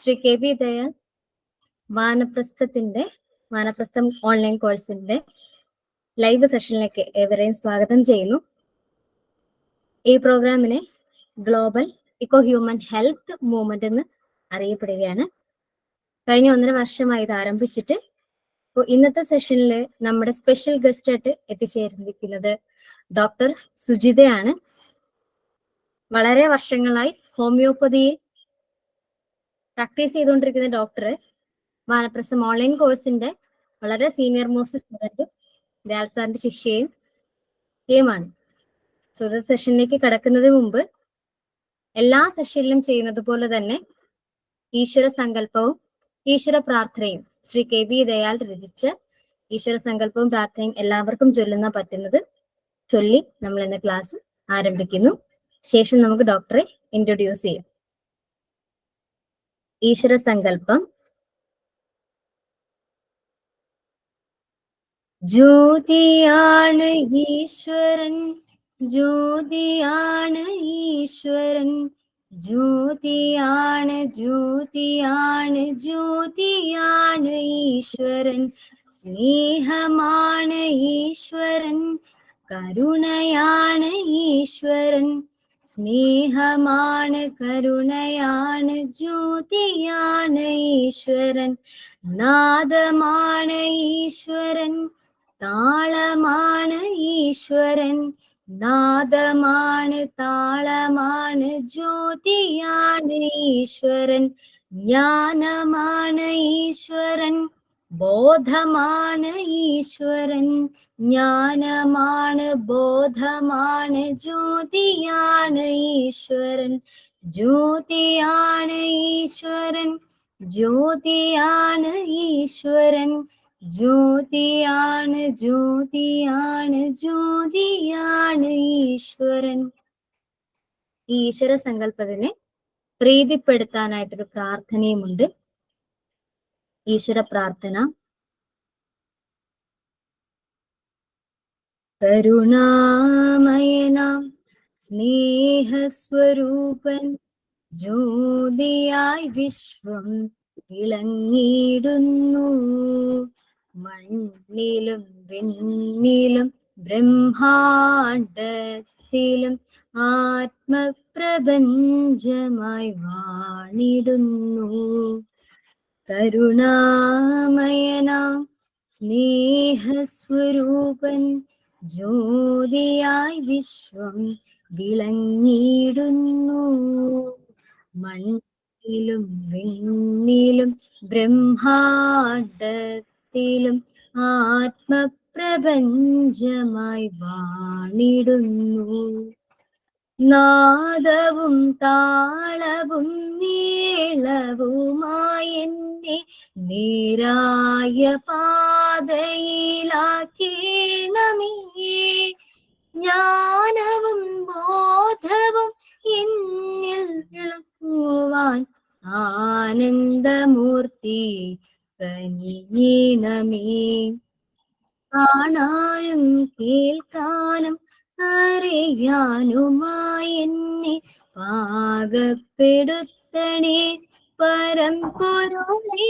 Shri K V Dayal Vanaprastham online കോഴ്സിന്റെ live സെഷനിലേക്ക് ഏവരെയും സ്വാഗതം ചെയ്യുന്നു. ഈ പ്രോഗ്രാമിനെ global eco human health movement എന്ന് അറിയപ്പെടുകയാണ്. കഴിഞ്ഞ 1.5 വർഷമായി ഇത് ആരംഭിച്ചിട്ട്. അപ്പോൾ ഇന്നത്തെ സെഷനിൽ നമ്മുടെ സ്പെഷ്യൽ ഗസ്റ്റ് ആയിട്ട് എത്തിച്ചേർന്നിരിക്കുന്നത് ഡോക്ടർ സുജിതയാണ്. വളരെ വർഷങ്ങളായി ഹോമിയോപ്പതിയിൽ പ്രാക്ടീസ് ചെയ്തുകൊണ്ടിരിക്കുന്ന ഡോക്ടർ വാനപ്രസ്ഥം ഓൺലൈൻ കോഴ്സിന്റെ വളരെ സീനിയർ മോസ്റ്റ് സ്റ്റുഡന്റും ദയാൽ സാറിന്റെ ശിഷ്യയുമാണ്. ഇന്നത്തെ സെഷനിലേക്ക് കടക്കുന്നതിന് മുമ്പ് എല്ലാ സെഷനിലും ചെയ്യുന്നത് പോലെ തന്നെ ഈശ്വര സങ്കല്പവും ഈശ്വര പ്രാർത്ഥനയും ശ്രീ കെ വി ദയാൽ രചിച്ച ഈശ്വര സങ്കല്പവും പ്രാർത്ഥനയും എല്ലാവർക്കും പറ്റുന്നത് ചൊല്ലി നമ്മൾ ഇന്ന് ക്ലാസ് ആരംഭിക്കുന്നു. ശേഷം നമുക്ക് ഡോക്ടറെ ഇൻട്രൊഡ്യൂസ് ചെയ്യാം. ഈശ്വര സങ്കല്പം. ജ്യോതിയാണ് ഈശ്വരൻ, ജ്യോതിയാണ് ഈശ്വരൻ, ജ്യോതിയാണ് ജ്യോതിയാണ് ജ്യോതിയാണ് ഈശ്വരൻ, സ്നേഹമാണ് ഈശ്വരൻ, കരുണയാണ് ഈശ്വരൻ, സ്നേഹമാണ് കരുണയാണ് ജ്യോതിയാണ് ഈശ്വരൻ, നാദമാണ് ഈശ്വരൻ, താളമാണ് ഈശ്വരൻ, നാദമാണ് താളമാണ് ജ്യോതിയാണ് ഈശ്വരൻ, ജ്ഞാനമാണ് ഈശ്വരൻ, ബോധമാണ് ഈശ്വരൻ, ജ്ഞാനമാണ് ബോധമാണ് ജ്യോതിയാണ് ഈശ്വരൻ, ജ്യോതിയാണ് ഈശ്വരൻ, ജ്യോതിയാണ് ഈശ്വരൻ, ജ്യോതിയാണ് ജ്യോതിയാണ് ജ്യോതിയാണ് ഈശ്വരൻ. ഈ ഈശ്വര സങ്കല്പത്തിനെ പ്രീതിപ്പെടുത്താനായിട്ടൊരു പ്രാർത്ഥനയുമുണ്ട്. ഈശ്വര പ്രാർത്ഥന. കരുണാമയനാം സ്നേഹസ്വരൂപൻ ജ്യോതിയായി വിശ്വം വിളങ്ങിടുന്നു, മണ്ണിലും വെണ്ണിലും ബ്രഹ്മാണ്ടത്തിലും ആത്മപ്രപഞ്ചമായി വാണിടുന്നു. കരുണാമയനാം സ്നേഹസ്വരൂപൻ ജ്യോതിയായി വിശ്വം വിളങ്ങിടുന്നു, മണ്ണിലും വെണ്ണിലും ബ്രഹ്മാണ്ടത്തിലും ആത്മപ്രപഞ്ചമായി വാണിടുന്നു. നാദവും താളവും മേളവുമായി എന്നെ നേരായ പാതയിലാക്കണമേ, ജ്ഞാനവും ബോധവും എന്നിൽ നിൽക്കുവാൻ ആനന്ദമൂർത്തി കനിയണമേ. കാണാനും കേൾക്കാനും അറിയാനുമായി എന്നെ പാകപ്പെടുത്തണേ പരമ്പൊരുളേ,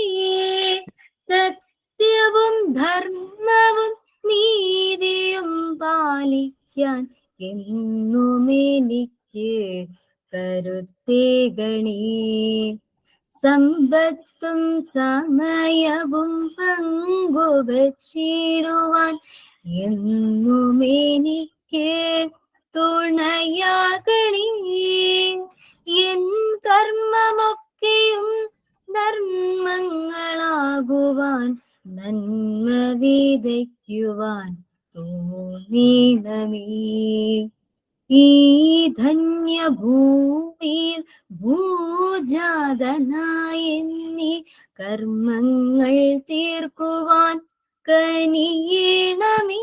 സത്യവും ധർമ്മവും നീതിയും പാലിക്കാൻ എന്നും എനിക്ക് കരുത്തേകണേ. സമ്പത്തും സമയവും പങ്കുവച്ചിടുവാൻ എന്നും എനിക്ക് തുണയാകണേ. എൻ കർമ്മമൊക്കെയും ധർമ്മങ്ങളാകുവാൻ നന്മ വിതയ്ക്കുവാൻ തോന്നിടമേ. ഈ ധന്യഭൂമിയിൽ ഭൂജാതനായി എന്നെ കർമ്മങ്ങൾ തീർക്കുവാൻ കനിയണമേ.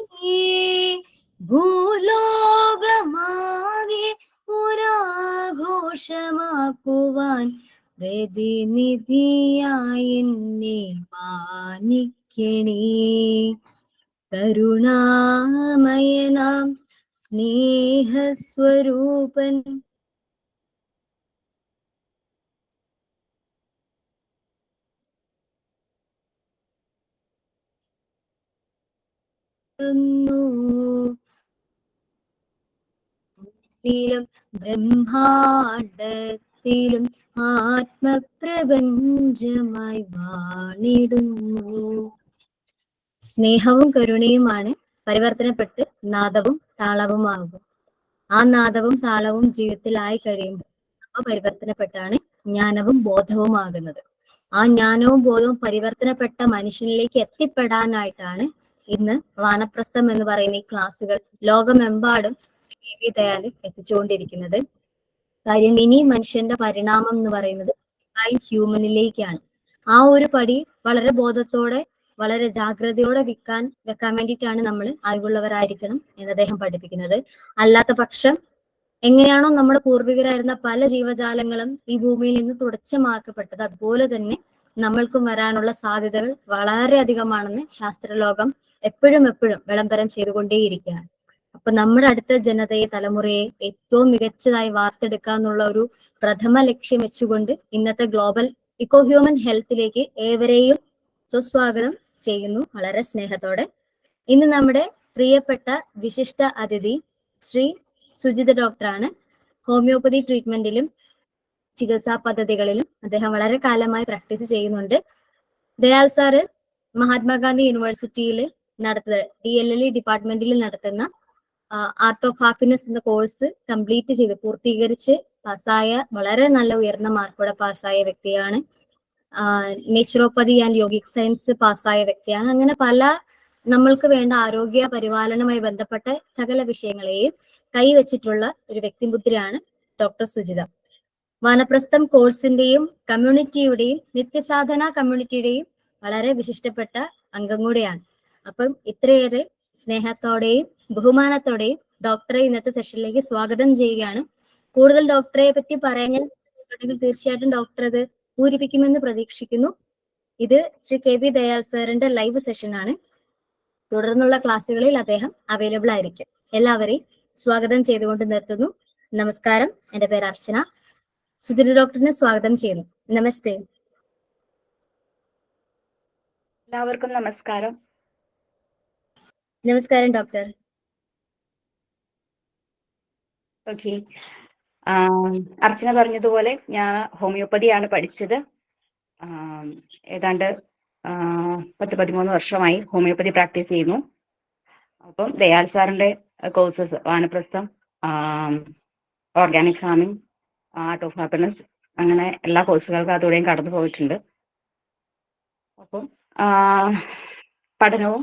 ഭൂലോകമാകെ ഒരാഘോഷമാക്കുവാൻ പ്രതിനിധിയായി എന്നെ മാനിക്കണേ. കരുണാമയനാം സ്നേഹസ്വരൂപൻ ിലും ബ്രഹ്മാണ്ടത്തിലും ആത്മപ്രപഞ്ചമായി വാണിടുന്നു. സ്നേഹവും കരുണയുമാണ് പരിവർത്തനപ്പെട്ട് നാദവും താളവുമാകും. ആ നാദവും താളവും ജീവിതത്തിലായി കഴിയുമ്പോൾ പരിവർത്തനപ്പെട്ടാണ് ജ്ഞാനവും ബോധവുമാകുന്നത്. ആ ജ്ഞാനവും ബോധവും പരിവർത്തനപ്പെട്ട മനുഷ്യനിലേക്ക് എത്തിപ്പെടാനായിട്ടാണ് ഇന്ന് വാനപ്രസ്ഥം എന്ന് പറയുന്ന ഈ ക്ലാസ്സുകൾ ലോകമെമ്പാടും കെ വി ദയാൽ എത്തിച്ചുകൊണ്ടിരിക്കുന്നത്. കാര്യം ഇനി മനുഷ്യന്റെ പരിണാമം എന്ന് പറയുന്നത് ഹ്യൂമനിലേക്കാണ്. ആ ഒരു പടി വളരെ ബോധത്തോടെ വളരെ ജാഗ്രതയോടെ വെക്കാൻ വേണ്ടിയിട്ടാണ് നമ്മൾ അറിവുള്ളവരായിരിക്കണം എന്ന് അദ്ദേഹം പഠിപ്പിക്കുന്നത്. അല്ലാത്ത പക്ഷം എങ്ങനെയാണോ നമ്മുടെ പൂർവികരായിരുന്ന പല ജീവജാലങ്ങളും ഈ ഭൂമിയിൽ നിന്ന് തുടച്ചു മാർക്കപ്പെട്ടത്, അതുപോലെ തന്നെ നമ്മൾക്കും വരാനുള്ള സാധ്യതകൾ വളരെ അധികമാണെന്ന് ശാസ്ത്രലോകം എപ്പോഴും വിളംബരം ചെയ്തുകൊണ്ടേയിരിക്കുകയാണ്. അപ്പൊ നമ്മുടെ അടുത്ത ജനതയെ, തലമുറയെ ഏറ്റവും മികച്ചതായി വാർത്തെടുക്കുക എന്നുള്ള ഒരു പ്രഥമ ലക്ഷ്യം വെച്ചുകൊണ്ട് ഇന്നത്തെ ഗ്ലോബൽ ഇക്കോ ഹ്യൂമൻ ഹെൽത്തിലേക്ക് ഏവരെയും സുസ്വാഗതം ചെയ്യുന്നു വളരെ സ്നേഹത്തോടെ. ഇന്ന് നമ്മുടെ പ്രിയപ്പെട്ട വിശിഷ്ട അതിഥി ശ്രീ സുജിത ഡോക്ടറാണ്. ഹോമിയോപ്പതി ട്രീറ്റ്മെന്റിലും ചികിത്സാ പദ്ധതികളിലും അദ്ദേഹം വളരെ കാലമായി പ്രാക്ടീസ് ചെയ്യുന്നുണ്ട്. ദയാൽ സാറ് മഹാത്മാഗാന്ധി യൂണിവേഴ്സിറ്റിയിൽ DLLE ഡിപ്പാർട്ട്മെന്റിൽ നടത്തുന്ന ആർട്ട് ഓഫ് ഹാപ്പിനെസ് എന്ന കോഴ്സ് കംപ്ലീറ്റ് ചെയ്ത് പൂർത്തീകരിച്ച് പാസ്സായ, വളരെ നല്ല ഉയർന്ന മാർക്കോടെ പാസ്സായ വ്യക്തിയാണ്. നേച്ചുറോപ്പതി ആൻഡ് യോഗിക് സയൻസ് പാസ്സായ വ്യക്തിയാണ്. അങ്ങനെ പല നമ്മൾക്ക് വേണ്ട ആരോഗ്യ പരിപാലനവുമായി ബന്ധപ്പെട്ട സകല വിഷയങ്ങളെയും കൈവച്ചിട്ടുള്ള ഒരു വ്യക്തിമുദ്രയാണ് ഡോക്ടർ സുജിത. വാനപ്രസ്ഥം കോഴ്സിന്റെയും കമ്മ്യൂണിറ്റിയുടെയും നിത്യസാധന കമ്മ്യൂണിറ്റിയുടെയും വളരെ വിശിഷ്ടപ്പെട്ട അംഗം കൂടെയാണ്. അപ്പം ഇത്രയേറെ സ്നേഹത്തോടെയും ബഹുമാനത്തോടെയും ഡോക്ടറെ ഇന്നത്തെ സെഷനിലേക്ക് സ്വാഗതം ചെയ്യുകയാണ്. കൂടുതൽ ഡോക്ടറെ പറ്റി പറയാൻ തീർച്ചയായിട്ടും ഡോക്ടർ അത് പൂരിപ്പിക്കുമെന്ന് പ്രതീക്ഷിക്കുന്നു. ഇത് ശ്രീ KV ദയാൽ സാറിന്റെ ലൈവ് സെഷൻ ആണ്. തുടർന്നുള്ള ക്ലാസ്സുകളിൽ അദ്ദേഹം അവൈലബിൾ ആയിരിക്കും. എല്ലാവരെയും സ്വാഗതം ചെയ്തുകൊണ്ട് നിർത്തുന്നു. നമസ്കാരം. എന്റെ പേര് അർച്ചന. സുജിത ഡോക്ടറിനെ സ്വാഗതം ചെയ്യുന്നു. നമസ്തേ. എല്ലാവർക്കും നമസ്കാരം. നമസ്കാരം ഡോക്ടർ. ഓക്കെ, അർച്ചന പറഞ്ഞതുപോലെ ഞാൻ ഹോമിയോപ്പതിയാണ് പഠിച്ചത്. ഏതാണ്ട് 10-13 വർഷമായി ഹോമിയോപ്പതി പ്രാക്ടീസ് ചെയ്യുന്നു. അപ്പം ദയാൽ സാറിന്റെ courses Vanaprastham, organic farming, art of happiness, അങ്ങനെ എല്ലാ കോഴ്സുകൾക്കും അതോടെയും കടന്നു പോയിട്ടുണ്ട്. അപ്പം പഠനവും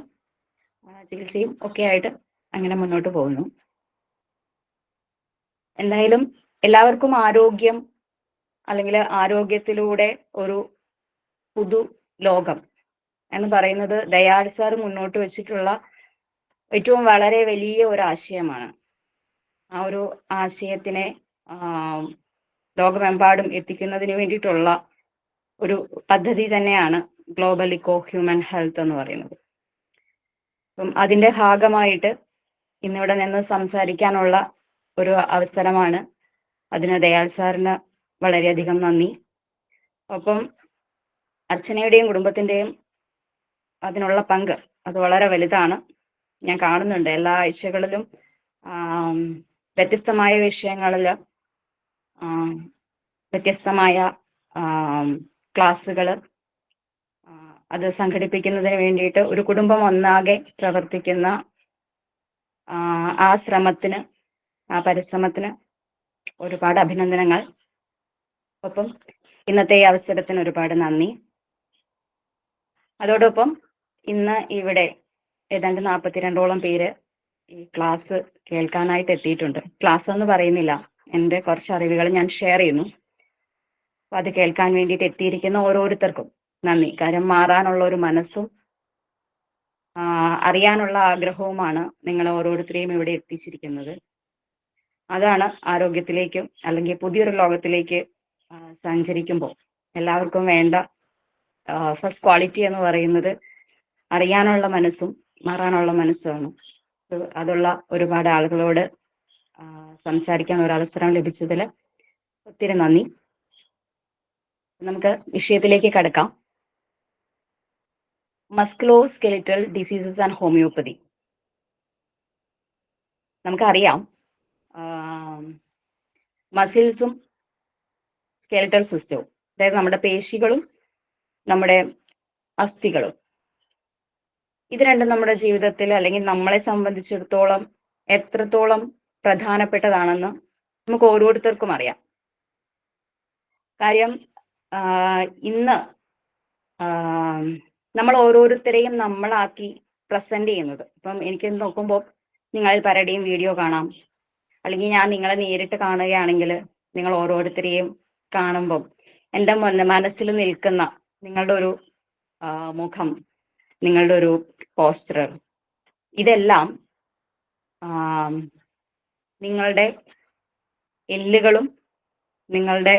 ചികിത്സയും ഒക്കെ ആയിട്ട് അങ്ങനെ മുന്നോട്ട് പോകുന്നു. എന്തായാലും എല്ലാവർക്കും ആരോഗ്യം, അല്ലെങ്കിൽ ആരോഗ്യത്തിലൂടെ ഒരു പുതു ലോകം എന്ന് പറയുന്നത് ദയാൽ സാർ മുന്നോട്ട് വെച്ചിട്ടുള്ള ഏറ്റവും വളരെ വലിയ ഒരു ആശയമാണ്. ആ ഒരു ആശയത്തിനെ ലോകമെമ്പാടും എത്തിക്കുന്നതിന് വേണ്ടിയിട്ടുള്ള ഒരു പദ്ധതി തന്നെയാണ് ഗ്ലോബൽ ഇക്കോ ഹ്യൂമൻ ഹെൽത്ത് എന്ന് പറയുന്നത്. അപ്പം അതിന്റെ ഭാഗമായിട്ട് ഇന്നിവിടെ നിന്ന് സംസാരിക്കാനുള്ള ഒരു അവസരമാണ്. അതിന് ദയാൽ സാറിന് വളരെയധികം നന്ദി. ഒപ്പം അർച്ചനയുടെയും കുടുംബത്തിന്റെയും അതിനുള്ള പങ്ക് അത് വളരെ വലുതാണ്. ഞാൻ കാണുന്നുണ്ട് എല്ലാ ആഴ്ചകളിലും വ്യത്യസ്തമായ വിഷയങ്ങളിൽ വ്യത്യസ്തമായ ക്ലാസ്സുകൾ അത് സംഘടിപ്പിക്കുന്നതിന് വേണ്ടിയിട്ട് ഒരു കുടുംബം ഒന്നാകെ പ്രവർത്തിക്കുന്ന ആ ശ്രമത്തിന്, ആ പരിശ്രമത്തിന് ഒരുപാട് അഭിനന്ദനങ്ങൾ. ഒപ്പം ഇന്നത്തെ ഈ അവസരത്തിന് ഒരുപാട് നന്ദി. അതോടൊപ്പം ഇന്ന് ഇവിടെ ഏതാണ്ട് 42ഓളം പേര് ഈ ക്ലാസ് കേൾക്കാനായിട്ട് എത്തിയിട്ടുണ്ട്. ക്ലാസ് എന്ന് പറയുന്നില്ല, എൻ്റെ കുറച്ച് അറിവുകൾ ഞാൻ ഷെയർ ചെയ്യുന്നു. അപ്പൊ അത് കേൾക്കാൻ വേണ്ടിയിട്ട് എത്തിയിരിക്കുന്ന ഓരോരുത്തർക്കും നന്ദി. കാര്യം മാറാനുള്ള ഒരു മനസ്സും അറിയാനുള്ള ആഗ്രഹവുമാണ് നിങ്ങളെ ഓരോരുത്തരെയും ഇവിടെ എത്തിച്ചിരിക്കുന്നത്. അതാണ് ആരോഗ്യത്തിലേക്കും അല്ലെങ്കിൽ പുതിയൊരു ലോകത്തിലേക്ക് സഞ്ചരിക്കുമ്പോൾ എല്ലാവർക്കും വേണ്ട ഫസ്റ്റ് ക്വാളിറ്റി എന്ന് പറയുന്നത് അറിയാനുള്ള മനസ്സും മാറാനുള്ള മനസ്സുമാണ്. അതുള്ള ഒരുപാട് ആളുകളോട് സംസാരിക്കാൻ ഒരവസരം ലഭിച്ചതിൽ ഒത്തിരി നന്ദി. നമുക്ക് വിഷയത്തിലേക്ക് കടക്കാം. Musculoskeletal diseases and homeopathy. നമുക്കറിയാം മസിൽസും സ്കെലിറ്റൽ സിസ്റ്റവും, അതായത് നമ്മുടെ പേശികളും നമ്മുടെ അസ്ഥികളും, ഇത് രണ്ടും നമ്മുടെ ജീവിതത്തിൽ അല്ലെങ്കിൽ നമ്മളെ സംബന്ധിച്ചിടത്തോളം എത്രത്തോളം പ്രധാനപ്പെട്ടതാണെന്ന് നമുക്ക് ഓരോരുത്തർക്കും അറിയാം. കാര്യം ഇന്ന് നമ്മൾ ഓരോരുത്തരെയും നമ്മളാക്കി പ്രസന്റ് ചെയ്യുന്നത്, ഇപ്പം എനിക്ക് നോക്കുമ്പോൾ നിങ്ങളിൽ പലരുടെയും വീഡിയോ കാണാം, അല്ലെങ്കിൽ ഞാൻ നിങ്ങളെ നേരിട്ട് കാണുകയാണെങ്കിൽ നിങ്ങൾ ഓരോരുത്തരെയും കാണുമ്പോൾ എൻ്റെ മനസ്സിൽ നിൽക്കുന്ന നിങ്ങളുടെ ഒരു മുഖം, നിങ്ങളുടെ ഒരു പോസ്റ്റർ, ഇതെല്ലാം നിങ്ങളുടെ എല്ലുകളും നിങ്ങളുടെ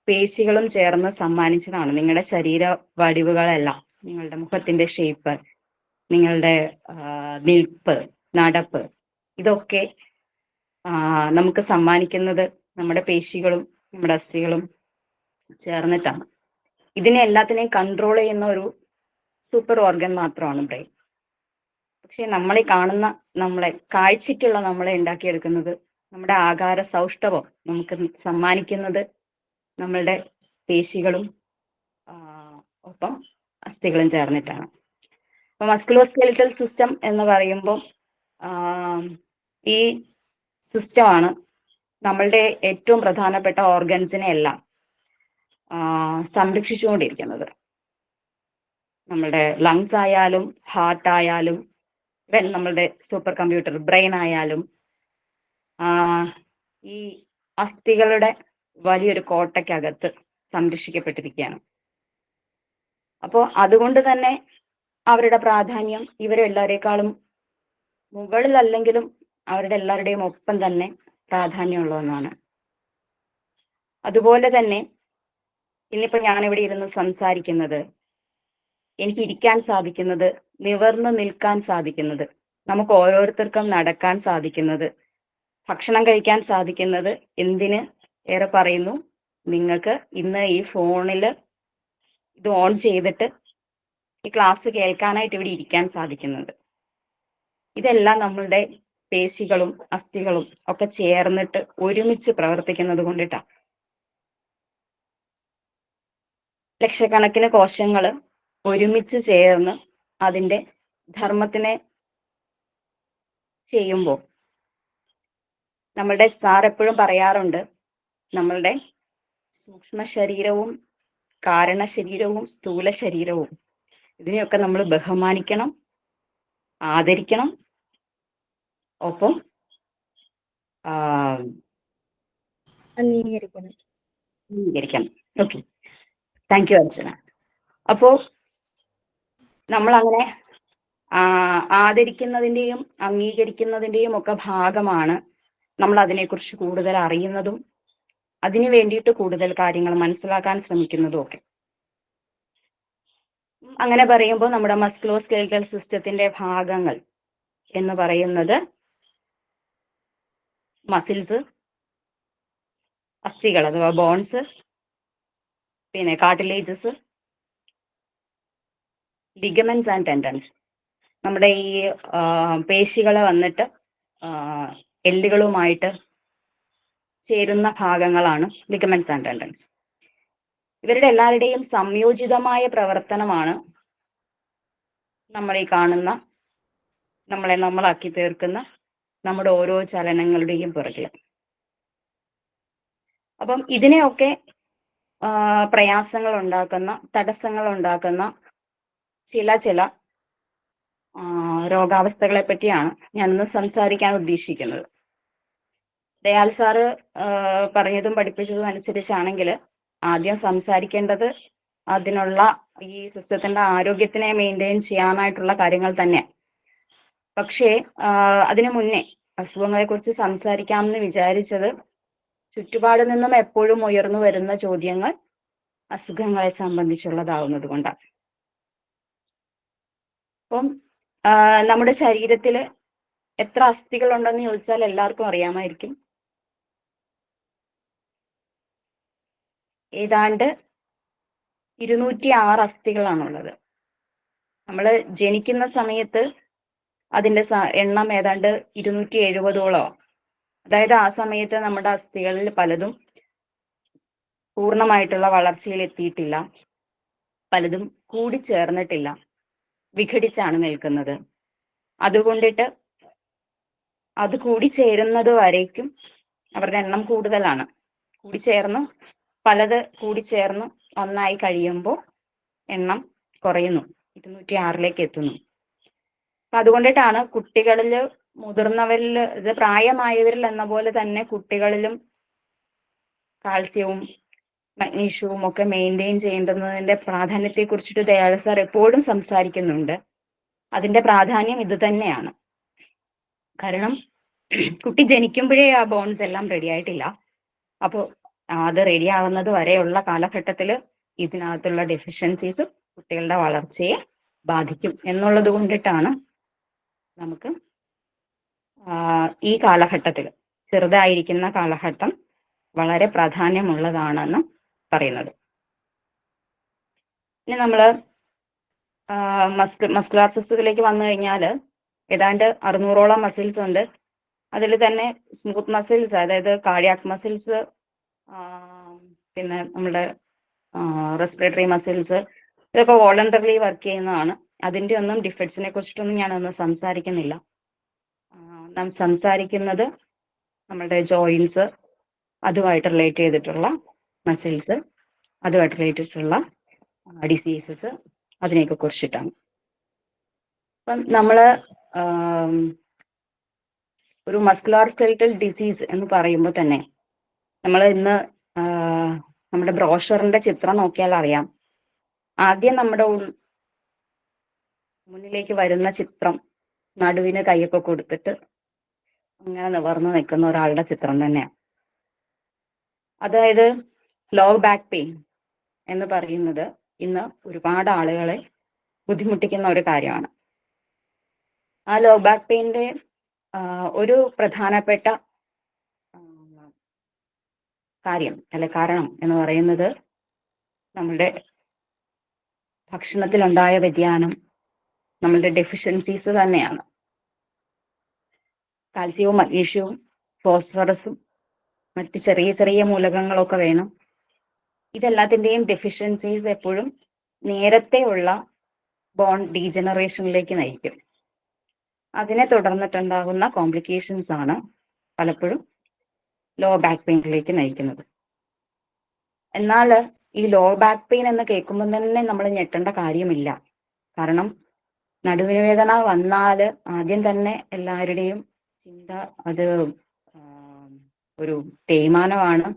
പേശികളും ചേർന്ന് സമ്മാനിച്ചതാണ്. നിങ്ങളുടെ ശരീര വടിവുകളെല്ലാം, നിങ്ങളുടെ മുഖത്തിന്റെ ഷേപ്പ്, നിങ്ങളുടെ നിൽപ്പ്, നടപ്പ്, ഇതൊക്കെ നമുക്ക് സമ്മാനിക്കുന്നത് നമ്മുടെ പേശികളും നമ്മുടെ അസ്ഥികളും ചേർന്നിട്ടാണ്. ഇതിനെ എല്ലാത്തിനെയും കൺട്രോൾ ചെയ്യുന്ന ഒരു സൂപ്പർ ഓർഗൻ മാത്രമാണ് ബ്രെയിൻ. പക്ഷെ നമ്മളെ കാണുന്ന, നമ്മളെ കാഴ്ചയ്ക്കുള്ള നമ്മളെ ഉണ്ടാക്കിയെടുക്കുന്നത്, നമ്മുടെ ആകാര സൗഷ്ഠവം നമുക്ക് സമ്മാനിക്കുന്നത് നമ്മളുടെ പേശികളും ഒപ്പം അസ്ഥികളും ചേർന്നിട്ടാണ്. അപ്പൊ മസ്കുലോസ്കെലിറ്റൽ സിസ്റ്റം എന്ന് പറയുമ്പോൾ ഈ സിസ്റ്റമാണ് നമ്മളുടെ ഏറ്റവും പ്രധാനപ്പെട്ട ഓർഗൻസിനെ എല്ലാം സംരക്ഷിച്ചുകൊണ്ടിരിക്കുന്നത്. നമ്മളുടെ ലങ്സ് ആയാലും ഹാർട്ട് ആയാലും നമ്മളുടെ സൂപ്പർ കമ്പ്യൂട്ടർ ബ്രെയിൻ ആയാലും ഈ അസ്ഥികളുടെ വലിയൊരു കോട്ടയ്ക്കകത്ത് സംരക്ഷിക്കപ്പെട്ടിരിക്കുകയാണ്. അപ്പോൾ അതുകൊണ്ട് തന്നെ അവരുടെ പ്രാധാന്യം ഇവരെല്ലാവരെക്കാളും മുകളിലല്ലെങ്കിലും അവരുടെ എല്ലാവരുടെയും ഒപ്പം തന്നെ പ്രാധാന്യമുള്ള ഒന്നാണ്. അതുപോലെ തന്നെ ഇന്നിപ്പോ ഞാനിവിടെ ഇരുന്ന് സംസാരിക്കുന്നത്, എനിക്ക് ഇരിക്കാൻ സാധിക്കുന്നത്, നിവർന്ന് നിൽക്കാൻ സാധിക്കുന്നത്, നമുക്ക് ഓരോരുത്തർക്കും നടക്കാൻ സാധിക്കുന്നത്, ഭക്ഷണം കഴിക്കാൻ സാധിക്കുന്നത്, എന്തിന് ഏറെ പറയുന്നു, നിങ്ങൾക്ക് ഇന്ന് ഈ ഫോണിൽ ഇത് ഓൺ ചെയ്തിട്ട് ഈ ക്ലാസ് കേൾക്കാനായിട്ട് ഇവിടെ ഇരിക്കാൻ സാധിക്കുന്നത്, ഇതെല്ലാം നമ്മളുടെ പേശികളും അസ്ഥികളും ഒക്കെ ചേർന്നിട്ട് ഒരുമിച്ച് പ്രവർത്തിക്കുന്നത് കൊണ്ടിട്ടാണ്. ലക്ഷക്കണക്കിന് കോശങ്ങൾ ഒരുമിച്ച് ചേർന്ന് അതിൻ്റെ ധർമ്മത്തിനെ ചെയ്യുമ്പോൾ, നമ്മളുടെ സാർ എപ്പോഴും പറയാറുണ്ട്, നമ്മളുടെ സൂക്ഷ്മ ശരീരവും കാരണ ശരീരവും സ്ഥൂല ശരീരവും ഇതിനെയൊക്കെ നമ്മൾ ബഹുമാനിക്കണം, ആദരിക്കണം, ഒപ്പം അംഗീകരിക്കണം. ഓക്കെ, താങ്ക് യു അർച്ചന. അപ്പോ നമ്മൾ അങ്ങനെ ആദരിക്കുന്നതിൻ്റെയും അംഗീകരിക്കുന്നതിൻ്റെയും ഒക്കെ ഭാഗമാണ് നമ്മൾ അതിനെക്കുറിച്ച് കൂടുതൽ അറിയുന്നതും അതിനു വേണ്ടിയിട്ട് കൂടുതൽ കാര്യങ്ങൾ മനസ്സിലാക്കാൻ ശ്രമിക്കുന്നതും ഒക്കെ. അങ്ങനെ പറയുമ്പോൾ നമ്മുടെ മസ്കുലോസ്കെലിറ്റൽ സിസ്റ്റത്തിന്റെ ഭാഗങ്ങൾ എന്ന് പറയുന്നത് മസിൽസ്, അസ്ഥികൾ അഥവാ ബോൺസ്, പിന്നെ കാർട്ടിലേജസ്, ലിഗമെന്റ്സ് ആൻഡ് ടെൻഡൻസ്. നമ്മുടെ ഈ പേശികളെ വന്നിട്ട് എല്ലുകളുമായിട്ട് ചേരുന്ന ഭാഗങ്ങളാണ് ലിഗമെന്റ്സ് ആൻഡ് ടെൻഡൻസ്. ഇവരുടെ എല്ലാവരുടെയും സംയോജിതമായ പ്രവർത്തനമാണ് നമ്മൾ ഈ കാണുന്ന, നമ്മളെ നമ്മളാക്കി തീർക്കുന്ന നമ്മുടെ ഓരോ ചലനങ്ങളുടെയും പുറകിൽ. അപ്പം ഇതിനെയൊക്കെ പ്രയാസങ്ങൾ ഉണ്ടാക്കുന്ന, തടസ്സങ്ങൾ ഉണ്ടാക്കുന്ന ചില രോഗാവസ്ഥകളെ പറ്റിയാണ് ഞാനിന്ന് സംസാരിക്കാൻ ഉദ്ദേശിക്കുന്നത്. ദയാൽ സാറ് പറഞ്ഞതും പഠിപ്പിച്ചതും അനുസരിച്ചാണെങ്കിൽ ആദ്യം സംസാരിക്കേണ്ടത് അതിനുള്ള ഈ സിസ്റ്റത്തിന്റെ ആരോഗ്യത്തിനെ മെയിൻറ്റെയിൻ ചെയ്യാനായിട്ടുള്ള കാര്യങ്ങൾ തന്നെ. പക്ഷേ അതിനു മുന്നേ അസുഖങ്ങളെ കുറിച്ച് സംസാരിക്കാമെന്ന് വിചാരിച്ചത്, ചുറ്റുപാട് നിന്നും എപ്പോഴും ഉയർന്നു വരുന്ന ചോദ്യങ്ങൾ അസുഖങ്ങളെ സംബന്ധിച്ചുള്ളതാവുന്നത് കൊണ്ടാണ്. അപ്പം നമ്മുടെ ശരീരത്തിൽ എത്ര അസ്ഥികൾ ഉണ്ടെന്ന് ചോദിച്ചാൽ എല്ലാവർക്കും അറിയാമായിരിക്കും. ഏതാണ്ട് 206 അസ്ഥികളാണുള്ളത്. നമ്മൾ ജനിക്കുന്ന സമയത്ത് അതിന്റെ എണ്ണം ഏതാണ്ട് 270ഓളം. അതായത് ആ സമയത്ത് നമ്മുടെ അസ്ഥികളിൽ പലതും പൂർണ്ണമായിട്ടുള്ള വളർച്ചയിൽ എത്തിയിട്ടില്ല, പലതും കൂടിച്ചേർന്നിട്ടില്ല, വിഘടിച്ചാണ് നിൽക്കുന്നത്. അതുകൊണ്ടിട്ട് അത് കൂടിച്ചേരുന്നത് വരേക്കും അവരുടെ എണ്ണം കൂടുതലാണ്. പലത് കൂടിച്ചേർന്ന് ഒന്നായി കഴിയുമ്പോൾ എണ്ണം കുറയുന്നു, 206ലേക്ക് എത്തുന്നു. അപ്പൊ അതുകൊണ്ടിട്ടാണ് കുട്ടികളിൽ, മുതിർന്നവരിൽ, ഇത് പ്രായമായവരിൽ എന്ന പോലെ തന്നെ കുട്ടികളിലും കാൽസ്യവും മഗ്നീഷ്യവും ഒക്കെ മെയിൻറ്റെയിൻ ചെയ്യേണ്ടുന്നതിന്റെ പ്രാധാന്യത്തെ കുറിച്ചിട്ട് ദയാൽ സാർ എപ്പോഴും സംസാരിക്കുന്നുണ്ട്. അതിന്റെ പ്രാധാന്യം ഇത് തന്നെയാണ്. കാരണം കുട്ടി ജനിക്കുമ്പോഴേ ആ ബോൺസ് എല്ലാം റെഡി ആയിട്ടില്ല. അപ്പോൾ അത് റെഡി ആവുന്നത് വരെയുള്ള കാലഘട്ടത്തിൽ ഇതിനകത്തുള്ള ഡെഫിഷ്യൻസീസ് കുട്ടികളുടെ വളർച്ചയെ ബാധിക്കും എന്നുള്ളത് കൊണ്ടിട്ടാണ് നമുക്ക് ഈ കാലഘട്ടത്തിൽ, ചെറുതായിരിക്കുന്ന കാലഘട്ടം വളരെ പ്രാധാന്യമുള്ളതാണെന്ന് പറയുന്നത്. ഇനി നമ്മൾ മസ്കുലാർ സിസ്റ്റത്തിലേക്ക് വന്നു കഴിഞ്ഞാൽ ഏതാണ്ട് 600ഓളം മസിൽസ് ഉണ്ട്. അതിൽ തന്നെ സ്മൂത്ത് മസിൽസ്, അതായത് കാർഡിയാക് മസിൽസ്, പിന്നെ നമ്മുടെ റെസ്പിറേറ്ററി മസിൽസ്, ഇതൊക്കെ വോളണ്ടറിലി വർക്ക് ചെയ്യുന്നതാണ്. അതിൻ്റെ ഒന്നും ഡിഫക്ട്സിനെ കുറിച്ചിട്ടൊന്നും ഞാനൊന്നും സംസാരിക്കുന്നില്ല. നാം സംസാരിക്കുന്നത് നമ്മുടെ ജോയിൻസ്, അതുമായിട്ട് റിലേറ്റ് ചെയ്തിട്ടുള്ള മസിൽസ്, അതുമായിട്ട് റിലേറ്റ് ചെയ്തിട്ടുള്ള ഡിസീസസ്, അതിനെയൊക്കെ കുറിച്ചിട്ടാണ്. അപ്പം നമ്മൾ ഒരു മസ്കുലാർ സ്കെലിറ്റൽ ഡിസീസ് എന്ന് പറയുമ്പോൾ തന്നെ നമ്മൾ ഇന്ന് നമ്മുടെ ബ്രോഷറിന്റെ ചിത്രം നോക്കിയാൽ അറിയാം. ആദ്യം നമ്മുടെ മുന്നിലേക്ക് വരുന്ന ചിത്രം നടുവിന് കൈയൊക്കെ കൊടുത്തിട്ട് അങ്ങനെ നിവർന്ന് നിൽക്കുന്ന ഒരാളുടെ ചിത്രം തന്നെയാണ്. അതായത് ലോ ബാക്ക് പെയിൻ എന്ന് പറയുന്നത് ഇന്ന് ഒരുപാട് ആളുകളെ ബുദ്ധിമുട്ടിക്കുന്ന ഒരു കാര്യമാണ്. ആ ലോ ബാക്ക് പെയിൻ്റെ ഒരു പ്രധാനപ്പെട്ട കാര്യം അല്ലെ കാരണം എന്ന് പറയുന്നത് നമ്മളുടെ ഭക്ഷണത്തിലുണ്ടായ വ്യതിയാനം, നമ്മളുടെ ഡെഫിഷ്യൻസീസ് തന്നെയാണ്. കാൽസ്യവും മഗ്നീഷ്യവും ഫോസ്ഫറസും മറ്റ് ചെറിയ ചെറിയ മൂലകങ്ങളൊക്കെ വേണം. ഇതെല്ലാത്തിൻ്റെയും ഡെഫിഷ്യൻസീസ് എപ്പോഴും നേരത്തെ ഉള്ള ബോൺ ഡീജനറേഷനിലേക്ക് നയിക്കും. അതിനെ തുടർന്നിട്ടുണ്ടാകുന്ന കോംപ്ലിക്കേഷൻസ് ആണ് പലപ്പോഴും ലോ ബാക്ക് പെയിനിലേക്ക് നയിക്കുന്നത്. എന്നാൽ ഈ ലോ ബാക്ക് പെയിൻ എന്ന് കേൾക്കുമ്പോൾ തന്നെ നമ്മൾ ഞെട്ടേണ്ട കാര്യമില്ല. കാരണം നടുവിന് വേദന വന്നാൽ ആദ്യം തന്നെ എല്ലാവരുടെയും ചിന്ത അത് ഒരു തേയ്മാനമാണ്,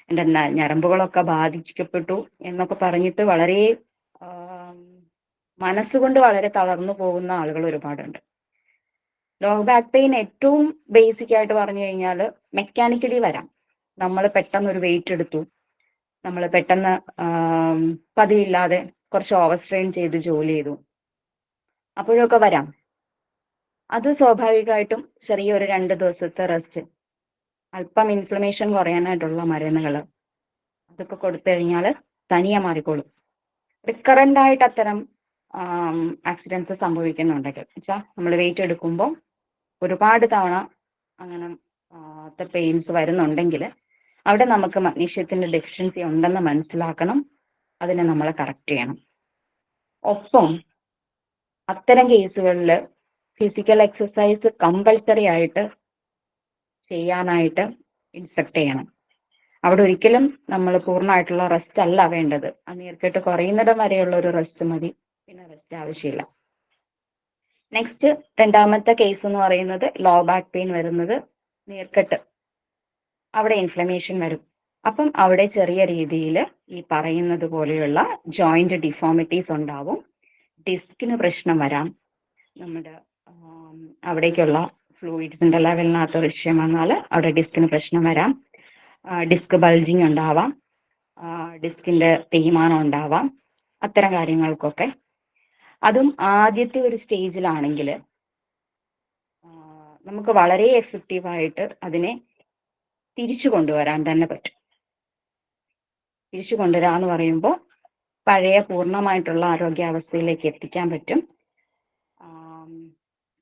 എൻ്റെ ഞരമ്പുകളൊക്കെ ബാധിക്കപ്പെട്ടു എന്നൊക്കെ പറഞ്ഞിട്ട് വളരെ മനസ്സുകൊണ്ട് വളരെ തളർന്നു പോകുന്ന ആളുകൾ ഒരുപാടുണ്ട്. ലോ ബാക്ക് പെയിൻ ഏറ്റവും ബേസിക് ആയിട്ട് പറഞ്ഞു കഴിഞ്ഞാൽ മെക്കാനിക്കലി വരാം. നമ്മൾ പെട്ടെന്ന് ഒരു വെയിറ്റ് എടുത്തു, നമ്മൾ പെട്ടെന്ന് പതിവില്ലാതെ കുറച്ച് ഓവർ സ്ട്രെയിൻ ചെയ്ത് ജോലി ചെയ്തു, അപ്പോഴൊക്കെ വരാം. അത് സ്വാഭാവികമായിട്ടും ചെറിയൊരു 2 ദിവസത്തെ റെസ്റ്റ്, അല്പം ഇൻഫ്ലമേഷൻ കുറയാനായിട്ടുള്ള മരുന്നുകൾ, അതൊക്കെ കൊടുത്തു കഴിഞ്ഞാൽ തനിയെ മാറിക്കോളും. റിക്കറൻ്റ് ആയിട്ട് അത്തരം ആക്സിഡൻസ് സംഭവിക്കുന്നുണ്ടെങ്കിൽ, വെച്ചാൽ നമ്മൾ വെയിറ്റ് എടുക്കുമ്പോൾ ഒരുപാട് തവണ അങ്ങനെ പെയിൻസ് വരുന്നുണ്ടെങ്കിൽ അവിടെ നമുക്ക് മഗ്നീഷ്യത്തിന്റെ ഡെഫിഷ്യൻസി ഉണ്ടെന്ന് മനസ്സിലാക്കണം. അതിനെ നമ്മൾ കറക്റ്റ് ചെയ്യണം. ഒപ്പം അത്തരം കേസുകളിൽ ഫിസിക്കൽ എക്സസൈസ് കമ്പൽസറി ആയിട്ട് ചെയ്യാനായിട്ട് ഇൻസ്ട്രക്ട് ചെയ്യണം. അവിടെ ഒരിക്കലും നമ്മൾ പൂർണ്ണമായിട്ടുള്ള റെസ്റ്റ് അല്ല വേണ്ടത്. ആ നീർക്കെട്ട് കുറയുന്നിടം വരെയുള്ള ഒരു റെസ്റ്റ് മതി, പിന്നെ റെസ്റ്റ് ആവശ്യമില്ല. നെക്സ്റ്റ് രണ്ടാമത്തെ കേസ് എന്ന് പറയുന്നത് ലോ ബാക്ക് പെയിൻ വരുന്നത് നീർക്കെട്ട്, അവിടെ ഇൻഫ്ലമേഷൻ വരും. അപ്പം അവിടെ ചെറിയ രീതിയിൽ ഈ പറയുന്നത് പോലെയുള്ള ജോയിന്റ് ഡിഫോമിറ്റീസ് ഉണ്ടാവും. ഡിസ്കിന് പ്രശ്നം വരാം, നമ്മുടെ അവിടേക്കുള്ള ഫ്ലൂയിഡ്സിന്റെ ലെവലിനകത്ത് ഒരു വിഷയം വന്നാൽ അവിടെ ഡിസ്കിന് പ്രശ്നം വരാം. ഡിസ്ക് ബൾജിങ് ഉണ്ടാവാം, ഡിസ്കിന്റെ തേയ്മാനം ഉണ്ടാവാം. അത്തരം കാര്യങ്ങൾക്കൊക്കെ അതും ആദ്യത്തെ ഒരു സ്റ്റേജിലാണെങ്കിൽ നമുക്ക് വളരെ എഫക്റ്റീവായിട്ട് അതിനെ തിരിച്ചു കൊണ്ടുവരാൻ തന്നെ പറ്റും. തിരിച്ചു കൊണ്ടുവരാന്ന് പറയുമ്പോൾ പഴയ പൂർണ്ണമായിട്ടുള്ള ആരോഗ്യാവസ്ഥയിലേക്ക് എത്തിക്കാൻ പറ്റും.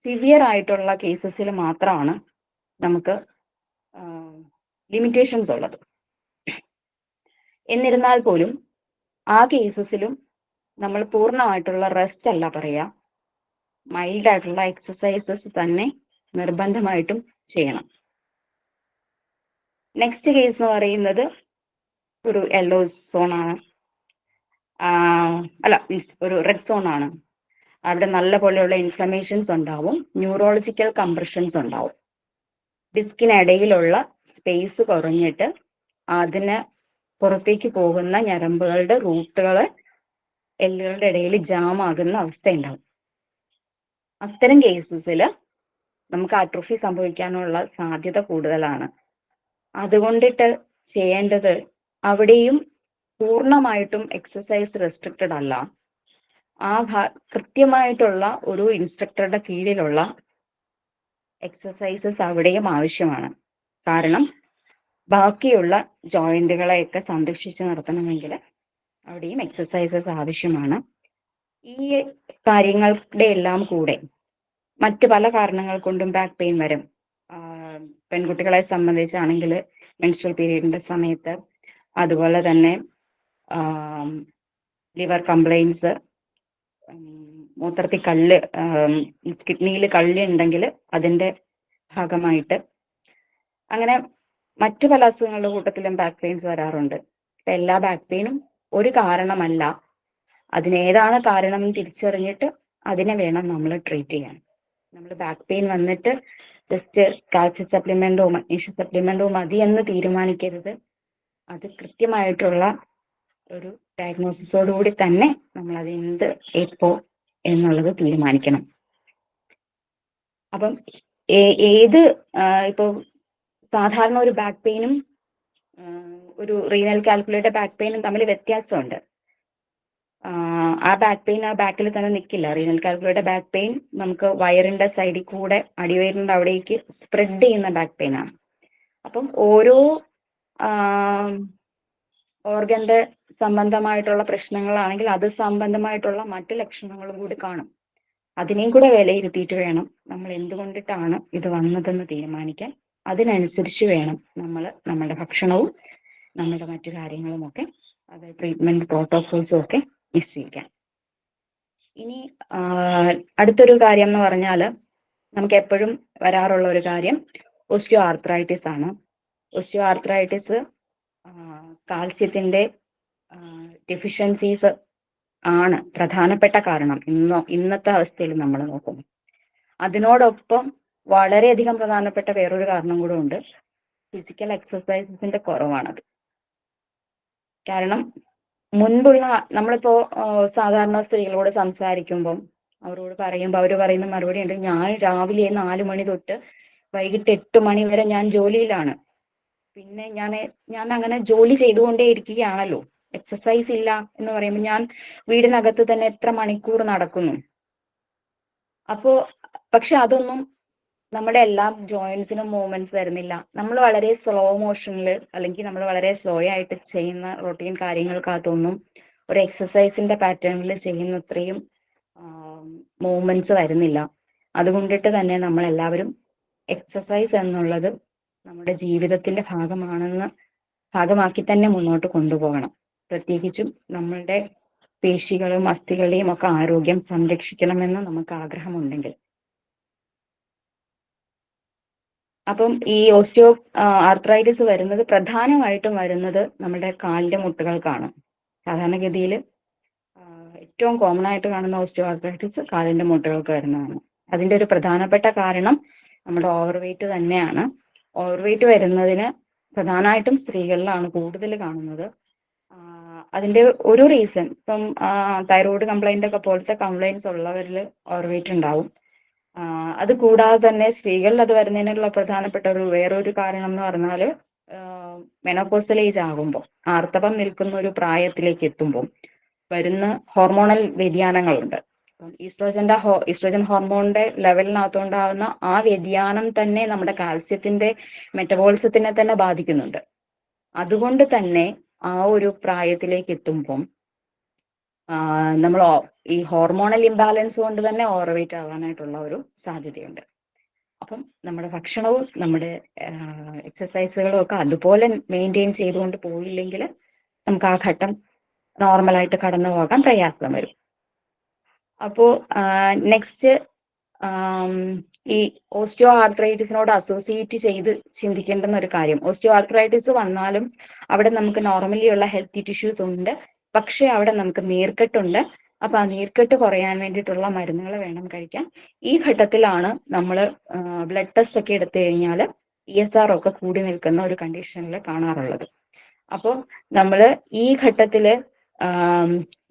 സിവിയർ ആയിട്ടുള്ള കേസസിൽ മാത്രമാണ് നമുക്ക് ലിമിറ്റേഷൻസ് ഉള്ളത്. എന്നിരുന്നാൽ പോലും ആ കേസസിലും നമ്മൾ പൂർണ്ണമായിട്ടുള്ള റെസ്റ്റ് അല്ല പറയുക, മൈൽഡ് ആയിട്ടുള്ള എക്സസൈസസ് തന്നെ നിർബന്ധമായിട്ടും ചെയ്യണം. നെക്സ്റ്റ് കേസ് എന്ന് പറയുന്നത് ഒരു യെല്ലോ സോൺ ആണ്, അല്ല മീൻസ് ഒരു റെഡ് സോൺ ആണ്. അവിടെ നല്ല പോലെയുള്ള ഇൻഫ്ലമേഷൻസ് ഉണ്ടാവും, ന്യൂറോളജിക്കൽ കംപ്രഷൻസ് ഉണ്ടാവും. ഡിസ്കിനിടയിലുള്ള സ്പേസ് കുറഞ്ഞിട്ട് അതിന് പുറത്തേക്ക് പോകുന്ന ഞരമ്പുകളുടെ റൂട്ടുകൾ എല്ലുകളുടെ ഇടയിൽ ജാം ആകുന്ന അവസ്ഥ ഉണ്ടാവും. അത്തരം കേസസിൽ നമുക്ക് ആട്രോഫി സംഭവിക്കാനുള്ള സാധ്യത കൂടുതലാണ്. അതുകൊണ്ടിട്ട് ചെയ്യേണ്ടത് അവിടെയും പൂർണ്ണമായിട്ടും എക്സസൈസ് റെസ്ട്രിക്റ്റഡ് അല്ല, ആ കൃത്യമായിട്ടുള്ള ഒരു ഇൻസ്ട്രക്ടറുടെ കീഴിലുള്ള എക്സസൈസസ് അവിടെയും ആവശ്യമാണ്. കാരണം ബാക്കിയുള്ള ജോയിന്റുകളെയൊക്കെ സംരക്ഷിച്ച് നിർത്തണമെങ്കിൽ അവിടെയും എക്സസൈസസ് ആവശ്യമാണ്. ഈ കാര്യങ്ങളുടെ എല്ലാം കൂടെ മറ്റ് പല കാരണങ്ങൾ കൊണ്ടും ബാക്ക് പെയിൻ വരും. പെൺകുട്ടികളെ സംബന്ധിച്ചാണെങ്കിൽ മെൻസ്ട്രൽ പീരീഡിന്റെ സമയത്ത്, അതുപോലെ തന്നെ ലിവർ കംപ്ലൈൻസ്, മൂത്രത്തിൽ കല്ല്, കിഡ്നിയിൽ കല്ല് ഉണ്ടെങ്കിൽ അതിന്റെ ഭാഗമായിട്ട്, അങ്ങനെ മറ്റു പല അസുഖങ്ങളുടെ കൂട്ടത്തിലും ബാക്ക് പെയിൻസ് വരാറുണ്ട്. എല്ലാ ബാക്ക് പെയിനും ഒരു കാരണമല്ല, അതിനേതാണ് കാരണം തിരിച്ചറിഞ്ഞിട്ട് അതിനെ വേണം നമ്മൾ ട്രീറ്റ് ചെയ്യാൻ. നമ്മൾ ബാക്ക് പെയിൻ വന്നിട്ട് ജസ്റ്റ് കാൽസ്യം സപ്ലിമെന്റോ മഗ്നീഷ്യം സപ്ലിമെന്റോ മതി എന്ന് തീരുമാനിക്കരുത്. അത് കൃത്യമായിട്ടുള്ള ഒരു ഡയഗ്നോസിസോടുകൂടി തന്നെ നമ്മൾ അത് എന്ത് എപ്പോ എന്നുള്ളത് തീരുമാനിക്കണം. അപ്പം ഏത് ഇപ്പൊ സാധാരണ ഒരു ബാക്ക് പെയിനും ഒരു റീനൽ കാൽക്കുലേറ്റഡ് ബാക്ക് പെയിനും തമ്മിൽ വ്യത്യാസമുണ്ട്. ആ ബാക്ക് പെയിൻ ആ ബാക്കിൽ തന്നെ നിൽക്കില്ല. റീനൽ കാൽക്കുലേറ്റഡ് ബാക്ക് പെയിൻ നമുക്ക് വയറിന്റെ സൈഡിൽ കൂടെ അടിവയറിന്റെ അവിടേക്ക് സ്പ്രെഡ് ചെയ്യുന്ന ബാക്ക് പെയിൻ ആണ്. അപ്പം ഓരോ ഓർഗന്റെ സംബന്ധമായിട്ടുള്ള പ്രശ്നങ്ങളാണെങ്കിൽ അത് സംബന്ധമായിട്ടുള്ള മറ്റു ലക്ഷണങ്ങളും കൂടി കാണും. അതിനെയും കൂടെ വിലയിരുത്തിയിട്ട് വേണം നമ്മൾ എന്തുകൊണ്ടിട്ടാണ് ഇത് വന്നതെന്ന് തീരുമാനിക്കാൻ. അതിനനുസരിച്ച് വേണം നമ്മൾ നമ്മുടെ ഭക്ഷണവും നമ്മുടെ മറ്റു കാര്യങ്ങളും ഒക്കെ, അത് ട്രീറ്റ്മെന്റ് പ്രോട്ടോകോൾസും ഒക്കെ നിശ്ചയിക്കാൻ. ഇനി അടുത്തൊരു കാര്യം എന്ന് പറഞ്ഞാൽ നമുക്ക് എപ്പോഴും വരാറുള്ള ഒരു കാര്യം ഓസ്റ്റിയോ ആർത്രൈറ്റിസ് ആണ്. ഓസ്റ്റിയോ ആർത്രൈറ്റിസ് കാൽസ്യത്തിന്റെ ഡെഫിഷ്യൻസീസ് ആണ് പ്രധാനപ്പെട്ട കാരണം ഇന്നത്തെ അവസ്ഥയിൽ നമ്മൾ നോക്കും. അതിനോടൊപ്പം വളരെയധികം പ്രധാനപ്പെട്ട വേറൊരു കാരണം കൂടെ ഉണ്ട്, ഫിസിക്കൽ എക്സസൈസസിന്റെ കുറവാണത്. കാരണം മുൻപുള്ള നമ്മളിപ്പോ സാധാരണ സ്ത്രീകളോട് സംസാരിക്കുമ്പം അവരോട് പറയുമ്പോൾ അവർ പറയുന്ന മറുപടി ഉണ്ട്, ഞാൻ രാവിലെ 4 മണി തൊട്ട് വൈകിട്ട് 8 മണി വരെ ഞാൻ ജോലിയിലാണ്, പിന്നെ ഞാൻ അങ്ങനെ ജോലി ചെയ്തുകൊണ്ടേ ഇരിക്കുകയാണല്ലോ, എക്സസൈസ് ഇല്ല എന്ന് പറയുമ്പോൾ ഞാൻ വീടിനകത്ത് തന്നെ എത്ര മണിക്കൂർ നടക്കുന്നു. അപ്പോ പക്ഷെ അതൊന്നും നമ്മുടെ എല്ലാ ജോയിന്റ്സിനും മൂവ്മെന്റ്സ് വരുന്നില്ല. നമ്മൾ വളരെ സ്ലോ മോഷനിൽ അല്ലെങ്കിൽ നമ്മൾ വളരെ സ്ലോ ആയിട്ട് ചെയ്യുന്ന റൊട്ടീൻ കാര്യങ്ങൾക്കകത്തൊന്നും ഒരു എക്സസൈസിന്റെ പാറ്റേണിൽ ചെയ്യുന്ന അത്രയും മൂവ്മെന്റ്സ് വരുന്നില്ല. അതുകൊണ്ടിട്ട് തന്നെ നമ്മൾ എല്ലാവരും എക്സസൈസ് എന്നുള്ളത് നമ്മുടെ ജീവിതത്തിന്റെ ഭാഗമാക്കി തന്നെ മുന്നോട്ട് കൊണ്ടുപോകണം. പ്രത്യേകിച്ചും നമ്മളുടെ പേശികളും അസ്ഥികളുടെയും ഒക്കെ ആരോഗ്യം സംരക്ഷിക്കണമെന്ന് നമുക്ക് ആഗ്രഹമുണ്ടെങ്കിൽ. അപ്പം ഈ ഓസ്റ്റിയോ ആർത്രൈറ്റിസ് വരുന്നത് പ്രധാനമായിട്ടും വരുന്നത് നമ്മുടെ കാലിന്റെ മുട്ടുകൾക്കാണ്. സാധാരണഗതിയിൽ ഏറ്റവും കോമൺ ആയിട്ട് കാണുന്ന ഓസ്റ്റിയോ ആർത്രൈറ്റിസ് കാലിന്റെ മുട്ടുകൾക്ക് വരുന്നതാണ്. അതിന്റെ ഒരു പ്രധാനപ്പെട്ട കാരണം നമ്മുടെ ഓവർവെയിറ്റ് തന്നെയാണ്. ഓവർവെയിറ്റ് വരുന്നതിന് പ്രധാനമായിട്ടും സ്ത്രീകളിലാണ് കൂടുതൽ കാണുന്നത്. അതിന്റെ ഒരു റീസൺ ഇപ്പം തൈറോയ്ഡ് കംപ്ലൈന്റ് ഒക്കെ പോലത്തെ കംപ്ലൈന്റ്സ് ഉള്ളവരിൽ ഓവർവെയിറ്റ് ഉണ്ടാവും. അത് കൂടാതെ തന്നെ സ്ത്രീകളിൽ അത് വരുന്നതിനുള്ള പ്രധാനപ്പെട്ട വേറൊരു കാരണം എന്ന് പറഞ്ഞാൽ മെനോപോസൽ ഏജ് ആകുമ്പോൾ, ആർത്തവം നിൽക്കുന്ന ഒരു എത്തുമ്പോൾ വരുന്ന ഹോർമോണൽ വ്യതിയാനങ്ങളുണ്ട്. ഈസ്ട്രോജൻ ഹോർമോണിന്റെ ലെവലിനകത്തുണ്ടാകുന്ന ആ വ്യതിയാനം തന്നെ നമ്മുടെ കാൽസ്യത്തിന്റെ മെറ്റബോളിസത്തിനെ തന്നെ ബാധിക്കുന്നുണ്ട്. അതുകൊണ്ട് തന്നെ ആ ഒരു പ്രായത്തിലേക്ക് എത്തുമ്പം നമ്മൾ ഈ ഹോർമോണൽ ഇംബാലൻസ് കൊണ്ട് തന്നെ ഓവർ വെയിറ്റ് ആവാനായിട്ടുള്ള ഒരു സാധ്യതയുണ്ട്. അപ്പം നമ്മുടെ ഭക്ഷണവും നമ്മുടെ എക്സസൈസുകളും ഒക്കെ അതുപോലെ മെയിൻറ്റെയിൻ ചെയ്തുകൊണ്ട് പോയില്ലെങ്കിൽ നമുക്ക് ആ ഘട്ടം നോർമലായിട്ട് കടന്നു പോകാൻ പ്രയാസം വരും. അപ്പോൾ നെക്സ്റ്റ് ഈ ഓസ്റ്റിയോ ആർത്രൈറ്റിസിനോട് അസോസിയേറ്റ് ചെയ്ത് ചിന്തിക്കേണ്ടുന്ന ഒരു കാര്യം, ഓസ്റ്റിയോ ആർത്രൈറ്റിസ് വന്നാലും അവിടെ നമുക്ക് നോർമലി ഉള്ള ഹെൽത്തി ടിഷ്യൂസ് ഉണ്ട്, പക്ഷെ അവിടെ നമുക്ക് നീർക്കെട്ടുണ്ട്. അപ്പൊ ആ നീർക്കെട്ട് കുറയാൻ വേണ്ടിയിട്ടുള്ള മരുന്നുകൾ വേണം കഴിക്കാൻ. ഈ ഘട്ടത്തിലാണ് നമ്മൾ ബ്ലഡ് ടെസ്റ്റ് ഒക്കെ എടുത്തു കഴിഞ്ഞാൽ ESR ഒക്കെ കൂടി നിൽക്കുന്ന ഒരു കണ്ടീഷനിൽ കാണാറുള്ളത്. അപ്പോൾ നമ്മൾ ഈ ഘട്ടത്തിൽ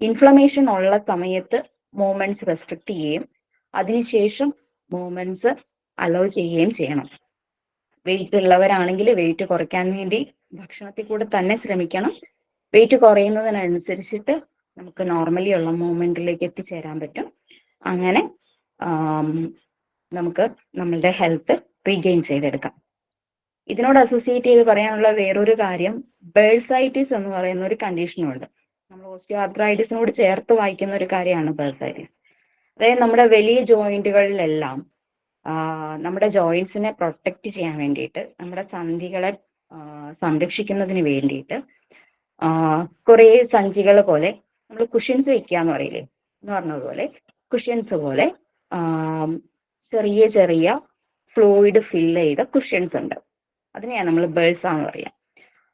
ഇൻഫ്ലമേഷൻ ഉള്ള സമയത്ത് മൂവ്മെന്റ്സ് റെസ്ട്രിക്ട് ചെയ്യുകയും അതിനുശേഷം മൂവ്മെന്റ്സ് അലോ ചെയ്യുകയും ചെയ്യണം. വെയിറ്റ് ഉള്ളവരാണെങ്കിൽ വെയിറ്റ് കുറയ്ക്കാൻ വേണ്ടി ഭക്ഷണത്തിൽ കൂടെ തന്നെ ശ്രമിക്കണം. വെയിറ്റ് കുറയുന്നതിനനുസരിച്ചിട്ട് നമുക്ക് നോർമലി ഉള്ള മൂവ്മെന്റിലേക്ക് എത്തിച്ചേരാൻ പറ്റും. അങ്ങനെ നമുക്ക് നമ്മളുടെ ഹെൽത്ത് റീഗെയിൻ ചെയ്തെടുക്കാം. ഇതിനോട് അസോസിയേറ്റ് ചെയ്ത് പറയാനുള്ള വേറൊരു കാര്യം, ബേഴ്സൈറ്റിസ് എന്ന് പറയുന്ന ഒരു കണ്ടീഷനുണ്ട്. നമ്മൾ ഓസ്റ്റിയോ ആർത്രൈറ്റിസിനോട് ചേർത്ത് വായിക്കുന്ന ഒരു കാര്യമാണ് ബേഴ്സൈറ്റിസ്. അതായത് നമ്മുടെ വലിയ ജോയിന്റുകളിലെല്ലാം നമ്മുടെ ജോയിന്റ്സിനെ പ്രൊട്ടക്ട് ചെയ്യാൻ വേണ്ടിയിട്ട്, നമ്മുടെ സന്ധികളെ സംരക്ഷിക്കുന്നതിന് വേണ്ടിയിട്ട് കുറേ സഞ്ചികൾ പോലെ നമ്മൾ കുഷ്യൻസ് വെക്കുക എന്ന് പറയില്ലേ, എന്ന് പറഞ്ഞതുപോലെ കുഷ്യൻസ് പോലെ ചെറിയ ചെറിയ ഫ്ലൂയിഡ് ഫില്ല് ചെയ്ത കുഷ്യൻസ് ഉണ്ട്. അതിനെയാണ് നമ്മൾ ബേഴ്സ എന്ന് പറയാം.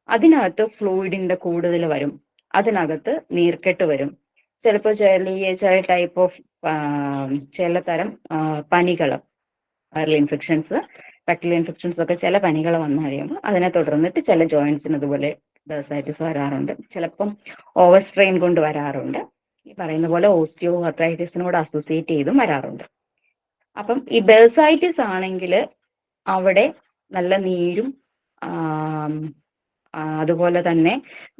അതിനകത്ത് ഫ്ലൂയിഡിന്റെ കൂടുതൽ വരും, അതിനകത്ത് നീർക്കെട്ട് വരും. ചിലപ്പോൾ ചില ടൈപ്പ് ഓഫ് ചില തരം പനികൾ, വൈറൽ ഇൻഫെക്ഷൻസ്, ബാക്ടീരിയൽ ഇൻഫെക്ഷൻസ് ഒക്കെ ചില പനികൾ വന്നു കഴിയുമ്പോൾ അതിനെ തുടർന്നിട്ട് ചില ജോയിന്റ്സിന് ഇതുപോലെ ബേഴ്സൈറ്റിസ് വരാറുണ്ട്. ചിലപ്പം ഓവർ സ്ട്രെയിൻ കൊണ്ട് വരാറുണ്ട്. ഈ പറയുന്ന പോലെ ഓസ്റ്റിയോ ആർത്രൈറ്റിസിനോട് അസോസിയേറ്റ് ചെയ്തും വരാറുണ്ട്. അപ്പം ഈ ബേഴ്സൈറ്റിസ് ആണെങ്കിൽ അവിടെ നല്ല നീരും അതുപോലെ തന്നെ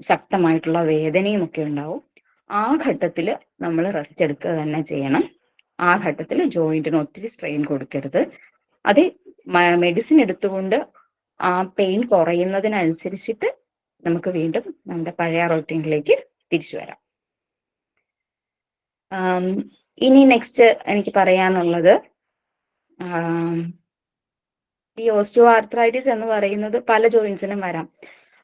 ശക്തമായിട്ടുള്ള വേദനയും ഒക്കെ ഉണ്ടാവും. ആ ഘട്ടത്തിൽ നമ്മൾ റെസ്റ്റ് എടുക്കുക തന്നെ ചെയ്യണം. ആ ഘട്ടത്തിൽ ജോയിന്റിന് ഒത്തിരി സ്ട്രെയിൻ കൊടുക്കരുത്. അത് മെഡിസിൻ എടുത്തുകൊണ്ട് ആ പെയിൻ കുറയുന്നതിനനുസരിച്ചിട്ട് നമുക്ക് വീണ്ടും നമ്മുടെ പഴയ റൊട്ടീനിലേക്ക് തിരിച്ചു വരാം. ഇനി നെക്സ്റ്റ് എനിക്ക് പറയാനുള്ളത്, ഈ ഓസ്റ്റിയോ ആർത്രൈറ്റിസ് എന്ന് പറയുന്നത് പല ജോയിന്റ്സിനും വരാം.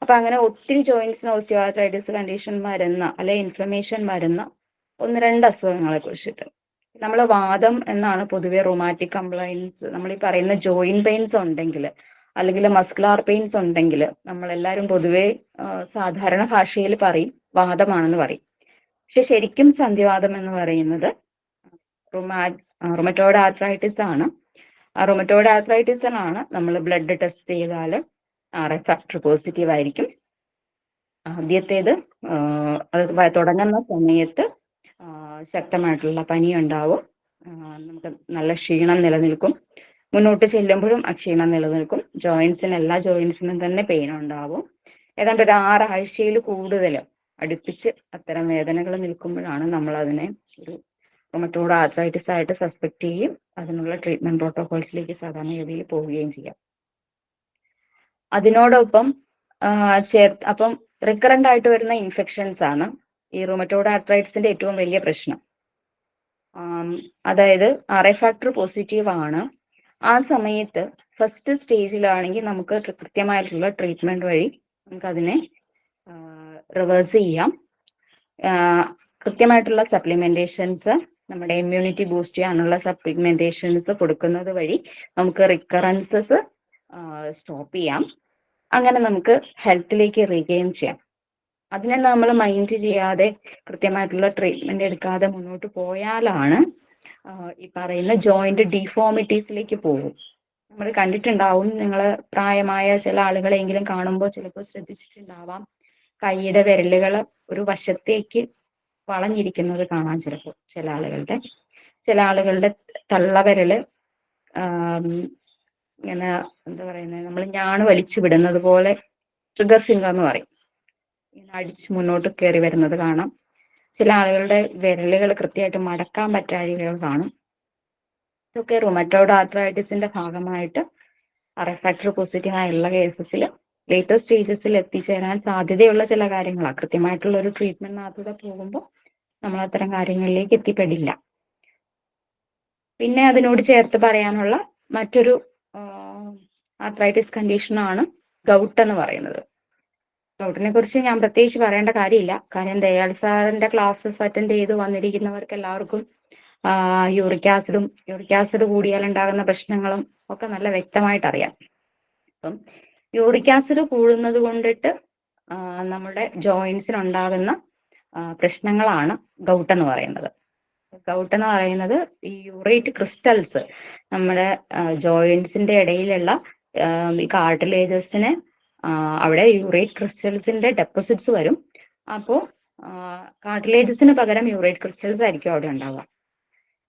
അപ്പൊ അങ്ങനെ ഒത്തിരി ജോയിന്റ്സിന് ഓസ്റ്റിയോ ആർത്രൈറ്റിസ് കണ്ടീഷൻ വരുന്ന അല്ലെ ഇൻഫ്ലമേഷൻ വരുന്ന 1-2 അസുഖങ്ങളെ കുറിച്ചിട്ട്, നമ്മൾ വാദം എന്നാണ് പൊതുവെ റൊമാറ്റിക് കംപ്ലൈൻസ്, നമ്മൾ ഈ പറയുന്ന ജോയിന്റ് പെയിൻസ് ഉണ്ടെങ്കിൽ അല്ലെങ്കിൽ മസ്കുലാർ പെയിൻസ് ഉണ്ടെങ്കിൽ നമ്മളെല്ലാവരും പൊതുവെ സാധാരണ ഭാഷയിൽ പറയും വാദമാണെന്ന് പറയും. പക്ഷെ ശരിക്കും സന്ധിവാതം എന്ന് പറയുന്നത് റൊമറ്റോയ്ഡ് ആർത്രൈറ്റിസ് ആണ്. ആ റൊമറ്റോയ്ഡ് ആർത്രൈറ്റിസിനാണ് നമ്മൾ ബ്ലഡ് ടെസ്റ്റ് ചെയ്താൽ RF ഫാക്ടർ പോസിറ്റീവ് ആയിരിക്കും. ആദ്യത്തേത് അത് തുടങ്ങുന്ന സമയത്ത് ശക്തമായിട്ടുള്ള പനി ഉണ്ടാവും, നമുക്ക് നല്ല ക്ഷീണം നിലനിൽക്കും, മുന്നോട്ട് ചെല്ലുമ്പോഴും ആ ക്ഷീണം നിലനിൽക്കും, എല്ലാ ജോയിന്റ്സിനും തന്നെ പെയിൻ ഉണ്ടാവും. ഏതാണ്ട് ഒരു 6 ആഴ്ചയിൽ കൂടുതൽ അടുപ്പിച്ച് അത്തരം വേദനകൾ നിൽക്കുമ്പോഴാണ് നമ്മൾ അതിനെ ഒരു റൊമറ്റോയ്ഡ് ആർത്രൈറ്റിസ് ആയിട്ട് സസ്പെക്ട് ചെയ്യും. അതിനുള്ള ട്രീറ്റ്മെന്റ് പ്രോട്ടോകോൾസിലേക്ക് സാധാരണഗതിയിൽ പോവുകയും ചെയ്യാം. അതിനോടൊപ്പം അപ്പം റിക്കറന്റ് ആയിട്ട് വരുന്ന ഇൻഫെക്ഷൻസ് ആണ് ഈ റൊമറ്റോയ്ഡ് ആർത്രൈറ്റിസിന്റെ ഏറ്റവും വലിയ പ്രശ്നം. അതായത് RF ഫാക്ടർ പോസിറ്റീവ് ആണ്. ആ സമയത്ത് ഫസ്റ്റ് സ്റ്റേജിലാണെങ്കിൽ നമുക്ക് കൃത്യമായിട്ടുള്ള ട്രീറ്റ്മെന്റ് വഴി നമുക്കതിനെ റിവേഴ്സ് ചെയ്യാം. കൃത്യമായിട്ടുള്ള സപ്ലിമെന്റേഷൻസ്, നമ്മുടെ ഇമ്മ്യൂണിറ്റി ബൂസ്റ്റ് ചെയ്യാനുള്ള സപ്ലിമെന്റേഷൻസ് കൊടുക്കുന്നത് വഴി നമുക്ക് റിക്കറൻസസ് സ്റ്റോപ്പ് ചെയ്യാം. അങ്ങനെ നമുക്ക് ഹെൽത്തിലേക്ക് റീഗെയിൻ ചെയ്യാം. അതിനെ നമ്മൾ മൈൻഡ് ചെയ്യാതെ കൃത്യമായിട്ടുള്ള ട്രീറ്റ്മെന്റ് എടുക്കാതെ മുന്നോട്ട് പോയാലാണ് ഈ പറയുന്ന ജോയിന്റ് ഡിഫോമിറ്റീസിലേക്ക് പോകും. നമ്മൾ കണ്ടിട്ടുണ്ടാവും, നിങ്ങൾ പ്രായമായ ചില ആളുകളെങ്കിലും കാണുമ്പോൾ ചിലപ്പോൾ ശ്രദ്ധിച്ചിട്ടുണ്ടാവാം, കൈയുടെ വിരലുകൾ ഒരു വശത്തേക്ക് വളഞ്ഞിരിക്കുന്നത് കാണാൻ ചിലപ്പോൾ ചില ആളുകളുടെ തള്ളവിരല് ഇങ്ങനെ എന്താ പറയുന്നത്, നമ്മൾ ഞാണ് വലിച്ചു വിടുന്നത് പോലെ ട്രിഗർ ഫിംഗർ എന്ന് പറയും, ഇങ്ങനെ അടിച്ച് മുന്നോട്ട് കയറി വരുന്നത് കാണാം. ചില ആളുകളുടെ വിരലുകൾ കൃത്യമായിട്ട് മടക്കാൻ പറ്റാഴികൾ കാണും. ഇതൊക്കെ റൊമറ്റോയ്ഡ് ആർത്രൈറ്റിസിന്റെ ഭാഗമായിട്ട് RF ഫാക്ടർ പോസിറ്റീവ് ആയുള്ള കേസസിൽ ലേറ്റർ സ്റ്റേജസിൽ എത്തിച്ചേരാൻ സാധ്യതയുള്ള ചില കാര്യങ്ങളാണ്. കൃത്യമായിട്ടുള്ള ഒരു ട്രീറ്റ്മെന്റിനകത്തൂടെ പോകുമ്പോൾ നമ്മൾ അത്തരം കാര്യങ്ങളിലേക്ക് എത്തിപ്പെടില്ല. പിന്നെ അതിനോട് ചേർത്ത് പറയാനുള്ള മറ്റൊരു ആർത്രൈറ്റിസ് കണ്ടീഷനാണ് ഗൗട്ട് എന്ന് പറയുന്നത്. ഗൗട്ടിനെ കുറിച്ച് ഞാൻ പ്രത്യേകിച്ച് പറയേണ്ട കാര്യമില്ല. കാര്യം ദയാൽ സാറിന്റെ ക്ലാസ്സസ് അറ്റൻഡ് ചെയ്ത് വന്നിരിക്കുന്നവർക്ക് എല്ലാവർക്കും യൂറിക് ആസിഡ് കൂടിയാൽ ഉണ്ടാകുന്ന പ്രശ്നങ്ങളും ഒക്കെ നല്ല വ്യക്തമായിട്ട് അറിയാം. അപ്പം യൂറിക് ആസിഡ് കൂടുന്നത് കൊണ്ടിട്ട് നമ്മുടെ ജോയിൻസിനുണ്ടാകുന്ന പ്രശ്നങ്ങളാണ് ഗൗട്ട് എന്ന് പറയുന്നത്. ഗൗട്ട് എന്ന് പറയുന്നത് ഈ യൂറേറ്റ് ക്രിസ്റ്റൽസ് നമ്മുടെ ജോയിൻസിന്റെ ഇടയിലുള്ള ഈ കാർട്ടിലേജസിന് അവിടെ യൂറേറ്റ് ക്രിസ്റ്റൽസിന്റെ ഡെപ്പോസിറ്റ്സ് വരും. അപ്പോൾ കാർട്ടിലേജസിന് പകരം യൂറേറ്റ് ക്രിസ്റ്റൽസ് ആയിരിക്കും അവിടെ ഉണ്ടാവുക.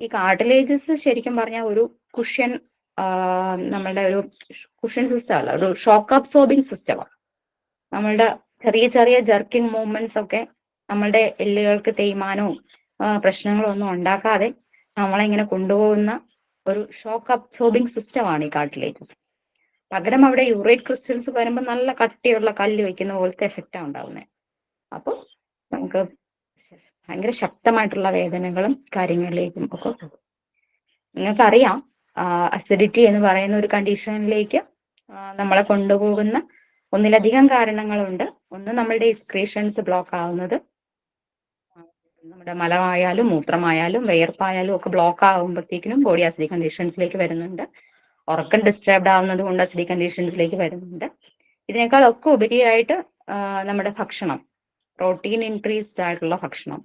ഈ കാർട്ടിലേജസ് ശരിക്കും പറഞ്ഞാൽ ഒരു കുഷ്യൻ, നമ്മളുടെ ഒരു കുഷ്യൻ സിസ്റ്റം അല്ല, ഒരു ഷോക്ക് അബ്സോർബിങ് സിസ്റ്റമാണ്. നമ്മളുടെ ചെറിയ ചെറിയ ജർക്കിംഗ് മൂവ്മെന്റ്സ് ഒക്കെ നമ്മളുടെ എല്ലുകൾക്ക് തേയ്മാനവും പ്രശ്നങ്ങളും ഒന്നും ഉണ്ടാക്കാതെ നമ്മളിങ്ങനെ കൊണ്ടുപോകുന്ന ഒരു ഷോക്ക് അബ്സോർബിങ് സിസ്റ്റമാണ് ഈ കാർട്ടിലേജസ്. പകരം അവിടെ യൂറേറ്റ് ക്രിസ്റ്റൽസ് വരുമ്പോൾ നല്ല കട്ടിയുള്ള കല്ല് വെക്കുന്ന പോലത്തെ എഫക്റ്റാണ് ഉണ്ടാവുന്നത്. അപ്പോൾ നമുക്ക് ഭയങ്കര ശക്തമായിട്ടുള്ള വേദനകളും കാര്യങ്ങളിലേക്കും ഒക്കെ പോകും. നിങ്ങൾക്കറിയാം, അസിഡിറ്റി എന്ന് പറയുന്ന ഒരു കണ്ടീഷനിലേക്ക് നമ്മളെ കൊണ്ടുപോകുന്ന ഒന്നിലധികം കാരണങ്ങളുണ്ട്. ഒന്ന്, നമ്മളുടെ എക്സ്ക്രീഷൻസ് ബ്ലോക്ക് ആവുന്നത്, നമ്മുടെ മലമായാലും മൂത്രമായാലും വിയർപ്പായാലും ഒക്കെ ബ്ലോക്ക് ആകുമ്പോഴത്തേക്കിനും ബോഡി അസിഡിക് കണ്ടീഷൻസിലേക്ക് വരുന്നുണ്ട്. ഉറക്കം ഡിസ്റ്റർബ്ഡ് ആവുന്നത് കൊണ്ട് അസിഡിക് കണ്ടീഷൻസിലേക്ക് വരുന്നുണ്ട്. ഇതിനേക്കാളൊക്കെ ഉപരിയായിട്ട് നമ്മുടെ ഭക്ഷണം, പ്രോട്ടീൻ ഇൻക്രീസ്ഡ് ആയിട്ടുള്ള ഭക്ഷണം,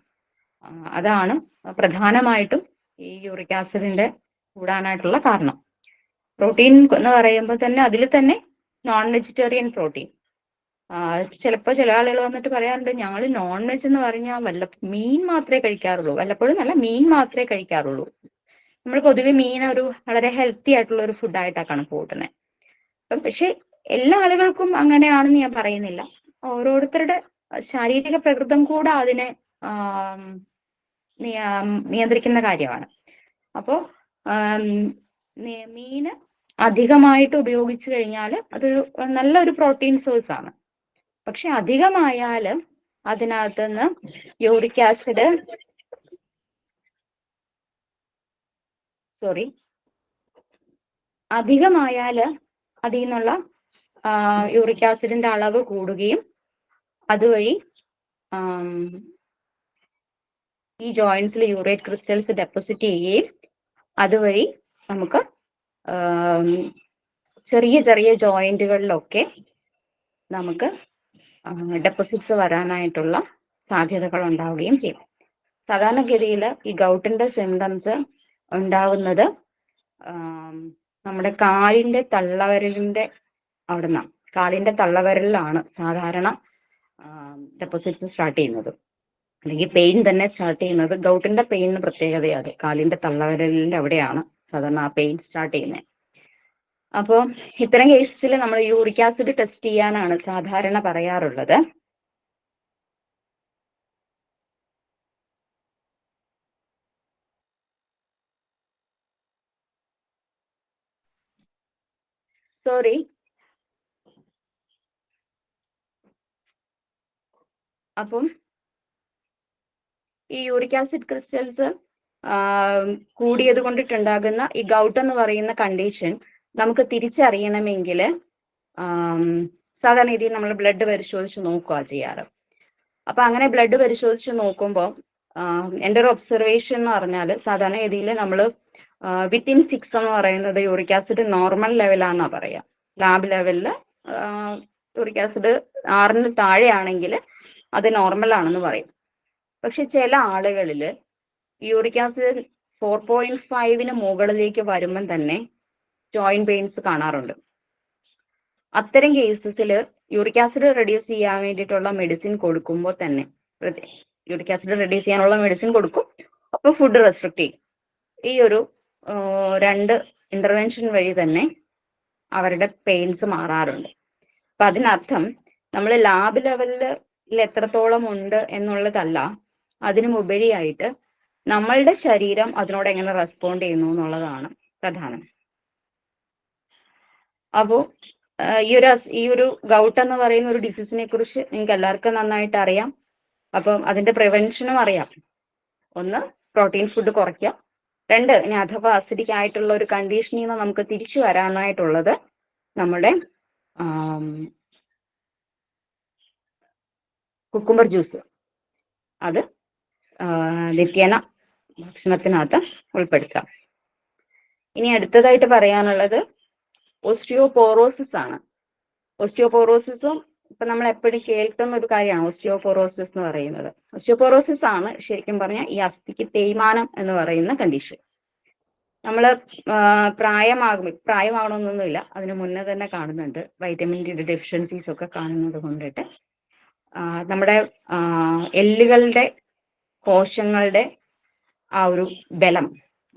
അതാണ് പ്രധാനമായിട്ടും ഈ യൂറിക് ആസിഡിന്റെ കൂടാനായിട്ടുള്ള കാരണം. പ്രോട്ടീൻ എന്ന് പറയുമ്പോൾ തന്നെ അതിൽ തന്നെ നോൺ വെജിറ്റേറിയൻ പ്രോട്ടീൻ. ചിലപ്പോൾ ചില ആളുകൾ വന്നിട്ട് പറയാറുണ്ട്, ഞങ്ങൾ നോൺ വെജ് എന്ന് പറഞ്ഞാൽ മീൻ മാത്രമേ കഴിക്കാറുള്ളൂ. വല്ലപ്പോഴും നല്ല മീൻ മാത്രമേ കഴിക്കാറുള്ളൂ. നമ്മൾ പൊതുവെ മീൻ ഒരു വളരെ ഹെൽത്തി ആയിട്ടുള്ള ഒരു ഫുഡായിട്ടാണ് കണക്ക് കൂട്ടുന്നത്. അപ്പം പക്ഷെ എല്ലാ ആളുകൾക്കും അങ്ങനെയാണെന്ന് ഞാൻ പറയുന്നില്ല. ഓരോരുത്തരുടെ ശാരീരിക പ്രകൃതം കൂടെ അതിനെ നിയന്ത്രിക്കുന്ന കാര്യമാണ്. അപ്പോൾ മീന് അധികമായിട്ട് ഉപയോഗിച്ചു കഴിഞ്ഞാൽ അത് നല്ലൊരു പ്രോട്ടീൻ സോഴ്സ് ആണ്. പക്ഷെ അധികമായാൽ അതിനകത്തുനിന്ന് യൂറിക് ആസിഡ് അധികമായാൽ അതിൽ നിന്നുള്ള യൂറിക് ആസിഡിന്റെ അളവ് കൂടുകയും അതുവഴി ഈ ജോയിന്റ്സിൽ യൂറേറ്റ് ക്രിസ്റ്റൽസ് ഡെപ്പോസിറ്റ് ചെയ്യുകയും അതുവഴി നമുക്ക് ചെറിയ ചെറിയ ജോയിന്റുകളിലൊക്കെ നമുക്ക് ഡെപ്പോസിറ്റ്സ് വരാനായിട്ടുള്ള സാധ്യതകൾ ഉണ്ടാവുകയും ചെയ്യും. സാധാരണഗതിയിൽ ഈ ഗൗട്ടിന്റെ സിംറ്റംസ് ഉണ്ടാവുന്നത് നമ്മുടെ കാലിന്റെ തള്ളവിരലിന്റെ അവിടുന്ന്, കാലിന്റെ തള്ളവിരലിലാണ് സാധാരണ ഡെപ്പോസിറ്റ്സ് സ്റ്റാർട്ട് ചെയ്യുന്നത്, അല്ലെങ്കിൽ പെയിൻ തന്നെ സ്റ്റാർട്ട് ചെയ്യുന്നത്. ഗൗട്ടിന്റെ പെയിനിന് പ്രത്യേകതയാണ് കാലിന്റെ തള്ളവിരലിന്റെ അവിടെയാണ് സാധാരണ ആ പെയിൻ സ്റ്റാർട്ട് ചെയ്യുന്നത്. അപ്പോൾ ഇത്തരം കേസിൽ നമ്മൾ യൂറിക് ആസിഡ് ടെസ്റ്റ് ചെയ്യാനാണ് സാധാരണ പറയാറുള്ളത്. അപ്പം ഈ യൂറിക് ആസിഡ് ക്രിസ്റ്റൽസ് കൂടിയത് കൊണ്ടിട്ടുണ്ടാകുന്ന ഈ ഗൗട്ട് എന്ന് പറയുന്ന കണ്ടീഷൻ നമുക്ക് തിരിച്ചറിയണമെങ്കിൽ സാധാരണ രീതിയിൽ നമ്മൾ ബ്ലഡ് പരിശോധിച്ച് നോക്കുക ചെയ്യാറ്. അപ്പൊ അങ്ങനെ ബ്ലഡ് പരിശോധിച്ച് നോക്കുമ്പോൾ എൻ്റെ ഒരു ഒബ്സർവേഷൻ എന്ന് പറഞ്ഞാൽ സാധാരണ രീതിയിൽ നമ്മൾ വിത്തിൻ 6 എന്ന് പറയുന്നത് യൂറിക് ആസിഡ് നോർമൽ ലെവലാണെന്നാ പറയാ. ലാബ് ലെവലിൽ യൂറിക് ആസിഡ് 6 താഴെയാണെങ്കിൽ അത് നോർമൽ ആണെന്ന് പറയും. പക്ഷെ ചില ആളുകളിൽ യൂറിക് ആസിഡ് 4.5 മുകളിലേക്ക് വരുമ്പം തന്നെ ജോയിന്റ് പെയിൻസ് കാണാറുണ്ട്. അത്തരം കേസസിൽ യൂറിക് ആസിഡ് റെഡ്യൂസ് ചെയ്യാൻ വേണ്ടിയിട്ടുള്ള മെഡിസിൻ കൊടുക്കുമ്പോൾ തന്നെ യൂറിക് ആസിഡ് റെഡ്യൂസ് ചെയ്യാനുള്ള മെഡിസിൻ കൊടുക്കും, അപ്പോൾ ഫുഡ് റെസ്ട്രിക്ട് ചെയ്യും. ഈ ഒരു 2 ഇന്റർവെൻഷൻ വഴി തന്നെ അവരുടെ പെയിൻസ് മാറാറുണ്ട്. അപ്പൊ അതിനർത്ഥം നമ്മൾ ലാബ് ലെവലിൽ എത്രത്തോളം ഉണ്ട് എന്നുള്ളതല്ല, അതിനുമുപരിയായിട്ട് നമ്മളുടെ ശരീരം അതിനോട് എങ്ങനെ റെസ്പോണ്ട് ചെയ്യുന്നു പ്രധാനം. അപ്പോൾ ഈ ഒരു ഗൗട്ട് എന്ന് പറയുന്ന ഒരു ഡിസീസിനെ കുറിച്ച് നിങ്ങൾക്ക് എല്ലാവർക്കും നന്നായിട്ട് അറിയാം. അപ്പം അതിന്റെ പ്രിവെൻഷനും അറിയാം. ഒന്ന്, പ്രോട്ടീൻ ഫുഡ് കുറയ്ക്കുക. 2, ഇനി അഥവാ അസിഡിക് ആയിട്ടുള്ള ഒരു കണ്ടീഷനിൽ നിന്ന് നമുക്ക് തിരിച്ചു വരാനായിട്ടുള്ളത് നമ്മുടെ കുക്കുംബർ ജ്യൂസ്, അത് നിത്യേന ഭക്ഷണത്തിനകത്ത് ഉൾപ്പെടുത്തുക. ഇനി അടുത്തതായിട്ട് പറയാനുള്ളത് ഓസ്റ്റിയോപോറോസിസ് ആണ്. ഓസ്റ്റിയോപോറോസിസും ഇപ്പൊ നമ്മൾ എപ്പോഴും കേൾക്കുന്ന ഒരു കാര്യമാണ് ഓസ്റ്റിയോപോറോസിസ് എന്ന് പറയുന്നത്. ഓസ്റ്റിയോപോറോസിസ് ആണ് ശരിക്കും പറഞ്ഞാൽ ഈ അസ്ഥിക്ക് തേയ്മാനം എന്ന് പറയുന്ന കണ്ടീഷൻ. നമ്മൾ പ്രായമാകണമെന്നൊന്നുമില്ല, അതിന് മുന്നേ തന്നെ കാണുന്നുണ്ട്. വൈറ്റമിൻ ഡി ഡെഫിഷ്യൻസീസ് ഒക്കെ കാണുന്നത് കൊണ്ടിട്ട് നമ്മുടെ എല്ലുകളുടെ കോശങ്ങളുടെ ആ ഒരു ബലം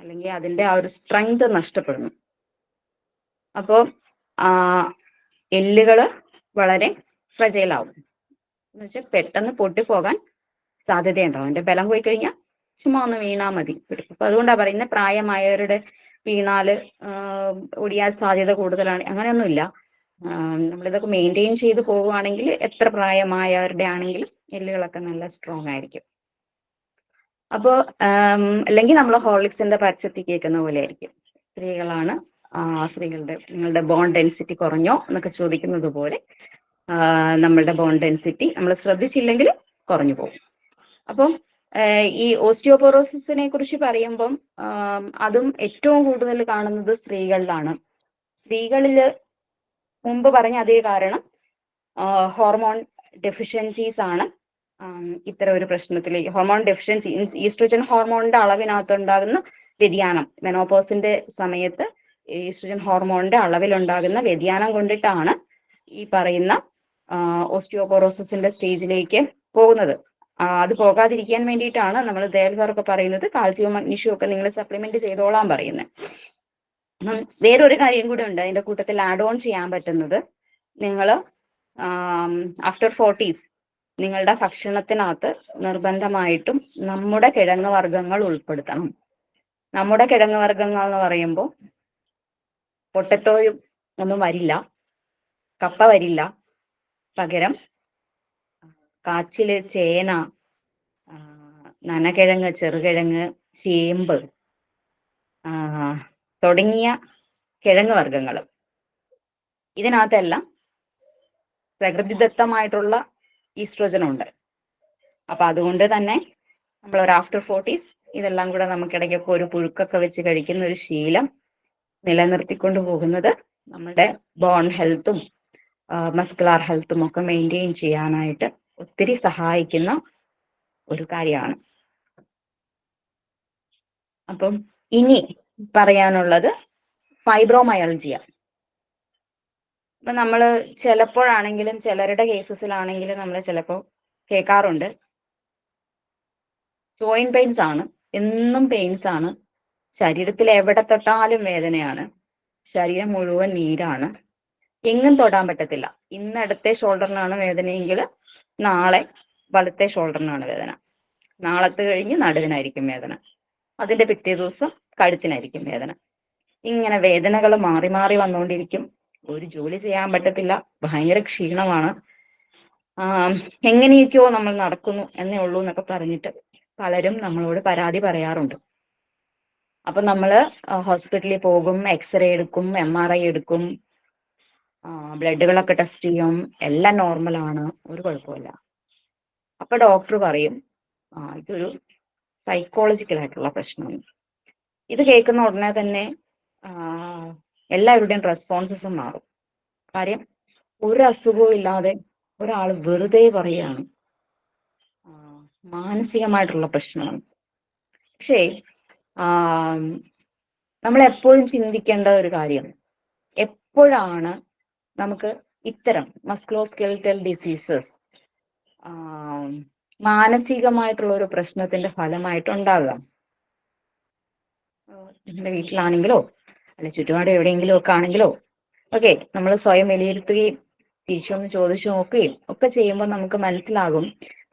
അല്ലെങ്കിൽ അതിന്റെ ആ ഒരു സ്ട്രെങ്ത് നഷ്ടപ്പെടുന്നു. അപ്പോൾ എല്ലുകൾ വളരെ ഫ്രജൈലാവും എന്ന് വെച്ചാൽ പെട്ടെന്ന് പൊട്ടിപ്പോകാൻ സാധ്യതയുണ്ടാവും. അതിന്റെ ബലം പോയി കഴിഞ്ഞാൽ ചുമ്മാ ഒന്ന് വീണാൽ മതി. അപ്പൊ അതുകൊണ്ടാണ് പറയുന്നത് പ്രായമായവരുടെ വീണാല് ഒടിയാൻ സാധ്യത കൂടുതലാണ്. അങ്ങനെയൊന്നുമില്ല. നമ്മളിതൊക്കെ മെയിൻറ്റെയിൻ ചെയ്ത് പോവുകയാണെങ്കിൽ എത്ര പ്രായമായവരുടെ ആണെങ്കിലും എല്ലുകളൊക്കെ നല്ല സ്ട്രോങ് ആയിരിക്കും. അപ്പോൾ അല്ലെങ്കിൽ നമ്മൾ ഹോർലിക്സിന്റെ പരസ്യത്തിൽ കേൾക്കുന്ന പോലെ ആയിരിക്കും. സ്ത്രീകളാണ് നിങ്ങളുടെ ബോൺ ഡെൻസിറ്റി കുറഞ്ഞോ എന്നൊക്കെ ചോദിക്കുന്നത് പോലെ നമ്മളുടെ ബോൺ ഡെൻസിറ്റി നമ്മൾ ശ്രദ്ധിച്ചില്ലെങ്കിൽ കുറഞ്ഞു പോകും. അപ്പം ഈ ഓസ്റ്റിയോപോറോസിസിനെ കുറിച്ച് പറയുമ്പം അതും ഏറ്റവും കൂടുതൽ കാണുന്നത് സ്ത്രീകളിലാണ്. സ്ത്രീകളിൽ മുമ്പ് പറഞ്ഞ അതേ കാരണം ഹോർമോൺ ഡെഫിഷ്യൻസീസ് ആണ് ഇത്തരം ഒരു പ്രശ്നത്തിലേക്ക്. ഹോർമോൺ ഡെഫിഷ്യൻസി, ഈസ്ട്രോജൻ ഹോർമോണിന്റെ അളവിനകത്തുണ്ടാകുന്ന വ്യതിയാനം, മെനോപോസിന്റെ സമയത്ത് ഈസ്ട്രോജൻ ഹോർമോണിന്റെ അളവിലുണ്ടാകുന്ന വ്യതിയാനം കൊണ്ടിട്ടാണ് ഈ പറയുന്ന ഓസ്റ്റിയോപോറോസിസിന്റെ സ്റ്റേജിലേക്ക് പോകുന്നത്. അത് പോകാതിരിക്കാൻ വേണ്ടിയിട്ടാണ് നമ്മൾ ദേവ് സാറൊക്കെ പറയുന്നത് കാൽസ്യവും മഗ്നീഷ്യവും ഒക്കെ നിങ്ങൾ സപ്ലിമെന്റ് ചെയ്തോളാൻ പറയുന്നത്. വേറൊരു കാര്യം കൂടെ ഉണ്ട് അതിന്റെ കൂട്ടത്തിൽ ആഡ് ഓൺ ചെയ്യാൻ പറ്റുന്നത്, നിങ്ങൾ ആഫ്റ്റർ 40s നിങ്ങളുടെ ഭക്ഷണത്തിനകത്ത് നിർബന്ധമായിട്ടും നമ്മുടെ കിഴങ്ങ് വർഗ്ഗങ്ങൾ ഉൾപ്പെടുത്തണം. നമ്മുടെ കിഴങ്ങ് വർഗ്ഗങ്ങൾ എന്ന് പറയുമ്പോൾ പൊട്ടറ്റോയും ഒന്നും വരില്ല, കപ്പ വരില്ല. പകരം കാച്ചില്, ചേന, നനകിഴങ്ങ്, ചെറുകിഴങ്ങ്, ചേമ്പ് തുടങ്ങിയ കിഴങ്ങ് വർഗ്ഗങ്ങൾ, ഇതിനകത്തെല്ലാം പ്രകൃതിദത്തമായിട്ടുള്ള ഈസ്ട്രോജൻ ഉണ്ട്. അപ്പൊ അതുകൊണ്ട് തന്നെ നമ്മൾ ഒരു ആഫ്റ്റർ 40s ഇതെല്ലാം കൂടെ നമുക്കിടയ്ക്കൊക്കെ ഒരു പുഴുക്കൊക്കെ വെച്ച് കഴിക്കുന്ന ഒരു ശീലം നിലനിർത്തിക്കൊണ്ട് പോകുന്നത് നമ്മുടെ ബോൺ ഹെൽത്തും മസ്കുലാർ ഹെൽത്തും ഒക്കെ മെയിൻറ്റെയിൻ ചെയ്യാനായിട്ട് ഒത്തിരി സഹായിക്കുന്ന ഒരു കാര്യമാണ്. അപ്പം ഇനി പറയാനുള്ളത് ഫൈബ്രോമയൽജിയ. ഇപ്പൊ നമ്മൾ ചിലപ്പോഴാണെങ്കിലും ചിലരുടെ കേസസിലാണെങ്കിലും നമ്മൾ ചിലപ്പോൾ കേൾക്കാറുണ്ട് ജോയിന്റ് പെയിൻസ് ആണ്, എന്നും പെയിൻസ് ആണ്, ശരീരത്തിൽ എവിടെ തൊട്ടാലും വേദനയാണ്, ശരീരം മുഴുവൻ നീരാണ്, എങ്ങും തൊടാൻ പറ്റത്തില്ല. ഇന്ന് ഇടത്തെ ഷോൾഡറിനാണ് വേദനയെങ്കിൽ നാളെ വലത്തെ ഷോൾഡറിനാണ് വേദന, നാളത്തെ കഴിഞ്ഞ് നടുവിനായിരിക്കും വേദന, അതിന്റെ പിറ്റേ ദിവസം കഴുത്തിനായിരിക്കും വേദന. ഇങ്ങനെ വേദനകൾ മാറി മാറി വന്നുകൊണ്ടിരിക്കും. ഒരു ജോലി ചെയ്യാൻ പറ്റത്തില്ല, ഭയങ്കര ക്ഷീണമാണ്, എങ്ങനെയൊക്കെയോ നമ്മൾ നടക്കുന്നു എന്നേ ഉള്ളൂ എന്നൊക്കെ പറഞ്ഞിട്ട് പലരും നമ്മളോട് പരാതി പറയാറുണ്ട്. അപ്പൊ നമ്മൾ ഹോസ്പിറ്റലിൽ പോകും, എക്സ്റേ എടുക്കും, MRI എടുക്കും, ബ്ലഡുകളൊക്കെ ടെസ്റ്റ് ചെയ്യും, എല്ലാം നോർമലാണ്, ഒരു കുഴപ്പമില്ല. അപ്പൊ ഡോക്ടർ പറയും ഇതൊരു സൈക്കോളജിക്കൽ ആയിട്ടുള്ള പ്രശ്നമാണ്. ഇത് കേൾക്കുന്ന ഉടനെ തന്നെ എല്ലാവരുടെയും റെസ്പോൺസസും മാറും. കാര്യം ഒരു അസുഖവും ഇല്ലാതെ ഒരാൾ വെറുതെ പറയാണ് മാനസികമായിട്ടുള്ള പ്രശ്നമാണ്. പക്ഷേ നമ്മൾ എപ്പോഴും ചിന്തിക്കേണ്ട ഒരു കാര്യം, എപ്പോഴാണ് നമുക്ക് ഇത്തരം മസ്കുലോസ്കെലിറ്റൽ ഡിസീസസ് മാനസികമായിട്ടുള്ള ഒരു പ്രശ്നത്തിന്റെ ഫലമായിട്ട് ഉണ്ടാകുക. നിങ്ങളുടെ വീട്ടിലാണെങ്കിലോ അല്ലെ ചുറ്റുപാട് എവിടെയെങ്കിലും ഒക്കെ ആണെങ്കിലോ ഓക്കെ, നമ്മൾ സ്വയം വിലയിരുത്തുകയും തിരിച്ചൊന്ന് ചോദിച്ചു നോക്കുകയും ഒക്കെ ചെയ്യുമ്പോൾ നമുക്ക് മനസ്സിലാകും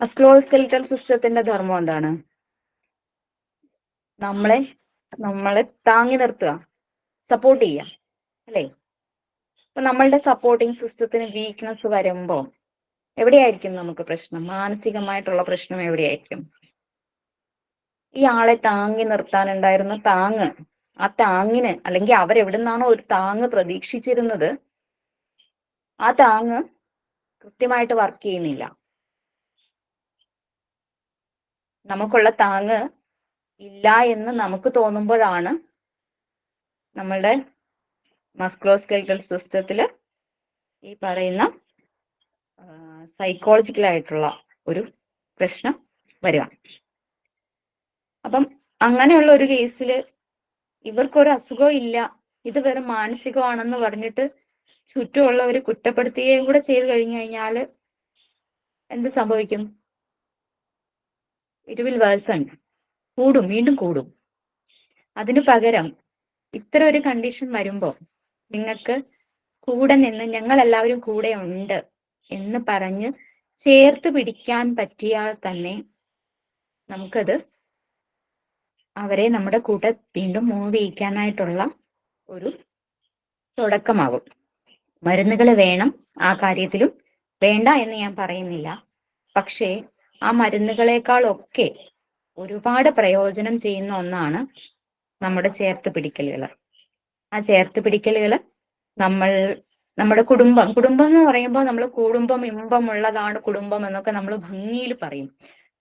മസ്കുലോസ്കെലിറ്റൽ സിസ്റ്റത്തിന്റെ ധർമ്മം എന്താണ്? നമ്മളെ താങ്ങി നിർത്തുക, സപ്പോർട്ട് ചെയ്യുക, അല്ലേ? അപ്പൊ നമ്മളുടെ സപ്പോർട്ടിങ് സിസ്റ്റത്തിന് വീക്ക്നെസ് വരുമ്പോൾ എവിടെയായിരിക്കും നമുക്ക് പ്രശ്നം? മാനസികമായിട്ടുള്ള പ്രശ്നം എവിടെയായിരിക്കും? ഈ ആളെ താങ്ങി നിർത്താനുണ്ടായിരുന്ന താങ്ങ്, ആ താങ്ങിന് അല്ലെങ്കിൽ അവരെവിടുന്നാണോ ഒരു താങ്ങ് പ്രതീക്ഷിച്ചിരുന്നത്, ആ താങ്ങ് കൃത്യമായിട്ട് വർക്ക് ചെയ്യുന്നില്ല. നമുക്കുള്ള താങ്ങ് ഇല്ല എന്ന് നമുക്ക് തോന്നുമ്പോഴാണ് നമ്മളുടെ മസ്കുലോസ്കെലിറ്റൽ സിസ്റ്റത്തില് ഈ പറയുന്ന സൈക്കോളജിക്കൽ ആയിട്ടുള്ള ഒരു പ്രശ്നം വരിക. അപ്പം അങ്ങനെയുള്ള ഒരു കേസിൽ ഇവർക്കൊരു അസുഖവും ഇല്ല, ഇത് വെറും മാനസികമാണെന്ന് പറഞ്ഞിട്ട് ചുറ്റുമുള്ളവർ കുറ്റപ്പെടുത്തുകയും കൂടെ ചെയ്തു കഴിഞ്ഞു കഴിഞ്ഞാൽ എന്ത് സംഭവിക്കും? ഇറ്റ് വിൽ വേഴ്സൺ, കൂടും, വീണ്ടും കൂടും. അതിനു പകരം ഇത്തരം ഒരു കണ്ടീഷൻ വരുമ്പോൾ നിങ്ങൾക്ക് കൂടെ നിന്ന് ഞങ്ങൾ എല്ലാവരും കൂടെ ഉണ്ട് എന്ന് പറഞ്ഞ് ചേർത്ത് പിടിക്കാൻ പറ്റിയാൽ തന്നെ നമുക്കത് അവരെ നമ്മുടെ കൂടെ വീണ്ടും മൂവ് ചെയ്യിക്കാനായിട്ടുള്ള ഒരു തുടക്കമാകും. മരുന്നുകൾ വേണം, ആ കാര്യത്തിലും വേണ്ട എന്ന് ഞാൻ പറയുന്നില്ല. പക്ഷേ ആ മരുന്നുകളെക്കാളൊക്കെ ഒരുപാട് പ്രയോജനം ചെയ്യുന്ന ഒന്നാണ് നമ്മുടെ ചേർത്ത് പിടിക്കലുകൾ. ആ ചേർത്ത് പിടിക്കലുകൾ നമ്മുടെ കുടുംബം എന്ന് പറയുമ്പോൾ നമ്മൾ കുടുംബം ഇമ്പമുള്ളതാണ് കുടുംബം എന്നൊക്കെ നമ്മൾ ഭംഗിയിൽ പറയും.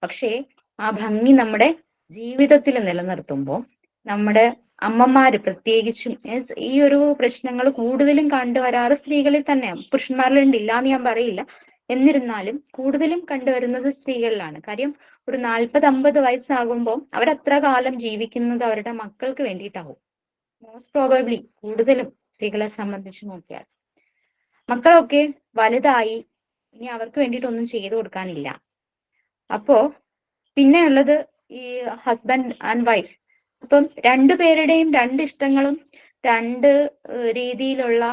പക്ഷേ ആ ഭംഗി നമ്മുടെ ജീവിതത്തിൽ നിലനിർത്തുമ്പോൾ നമ്മുടെ അമ്മമാര് പ്രത്യേകിച്ചും ഈ ഒരു പ്രശ്നങ്ങൾ കൂടുതലും കണ്ടുവരാറ് സ്ത്രീകളിൽ തന്നെയാണ്. പുരുഷന്മാരിലുണ്ട്, ഇല്ലാന്ന് ഞാൻ പറയില്ല. എന്നിരുന്നാലും കൂടുതലും കണ്ടുവരുന്നത് സ്ത്രീകളിലാണ്. കാര്യം ഒരു 40-50 വയസ്സാകുമ്പോൾ അവരത്ര കാലം ജീവിക്കുന്നത് അവരുടെ മക്കൾക്ക് വേണ്ടിയിട്ടാവും. മോസ്റ്റ് പ്രോബബ്ലി കൂടുതലും സ്ത്രീകളെ സംബന്ധിച്ച് നോക്കിയാൽ മക്കളൊക്കെ വലുതായി, ഇനി അവർക്ക് വേണ്ടിയിട്ടൊന്നും ചെയ്തു കൊടുക്കാനില്ല. അപ്പോ പിന്നെ ഉള്ളത് ഈ ഹസ്ബൻഡ് ആൻഡ് വൈഫ്. അപ്പം രണ്ടുപേരുടെയും രണ്ട് ഇഷ്ടങ്ങളും രണ്ട് രീതിയിലുള്ള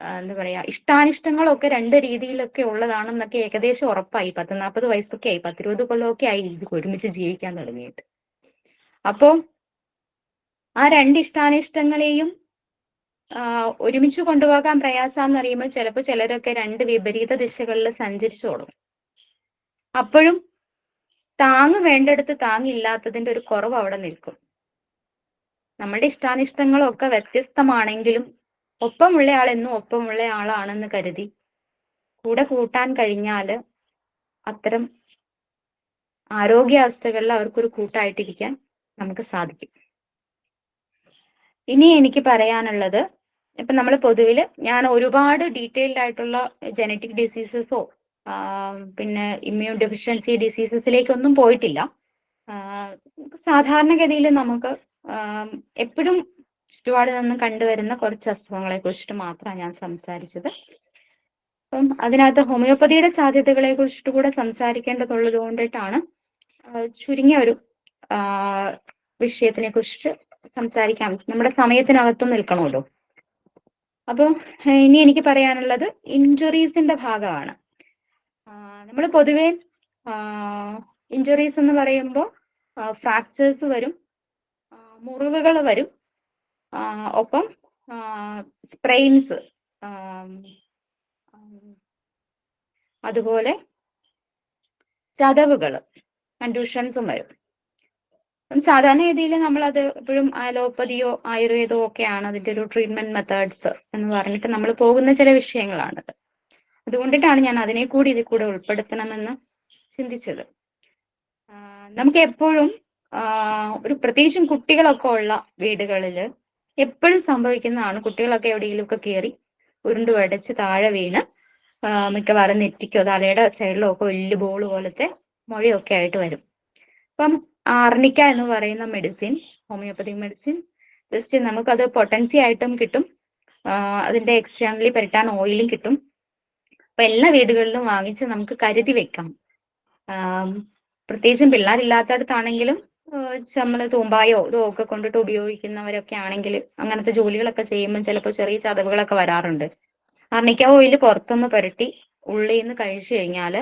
എന്താ പറയാ ഇഷ്ടാനിഷ്ടങ്ങളൊക്കെ രണ്ട് രീതിയിലൊക്കെ ഉള്ളതാണെന്നൊക്കെ ഏകദേശം ഉറപ്പായി. 10-40 വയസ്സൊക്കെ ആയി, 10-20 കൊല്ലമൊക്കെ ആയി ഇത് ഒരുമിച്ച് ജീവിക്കാൻ തുടങ്ങിയിട്ട്. അപ്പോ ആ രണ്ട് ഇഷ്ടാനിഷ്ടങ്ങളെയും ഒരുമിച്ച് കൊണ്ടുപോകാൻ പ്രയാസാന്ന് അറിയുമ്പോൾ ചിലപ്പോൾ ചിലരൊക്കെ രണ്ട് വിപരീത ദിശകളിൽ സഞ്ചരിച്ചോളും. അപ്പോഴും താങ്ങ് വേണ്ടടുത്ത് താങ്ങില്ലാത്തതിന്റെ ഒരു കുറവ് അവിടെ നിൽക്കും. നമ്മുടെ ഇഷ്ടാനിഷ്ടങ്ങളൊക്കെ വ്യത്യസ്തമാണെങ്കിലും ഒപ്പമുള്ള ആൾ എന്നും ഒപ്പമുള്ള ആളാണെന്ന് കരുതി കൂടെ കൂട്ടാൻ കഴിഞ്ഞാൽ അത്തരം ആരോഗ്യാവസ്ഥകളിൽ അവർക്കൊരു കൂട്ടായിട്ടിരിക്കാൻ നമുക്ക് സാധിക്കും. ഇനി എനിക്ക് പറയാനുള്ളത്, ഇപ്പൊ നമ്മൾ പൊതുവിൽ ഞാൻ ഒരുപാട് ഡീറ്റെയിൽഡ് ആയിട്ടുള്ള ജനറ്റിക് ഡിസീസസോ പിന്നെ ഇമ്മ്യൂൺ ഡെഫിഷ്യൻസി ഡിസീസസിലേക്കൊന്നും പോയിട്ടില്ല. സാധാരണഗതിയിൽ നമുക്ക് എപ്പോഴും ചുറ്റുപാട് നിന്ന് കണ്ടുവരുന്ന കുറച്ച് അസുഖങ്ങളെ കുറിച്ചിട്ട് മാത്രമാണ് ഞാൻ സംസാരിച്ചത്. അപ്പം അതിനകത്ത് ഹോമിയോപ്പതിയുടെ സാധ്യതകളെ കുറിച്ചിട്ട് കൂടെ സംസാരിക്കേണ്ടതുള്ളത് കൊണ്ടിട്ടാണ് ചുരുങ്ങിയ ഒരു വിഷയത്തിനെ കുറിച്ചിട്ട് സംസാരിക്കാം. നമ്മുടെ സമയത്തിനകത്തും നിൽക്കണമല്ലോ. അപ്പോൾ ഇനി എനിക്ക് പറയാനുള്ളത് ഇഞ്ചുറീസിന്റെ ഭാഗമാണ്. നമ്മൾ പൊതുവെ ഇഞ്ചുറീസ് എന്ന് പറയുമ്പോൾ ഫ്രാക്ചേഴ്സ് വരും, മുറിവുകൾ വരും, ഒപ്പം സ്പ്രെയിൻസ്, അതുപോലെ ചതവുകൾ, കണ്ടൂഷൻസും വരും. സാധാരണ രീതിയിൽ നമ്മളത് എപ്പോഴും അലോപ്പതിയോ ആയുർവേദമോ ഒക്കെയാണ് അതിൻ്റെ ഒരു ട്രീറ്റ്മെന്റ് മെത്തേഡ്സ് എന്ന് പറഞ്ഞിട്ട് നമ്മൾ പോകുന്ന ചില വിഷയങ്ങളാണത്. അതുകൊണ്ടിട്ടാണ് ഞാൻ അതിനെ കൂടി ഇതിൽ കൂടെ ഉൾപ്പെടുത്തണമെന്ന് ചിന്തിച്ചത്. നമുക്ക് എപ്പോഴും ഒരു പ്രത്യേകിച്ചും കുട്ടികളൊക്കെ ഉള്ള വീടുകളിൽ എപ്പോഴും സംഭവിക്കുന്നതാണ്, കുട്ടികളൊക്കെ എവിടെയെങ്കിലുമൊക്കെ കയറി ഉരുണ്ട് വടച്ച് താഴെ വീണ് മിക്കവാറും നെറ്റിക്കോ തലയുടെ സൈഡിലോ ഒക്കെ വലിയ ബോൾ പോലത്തെ മുഴയൊക്കെ ആയിട്ട് വരും. അപ്പം ആർണിക്ക എന്ന് പറയുന്ന മെഡിസിൻ, ഹോമിയോപ്പതിക് മെഡിസിൻ, ജസ്റ്റ് നമുക്കത് പൊട്ടൻസി ആയിട്ടും കിട്ടും, അതിന്റെ എക്സ്റ്റേണലി പെരട്ടാൻ ഓയിലും കിട്ടും. അപ്പൊ എല്ലാ വീടുകളിലും വാങ്ങിച്ച് നമുക്ക് കരുതി വെക്കാം. പ്രത്യേകിച്ചും പിള്ളേരില്ലാത്തടത്താണെങ്കിലും നമ്മൾ തൂമ്പായോ ഇതോ ഒക്കെ കൊണ്ടിട്ട് ഉപയോഗിക്കുന്നവരൊക്കെ ആണെങ്കിൽ അങ്ങനത്തെ ജോലികളൊക്കെ ചെയ്യുമ്പോൾ ചിലപ്പോൾ ചെറിയ ചതവുകളൊക്കെ വരാറുണ്ട്. ആർണിക്ക ഓയിൽ പുറത്തുനിന്ന് പുരട്ടി ഉള്ളിൽ നിന്ന് കഴിച്ചു കഴിഞ്ഞാൽ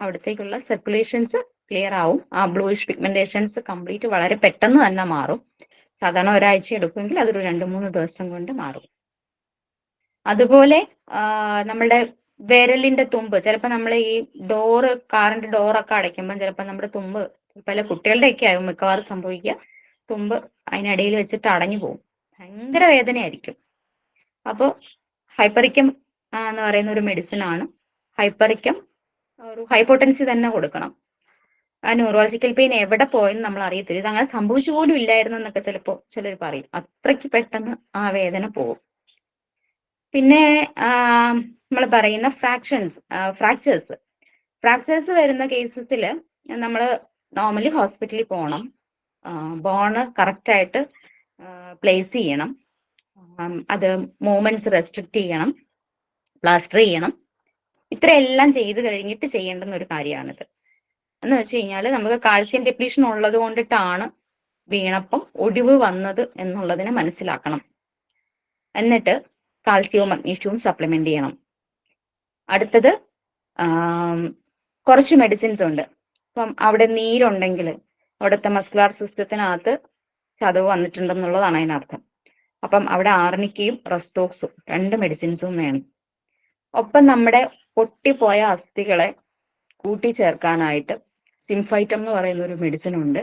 അവിടത്തേക്കുള്ള സർക്കുലേഷൻസ് ക്ലിയർ ആവും. ആ ബ്ലൂയിഷ് പിഗ്മെന്റേഷൻസ് കംപ്ലീറ്റ് വളരെ പെട്ടെന്ന് തന്നെ മാറും. സാധാരണ ഒരാഴ്ച എടുക്കുമെങ്കിൽ അതൊരു 2-3 ദിവസം കൊണ്ട് മാറും. അതുപോലെ നമ്മളുടെ വിരലിന്റെ തുമ്പ് ചിലപ്പോൾ നമ്മൾ ഈ കാറിന്റെ ഡോറൊക്കെ അടയ്ക്കുമ്പോൾ ചിലപ്പോൾ നമ്മുടെ തുമ്പ്, പല കുട്ടികളുടെയൊക്കെ ആകും മിക്കവാറും സംഭവിക്കുക, തുമ്പ് അതിനിടയിൽ വെച്ചിട്ട് അടഞ്ഞു പോകും, ഭയങ്കര വേദനയായിരിക്കും. അപ്പോൾ ഹൈപ്പറിക്കം എന്ന് പറയുന്ന ഒരു മെഡിസിൻ ആണ്. ഹൈപ്പറിക്കം ഒരു ഹൈപ്പോട്ടൻസി തന്നെ കൊടുക്കണം. ആ ന്യൂറോളജിക്കൽ പെയിൻ എവിടെ പോയെന്ന് നമ്മൾ അറിയത്തില്ല. ഇത് അങ്ങനെ സംഭവിച്ചു പോലും ഇല്ലായിരുന്നു എന്നൊക്കെ ചിലപ്പോൾ ചിലർ പറയും. അത്രയ്ക്ക് പെട്ടെന്ന് ആ വേദന പോകും. പിന്നെ നമ്മൾ പറയുന്ന ഫ്രാക്ചേഴ്സ് വരുന്ന കേസസിൽ നമ്മൾ നോർമലി ഹോസ്പിറ്റലിൽ പോകണം. ബോണ് കറക്റ്റായിട്ട് പ്ലേസ് ചെയ്യണം. അത് മൂവ്മെന്റ്സ് റെസ്ട്രിക്ട് ചെയ്യണം, പ്ലാസ്റ്റർ ചെയ്യണം. ഇത്രയെല്ലാം ചെയ്ത് കഴിഞ്ഞിട്ട് ചെയ്യേണ്ടുന്ന ഒരു കാര്യമാണിത്. എന്ന് വെച്ച് കഴിഞ്ഞാൽ നമുക്ക് കാൽസ്യം ഡെപ്ലീഷൻ ഉള്ളത് കൊണ്ടിട്ടാണ് വീണപ്പം ഒടിവ് വന്നത് എന്നുള്ളതിനെ മനസ്സിലാക്കണം. എന്നിട്ട് കാൽസ്യവും മഗ്നീഷ്യവും സപ്ലിമെന്റ് ചെയ്യണം. അടുത്തത് കുറച്ച് മെഡിസിൻസ് ഉണ്ട്. അപ്പം അവിടെ നീരുണ്ടെങ്കിൽ അവിടുത്തെ മസ്കുലാർ സിസ്റ്റത്തിനകത്ത് ചതവ് വന്നിട്ടുണ്ടെന്നുള്ളതാണ് അതിനർത്ഥം. അപ്പം അവിടെ ആർണിക്കയും റെസ്റ്റോക്സും 2 മെഡിസിൻസും വേണം. ഒപ്പം നമ്മുടെ പൊട്ടിപ്പോയ അസ്ഥികളെ കൂട്ടിച്ചേർക്കാനായിട്ട് സിംഫൈറ്റം എന്ന് പറയുന്ന ഒരു മെഡിസിൻ ഉണ്ട്.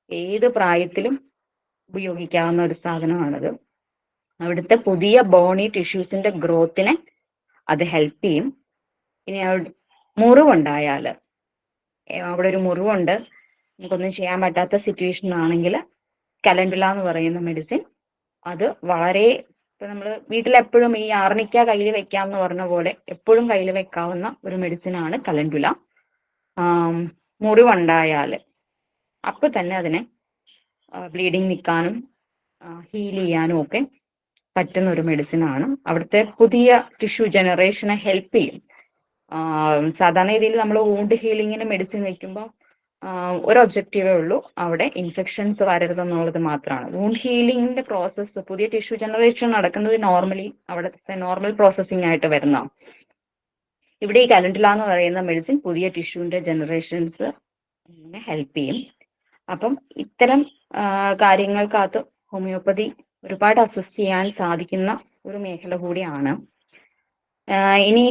ഏത് പ്രായത്തിലും ഉപയോഗിക്കാവുന്ന ഒരു സാധനമാണത്. അവിടുത്തെ പുതിയ ബോണി ടിഷ്യൂസിന്റെ ഗ്രോത്തിനെ അത് ഹെൽപ്പ് ചെയ്യും. ഇനി മുറിവുണ്ടായാൽ, അവിടെ ഒരു മുറിവുണ്ട്, നമുക്കൊന്നും ചെയ്യാൻ പറ്റാത്ത സിറ്റുവേഷൻ ആണെങ്കിൽ കലൻഡുല എന്ന് പറയുന്ന മെഡിസിൻ, അത് വളരെ, ഇപ്പൊ നമ്മൾ വീട്ടിലെപ്പോഴും ഈ ആർണിക്ക കയ്യിൽ വെക്കാം എന്ന് പറഞ്ഞ പോലെ എപ്പോഴും കയ്യിൽ വെക്കാവുന്ന ഒരു മെഡിസിൻ ആണ് കലൻഡുല. മുറിവുണ്ടായാൽ അപ്പൊ തന്നെ അതിനെ ബ്ലീഡിങ് നിൽക്കാനും ഹീൽ ചെയ്യാനും ഒക്കെ പറ്റുന്ന ഒരു മെഡിസിൻ ആണ്. അവിടുത്തെ പുതിയ ടിഷ്യൂ ജനറേഷനെ ഹെൽപ്പ് ചെയ്യും. സാധാരണ രീതിയിൽ നമ്മൾ വൂണ്ട് ഹീലിങ്ങിന് മെഡിസിൻ വെക്കുമ്പോൾ ഒരു ഒബ്ജക്റ്റീവേ ഉള്ളൂ, അവിടെ ഇൻഫെക്ഷൻസ് വരരുതെന്നുള്ളത് മാത്രമാണ്. വൂണ്ട് ഹീലിംഗിന്റെ പ്രോസസ്സ്, പുതിയ ടിഷ്യൂ ജനറേഷൻ നടക്കുന്നത് നോർമലി അവിടുത്തെ നോർമൽ പ്രോസസ്സിംഗ് ആയിട്ട് വരുന്നതാണ്. ഇവിടെ ഈ കലൻഡുല എന്ന് പറയുന്ന മെഡിസിൻ പുതിയ ടിഷ്യൂവിന്റെ ജനറേഷൻസ് ഹെൽപ്പ് ചെയ്യും. അപ്പം ഇത്തരം കാര്യങ്ങൾക്കകത്ത് ഹോമിയോപ്പതി ഒരുപാട് അസിസ്റ്റ് ചെയ്യാൻ സാധിക്കുന്ന ഒരു മേഖല കൂടിയാണ്. ഇനി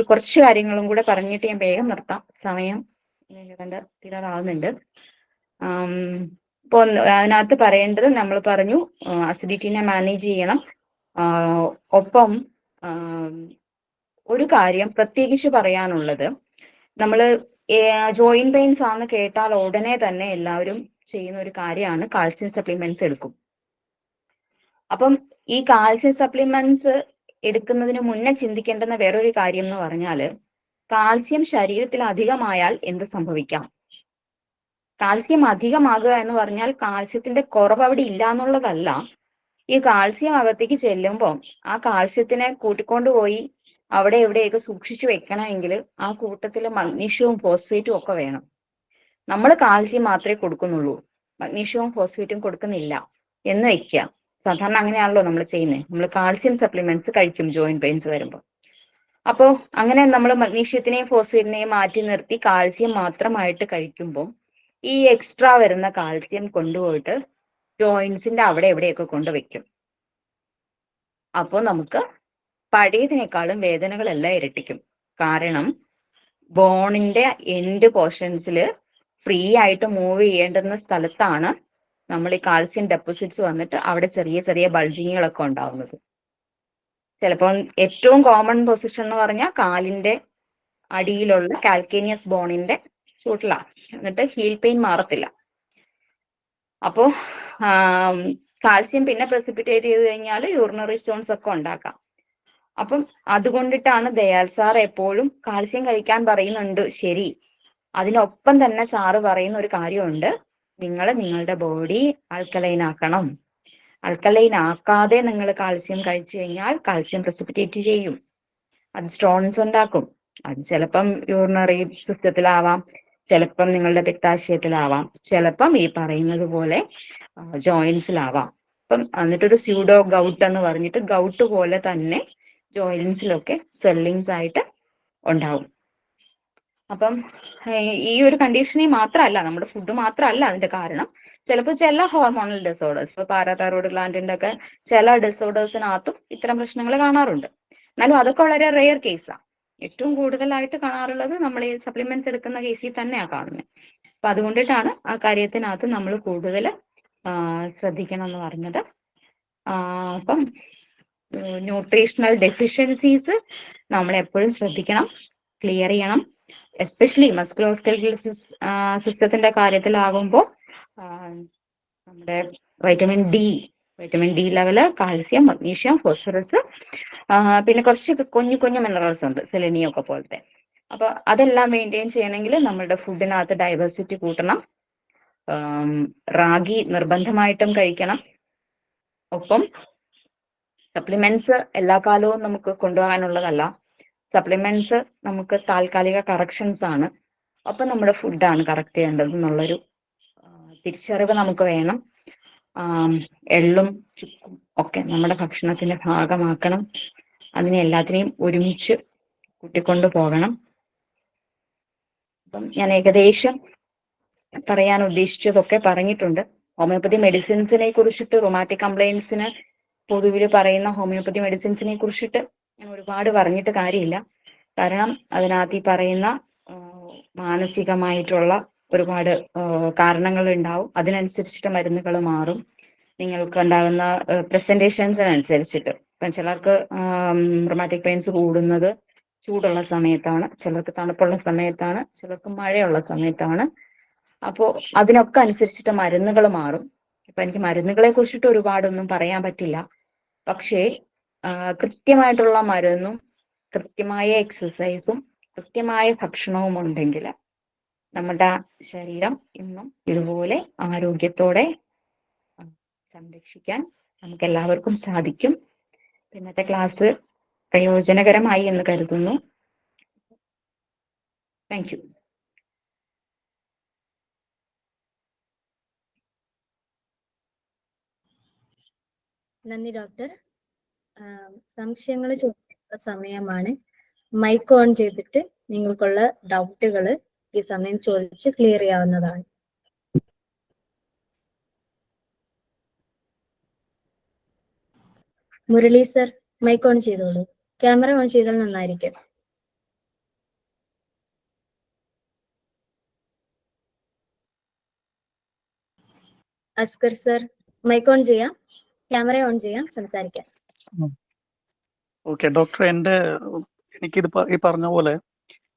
കുറച്ച് കാര്യങ്ങളും കൂടെ പറഞ്ഞിട്ട് ഞാൻ വേഗം നിർത്താം, സമയം തീരാറാവുന്നുണ്ട്. ഇപ്പോൾ അതിനകത്ത് പറയേണ്ടത്, നമ്മൾ പറഞ്ഞു അസിഡിറ്റിനെ മാനേജ് ചെയ്യണം. ഒപ്പം ഒരു കാര്യം പ്രത്യേകിച്ച് പറയാനുള്ളത്, നമ്മൾ ജോയിന്റ് പെയിൻസ് ആണെന്ന് കേട്ടാൽ ഉടനെ തന്നെ എല്ലാവരും ചെയ്യുന്ന ഒരു കാര്യമാണ് കാൽസ്യം സപ്ലിമെന്റ്സ് എടുക്കും. അപ്പം ഈ കാൽസ്യം സപ്ലിമെന്റ്സ് എടുക്കുന്നതിന് മുന്നേ ചിന്തിക്കേണ്ടുന്ന വേറൊരു കാര്യം എന്ന് പറഞ്ഞാൽ, കാൽസ്യം ശരീരത്തിൽ അധികമായാൽ എന്ത് സംഭവിക്കാം? കാൽസ്യം അധികമാകുക എന്ന് പറഞ്ഞാൽ കാൽസ്യത്തിന്റെ കുറവ് അവിടെ ഇല്ല എന്നുള്ളതല്ല. ഈ കാൽസ്യം അകത്തേക്ക് ചെല്ലുമ്പോൾ ആ കാൽസ്യത്തിനെ കൂട്ടിക്കൊണ്ടുപോയി അവിടെ എവിടെയൊക്കെ സൂക്ഷിച്ചു വെക്കണമെങ്കിൽ ആ കൂട്ടത്തിൽ മഗ്നീഷ്യവും ഫോസ്ഫേറ്റും ഒക്കെ വേണം. നമ്മൾ കാൽസ്യം മാത്രമേ കൊടുക്കുന്നുള്ളൂ, മഗ്നീഷ്യവും ഫോസ്ഫേറ്റും കൊടുക്കുന്നില്ല എന്ന് വെക്കുക. സാധാരണ അങ്ങനെയാണല്ലോ നമ്മൾ ചെയ്യുന്നത്. നമ്മൾ കാൽസ്യം സപ്ലിമെന്റ്സ് കഴിക്കും ജോയിന്റ് പെയിൻസ് വരുമ്പോൾ. അപ്പോൾ അങ്ങനെ നമ്മൾ മഗ്നീഷ്യത്തിനെയും ഫോസ്ഫേറ്റിനെയും മാറ്റി നിർത്തി കാൽസ്യം മാത്രമായിട്ട് കഴിക്കുമ്പോൾ ഈ എക്സ്ട്രാ വരുന്ന കാൽസ്യം കൊണ്ടുപോയിട്ട് ജോയിന്റ്സിന്റെ അവിടെ എവിടെയൊക്കെ കൊണ്ടുവയ്ക്കും. അപ്പോൾ നമുക്ക് പഴയതിനേക്കാളും വേദനകളെല്ലാം ഇരട്ടിക്കും. കാരണം ബോണിന്റെ എൻഡ് പോർഷൻസിൽ ഫ്രീ ആയിട്ട് മൂവ് ചെയ്യേണ്ടുന്ന സ്ഥലത്താണ് നമ്മൾ ഈ കാൽസ്യം ഡെപ്പോസിറ്റ്സ് വന്നിട്ട് അവിടെ ചെറിയ ചെറിയ ബൾജിങ്ങുകളൊക്കെ ഉണ്ടാവുന്നത്. ചിലപ്പോൾ ഏറ്റവും കോമൺ പൊസിഷൻ എന്ന് പറഞ്ഞാൽ കാലിന്റെ അടിയിലുള്ള കാൽക്കേനിയസ് ബോണിന്റെ ചൂട്ടിലാണ്. എന്നിട്ട് ഹീൽ പെയിൻ മാറത്തില്ല. അപ്പോൾ കാൽസ്യം പിന്നെ പ്രസിപ്പിറ്റേറ്റ് ചെയ്ത് കഴിഞ്ഞാൽ യൂറിനറി സ്റ്റോൺസ് ഒക്കെ ഉണ്ടാക്കാം. അപ്പം അതുകൊണ്ടിട്ടാണ് ദയാൽ സാർ എപ്പോഴും കാൽസ്യം കഴിക്കാൻ പറയുന്നുണ്ട്, ശരി. അതിനൊപ്പം തന്നെ സാറ് പറയുന്ന ഒരു കാര്യമുണ്ട്, നിങ്ങൾ നിങ്ങളുടെ ബോഡി ആൽക്കലൈൻ ആക്കണം. ആൽക്കലൈൻ ആക്കാതെ നിങ്ങൾ കാൽസ്യം കഴിച്ചു കഴിഞ്ഞാൽ കാൽസ്യം പ്രസിപ്പിറ്റേറ്റ് ചെയ്യും, അത് സ്റ്റോൺസ് ഉണ്ടാക്കും. അത് ചിലപ്പം യൂറിനറി സിസ്റ്റത്തിലാവാം, ചിലപ്പം നിങ്ങളുടെ പിത്താശയത്തിലാവാം, ചിലപ്പം ഈ പറയുന്നത് പോലെ ജോയിൻസിലാവാം. അപ്പം എന്നിട്ടൊരു സ്യൂഡോ ഗൗട്ട് എന്ന് പറഞ്ഞിട്ട് ഗൗട്ട് പോലെ തന്നെ ജോയിൻസിലൊക്കെ സ്വെല്ലിങ്സ് ആയിട്ട് ഉണ്ടാവും. അപ്പം ഈ ഒരു കണ്ടീഷനിൽ മാത്രമല്ല, നമ്മുടെ ഫുഡ് മാത്രമല്ല അതിന്റെ കാരണം. ചിലപ്പോൾ ചില ഹോർമോണൽ ഡിസോർഡേഴ്സ്, ഇപ്പൊ പാരാതൈറോയ്ഡ് ഗ്ലാൻഡിന്റെ ഒക്കെ ചില ഡിസോർഡേഴ്സിനകത്തും ഇത്തരം പ്രശ്നങ്ങൾ കാണാറുണ്ട്. എന്നാലും അതൊക്കെ വളരെ റെയർ കേസാണ്. ഏറ്റവും കൂടുതലായിട്ട് കാണാറുള്ളത് നമ്മൾ ഈ സപ്ലിമെന്റ്സ് എടുക്കുന്ന കേസിൽ തന്നെയാണ് കാണുന്നത്. അപ്പൊ അതുകൊണ്ടിട്ടാണ് ആ കാര്യത്തിനകത്ത് നമ്മൾ കൂടുതൽ ശ്രദ്ധിക്കണം എന്ന് പറഞ്ഞത്. അപ്പം ന്യൂട്രീഷണൽ ഡെഫിഷ്യൻസീസ് നമ്മൾ എപ്പോഴും ശ്രദ്ധിക്കണം, ക്ലിയർ ചെയ്യണം. എസ്പെഷ്യലി മസ്കുലോസ്കെലറ്റൽ സിസ്റ്റത്തിന്റെ കാര്യത്തിലാകുമ്പോൾ നമ്മുടെ vitamin D level, calcium, magnesium, phosphorus, പിന്നെ കുറച്ച് കുഞ്ഞു മിനറൽസ് ഉണ്ട്, സെലിനിയം ഒക്കെ പോലത്തെ. അപ്പൊ അതെല്ലാം മെയിൻറ്റെയിൻ ചെയ്യണമെങ്കിൽ നമ്മുടെ ഫുഡിനകത്ത് ഡൈവേഴ്സിറ്റി കൂട്ടണം. റാഗി നിർബന്ധമായിട്ടും കഴിക്കണം. ഒപ്പം സപ്ലിമെന്റ്സ് എല്ലാ കാലവും നമുക്ക് കൊണ്ടുപോകാനുള്ളതല്ല. സപ്ലിമെന്റ്സ് നമുക്ക് താൽക്കാലിക കറക്ഷൻസ് ആണ്. അപ്പൊ നമ്മുടെ ഫുഡാണ് കറക്റ്റ് ചെയ്യേണ്ടത് എന്നുള്ളൊരു തിരിച്ചറിവ് നമുക്ക് വേണം. എള്ളും ചുക്കും ഒക്കെ നമ്മുടെ ഭക്ഷണത്തിന്റെ ഭാഗമാക്കണം. അതിനെ എല്ലാത്തിനെയും ഒരുമിച്ച് കൂട്ടിക്കൊണ്ടു പോകണം. അപ്പം ഞാൻ ഏകദേശം പറയാൻ ഉദ്ദേശിച്ചതൊക്കെ പറഞ്ഞിട്ടുണ്ട്. ഹോമിയോപ്പതി മെഡിസിൻസിനെ കുറിച്ചിട്ട്, റൊമാറ്റിക് കംപ്ലൈൻസിന് പൊതുവിൽ പറയുന്ന ഹോമിയോപ്പതി മെഡിസിൻസിനെ കുറിച്ചിട്ട് ഞാൻ ഒരുപാട് പറഞ്ഞിട്ട് കാര്യമില്ല. കാരണം അതിനകത്ത് ഈ പറയുന്ന മാനസികമായിട്ടുള്ള ഒരുപാട് കാരണങ്ങൾ ഉണ്ടാവും. അതിനനുസരിച്ചിട്ട് മരുന്നുകൾ മാറും. നിങ്ങൾക്ക് ഉണ്ടാകുന്ന പ്രസന്റേഷൻസിനനുസരിച്ചിട്ട്. ഇപ്പം ചിലർക്ക് റൊമാറ്റിക് പെയിൻസ് കൂടുന്നത് ചൂടുള്ള സമയത്താണ്, ചിലർക്ക് തണുപ്പുള്ള സമയത്താണ്, ചിലർക്ക് മഴയുള്ള സമയത്താണ്. അപ്പോൾ അതിനൊക്കെ അനുസരിച്ചിട്ട് മരുന്നുകൾ മാറും. ഇപ്പൊ എനിക്ക് മരുന്നുകളെ കുറിച്ചിട്ട് ഒരുപാടൊന്നും പറയാൻ പറ്റില്ല. പക്ഷേ കൃത്യമായിട്ടുള്ള മരുന്നും കൃത്യമായ എക്സസൈസും കൃത്യമായ ഭക്ഷണവും ഉണ്ടെങ്കിൽ നമ്മുടെ ശരീരം ഇന്നും ഇതുപോലെ ആരോഗ്യത്തോടെ സംരക്ഷിക്കാൻ നമുക്ക് എല്ലാവർക്കും സാധിക്കും. ഇന്നത്തെ ക്ലാസ് പ്രയോജനകരമായി എന്ന് കരുതുന്നു. Thank you. നന്ദി ഡോക്ടർ. സംശയങ്ങൾ ചോദിക്കുന്ന സമയമാണ്. മൈക്ക് ഓൺ ചെയ്തിട്ട് നിങ്ങൾക്കുള്ള ഡൗട്ടുകൾ ഈ സമയം ചോദിച്ച് ക്ലിയർ ചെയ്യാവുന്നതാണ്. മുരളി സർ, മൈക്ക് ഓൺ ചെയ്തോളൂ. ക്യാമറ ഓൺ ചെയ്താൽ നന്നായിരിക്കും. അസ്കർ സർ, മൈക്ക് ഓൺ ചെയ്യാം, ക്യാമറ ഓൺ ചെയ്യാം, സംസാരിക്കാം. ഓക്കെ ഡോക്ടർ, എനിക്കിത് ഈ പറഞ്ഞ പോലെ